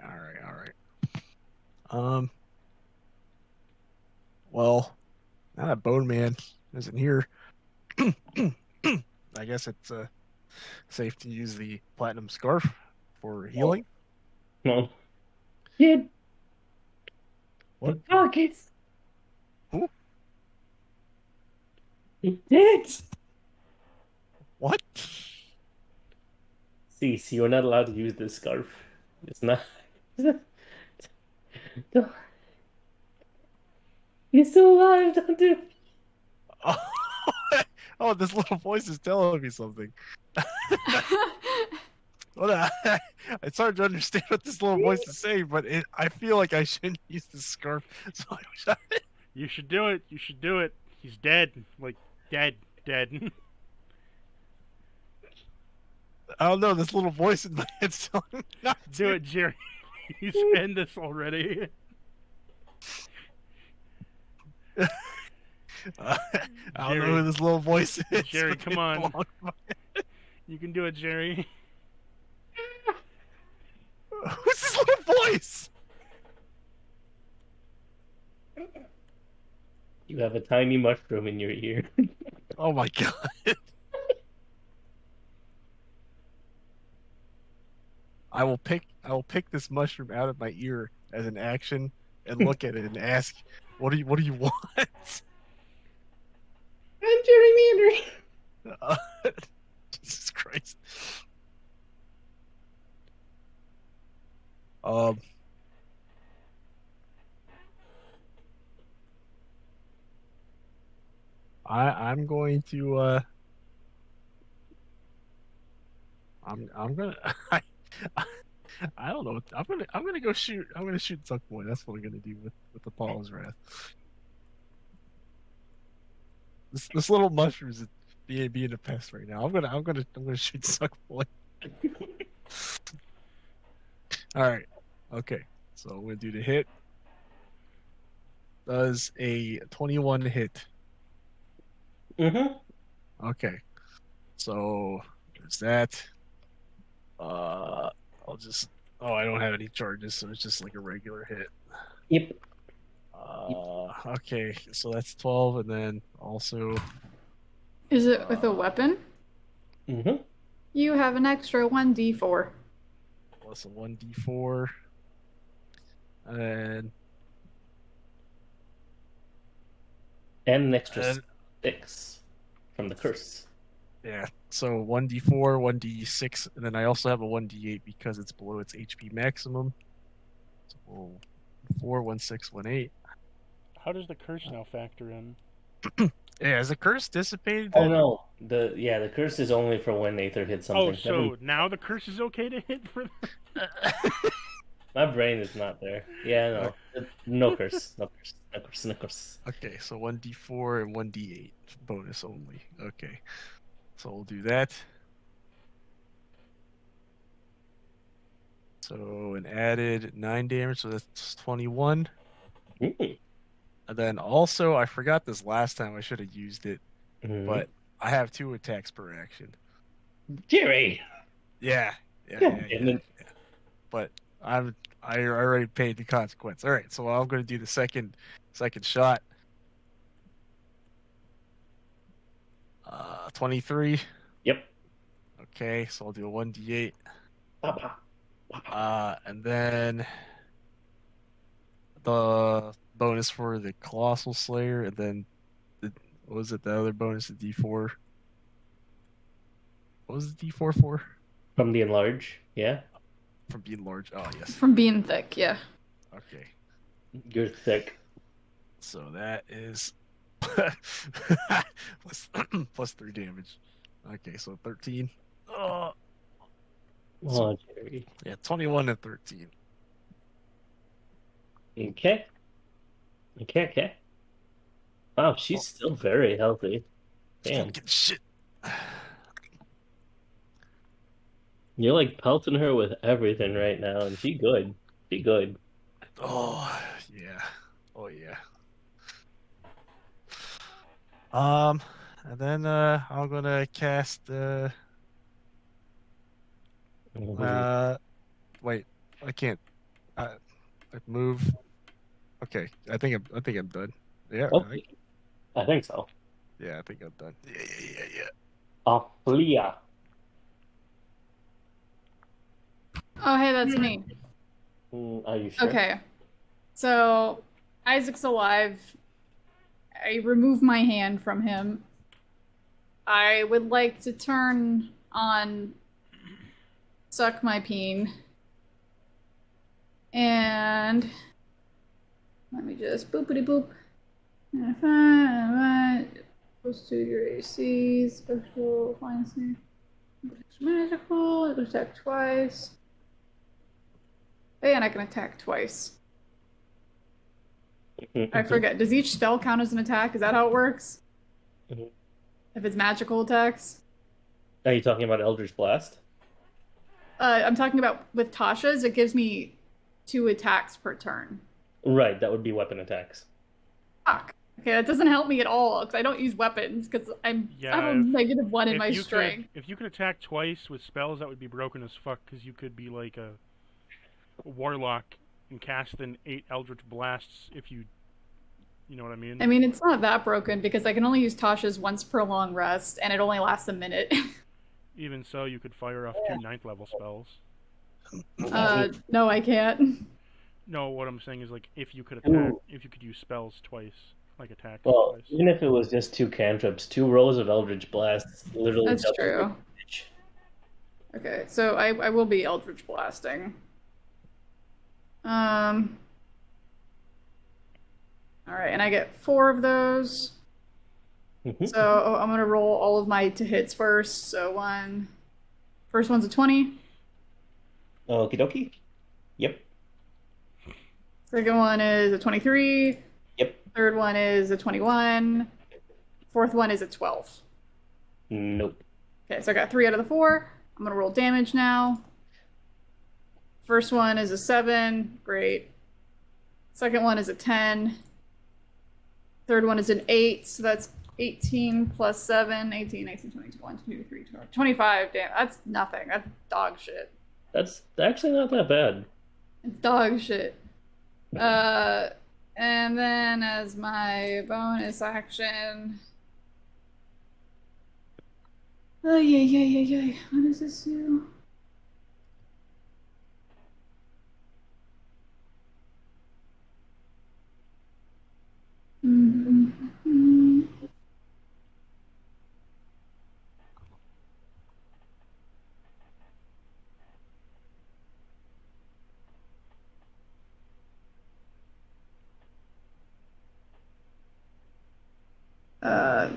Well, now that Bone Man isn't here, I guess it's safe to use the platinum scarf for healing. No. Kid. What? The pockets. Who? It did. What? See, you're not allowed to use this scarf. It's not. You're still alive, don't do. Oh, this little voice is telling me something. Well, it's hard to understand what this little voice is saying, but I feel like I shouldn't use the scarf. So You should do it. You should do it. He's dead. Like, dead. I don't know. This little voice in my head's telling me not to. Do it, Jerry. He's end this already. I don't know who this little voice is. Jerry, come on. You can do it, Jerry. Who's this little voice? You have a tiny mushroom in your ear. Oh my god. I will pick this mushroom out of my ear as an action and look at it and ask, what do you want? I'm Jerry Mandarin. Jesus Christ. I'm going to I'm gonna I don't know. I'm gonna go shoot. I'm gonna shoot Zuckboy. That's what I'm gonna do with the Paul's Wrath. This little mushroom is being a pest right now. I'm gonna shoot Zuckboy. All right. Okay. So I'm gonna do the hit. Does a 21 hit? Mm-hmm. Okay. So there's that. I'll just. Oh, I don't have any charges, so it's just like a regular hit. Yep. Okay, so that's 12, and then also. Is it with a weapon? Mm-hmm. You have an extra 1d4. Plus a 1d4. And an extra 6 from the curse. Yeah, so 1d4, 1d6, and then I also have a 1d8 because it's below its HP maximum. So 4, 1, 6, 1, 8. How does the curse now factor in? Yeah, has the curse dissipated? Oh no, the curse is only for when Aether hits something. Oh, so now the curse is okay to hit for My brain is not there. Yeah, no curse. No curse. Okay, so 1d4 and 1d8 bonus only. Okay, so we'll do that. So an added 9 damage, so that's 21. Mm. And then also, I forgot this last time. I should have used it, but I have 2 attacks per action. Jerry. Yeah. But I already paid the consequence. All right, so I'm going to do the second shot. 23. Yep. Okay, so I'll do a 1d8. Papa. And then the bonus for the Colossal Slayer, and then what was it? The other bonus, the D4. What was the D4 for? From the enlarge, yeah. From being large. Oh yes. From being thick, yeah. Okay. You're thick. So that is plus 3 damage. Okay, so 13. Oh, Jerry. Yeah, 21 and 13. Okay. Wow, she's still very healthy. Damn. Fucking shit. You're like pelting her with everything right now, and she good. She good. Oh yeah. And then I'm gonna cast wait, I can't move. Okay, I think I'm done. Yeah. Okay. I think so. Yeah, I think I'm done. Yeah. Aflia. Oh, hey, that's me. Are you sure? Okay. So, Isaac's alive. I remove my hand from him. I would like to turn on Suck My Peen. And let me just boopity boop. Close to your AC, special, fancy, magical, it attack twice. And I can attack twice. I forget. Does each spell count as an attack? Is that how it works? If it's magical attacks? Are you talking about Eldritch Blast? I'm talking about with Tasha's, it gives me 2 attacks per turn. Right, that would be weapon attacks. Fuck. Okay, that doesn't help me at all, because I don't use weapons, because I have a -1 in my strength. If you could attack twice with spells, that would be broken as fuck, because you could be like a warlock and cast in 8 Eldritch Blasts if you know what I mean? I mean, it's not that broken, because I can only use Tasha's once per long rest, and it only lasts a minute. Even so, you could fire off 2 9th level spells. No, I can't. No, what I'm saying is, like, if you could attack, if you could use spells twice, like attacks well, twice. Even if it was just 2 cantrips, 2 rows of Eldritch Blasts literally. That's true. Okay, so I will be Eldritch Blasting. Alright, and I get 4 of those. So I'm gonna roll all of my to hits first. So first one's a 20. Okie dokie. Yep. Second one is a 23. Yep. Third one is a 21. Fourth one is a 12. Nope. Okay, so I got 3 out of the 4. I'm gonna roll damage now. First one is a 7. Great. Second one is a 10. Third one is an 8. So that's 18 plus 7. 18, 19, 20, 21, 22, 23, 24, 25. Damn, that's nothing. That's dog shit. That's actually not that bad. It's dog shit. And then as my bonus action. Oh, yeah. What does this do?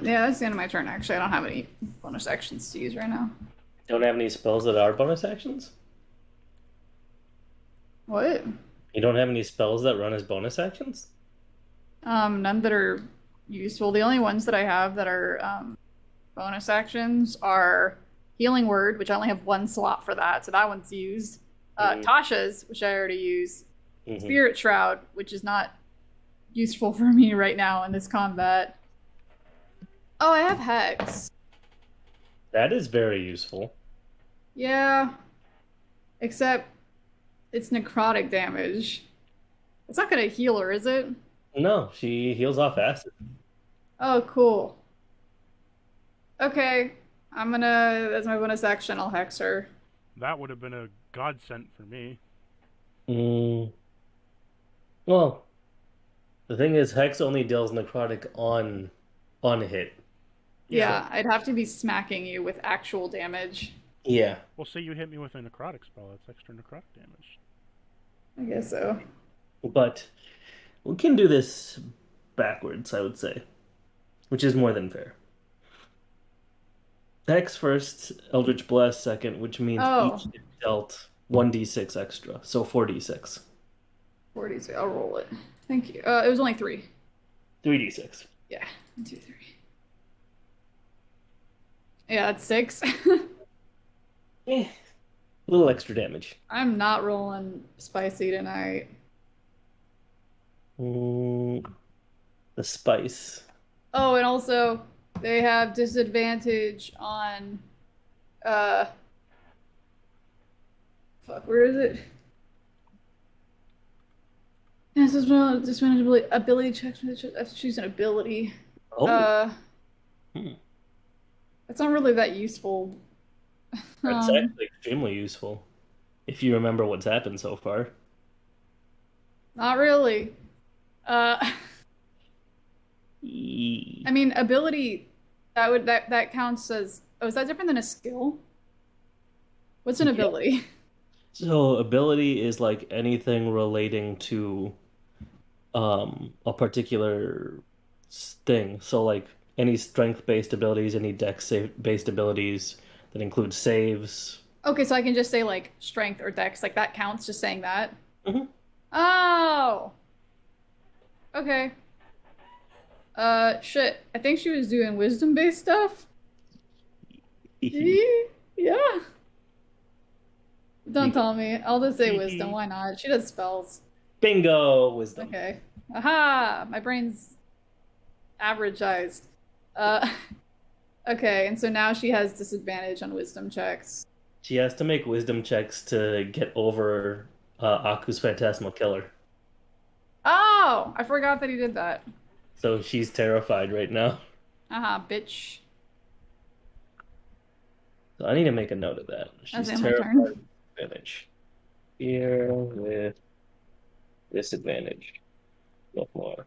Yeah, that's the end of my turn, actually. I don't have any bonus actions to use right now. Don't have any spells that are bonus actions? What? You don't have any spells that run as bonus actions? None that are useful. The only ones that I have that are bonus actions are Healing Word, which I only have 1 slot for that, so that one's used. Tasha's, which I already use, Mhm. Spirit Shroud, which is not useful for me right now in this combat. Oh, I have Hex. That is very useful. Yeah. Except it's necrotic damage. It's not gonna heal her, is it? No, she heals off acid. Oh, cool. Okay. That's my bonus action, I'll Hex her. That would have been a godsend for me. Well, the thing is, Hex only deals necrotic on hit. Yeah, I'd have to be smacking you with actual damage. Yeah. Well, say you hit me with a necrotic spell. That's extra necrotic damage. I guess so. But we can do this backwards, I would say, which is more than fair. Hex first, Eldritch Blast second, which means each is dealt 1d6 extra, so 4d6. 40, I'll roll it. Thank you. It was only 3. 3d6. Yeah, 1, 2, 3. Yeah, it's 6. A little extra damage. I'm not rolling spicy tonight. The spice. Oh, and also they have disadvantage on where is it? Yeah, this is disadvantage ability checks. I have to choose an ability. Oh. It's not really that useful. It's actually extremely useful if you remember what's happened so far. Not really. I mean, ability that counts as. Oh, is that different than a skill? What's an ability? So ability is like anything relating to a particular thing. So like any strength-based abilities, any dex-based abilities that include saves. Okay, so I can just say like strength or dex, like that counts. Just saying that. Mm-hmm. Oh. Okay. Shit. I think she was doing wisdom-based stuff. Yeah. Don't tell me. I'll just say wisdom. Why not? She does spells. Bingo, wisdom. Okay. Aha! My brain's average sized. Okay, and so now she has disadvantage on wisdom checks. She has to make wisdom checks to get over Aku's Phantasmal Killer. Oh! I forgot that he did that. So she's terrified right now. Aha, bitch. So I need to make a note of that. She's That's terrified my of disadvantage. Fear with disadvantage. No more.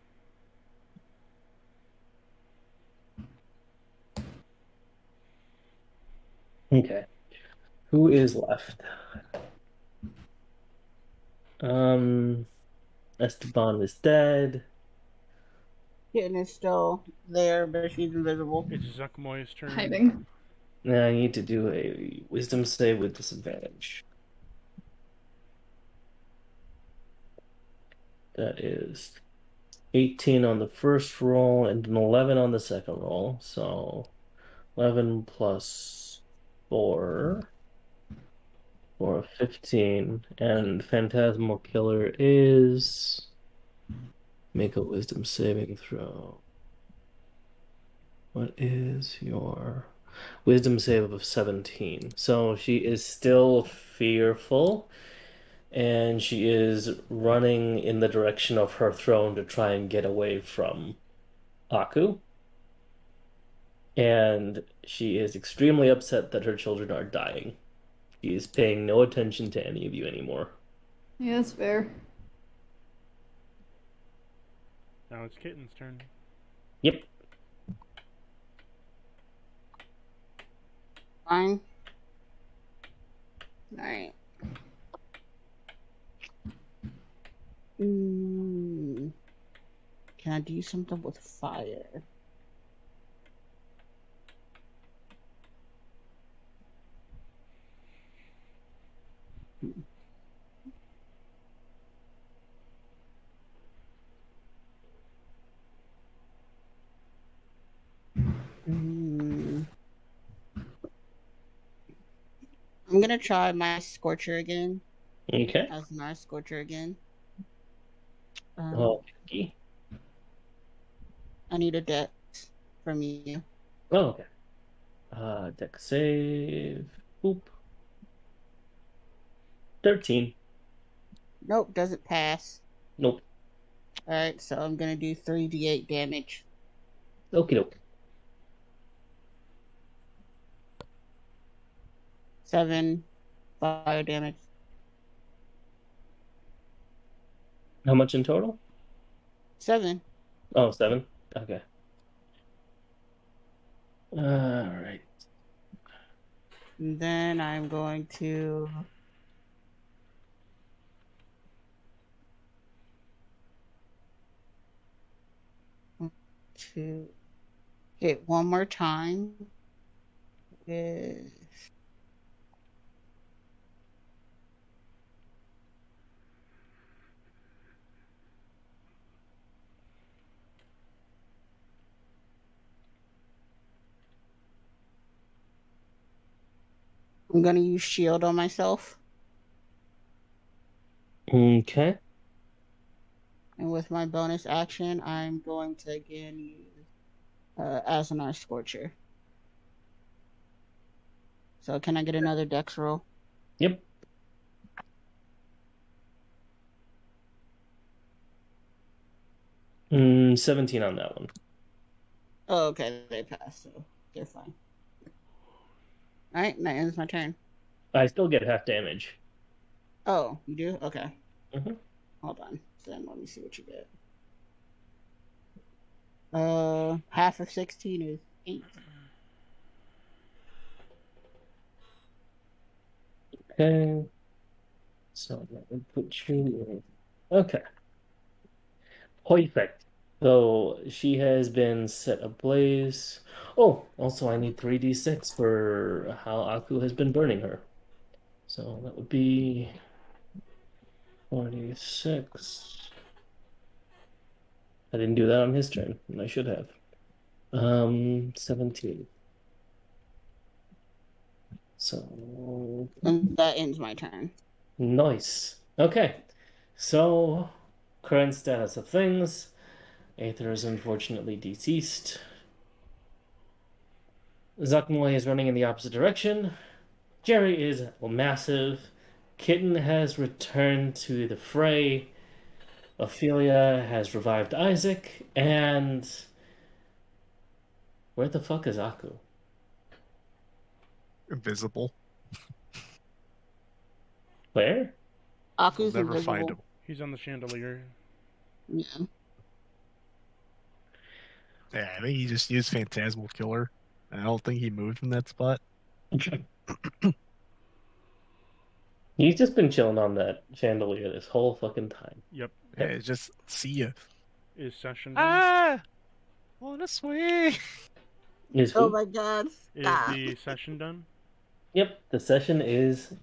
Okay. Who is left? Esteban is dead. Kitten is still there, but she's invisible. It's Zuckmoy's turn. Hiding. Now I need to do a wisdom save with disadvantage. That is 18 on the first roll and an 11 on the second roll. So 11 plus 4 for 15. And Phantasmal Killer is... Make a wisdom saving throw. What is your wisdom save of 17? So she is still fearful, and she is running in the direction of her throne to try and get away from Aku. And she is extremely upset that her children are dying. She is paying no attention to any of you anymore. Yeah, that's fair. Now it's Kitten's turn. Yep. Fine. Alright. Can I do something with fire? I'm gonna try my Scorcher again. Okay. As an ice scorcher again. Okay. I need a dex from you. Oh, okay. Deck save. Boop. 13. Nope, doesn't pass. Nope. Alright, so I'm gonna do 3d8 damage. Okie doke. 7 fire damage. How much in total? 7. Oh, 7. Okay. All right. And then I'm going to hit one more time with I'm gonna use shield on myself. Okay. And with my bonus action, I'm going to again use as an ice scorcher. So can I get another dex roll? Yep. Mm, 17 on that one. Oh, okay, they passed, so they're fine. Alright, that ends my turn. I still get half damage. Oh, you do? Okay. Mm-hmm. Hold on. Then let me see what you get. Half of 16 is 8. Okay. So that would put you in. Okay. Perfect. So she has been set ablaze. Oh, also I need 3d6 for how Aku has been burning her. So that would be 46. I didn't do that on his turn, and I should have. 17. So And that ends my turn. nice. Okay. So current status of things. Aether is unfortunately deceased. Zakmoy is running in the opposite direction. Jerry is massive. Kitten has returned to the fray. Ophelia has revived Isaac. And where the fuck is Aku? Invisible. Where? Aku's We'll never invisible. find him. He's on the chandelier. Yeah. Yeah, I think he just used Phantasmal Killer. I don't think he moved from that spot. He's just been chilling on that chandelier this whole fucking time. Yep. Yeah, it's just see ya. Is session done? Ah! Wanna swing? Is Oh who? my god. Is Stop. the session done? Yep, the session is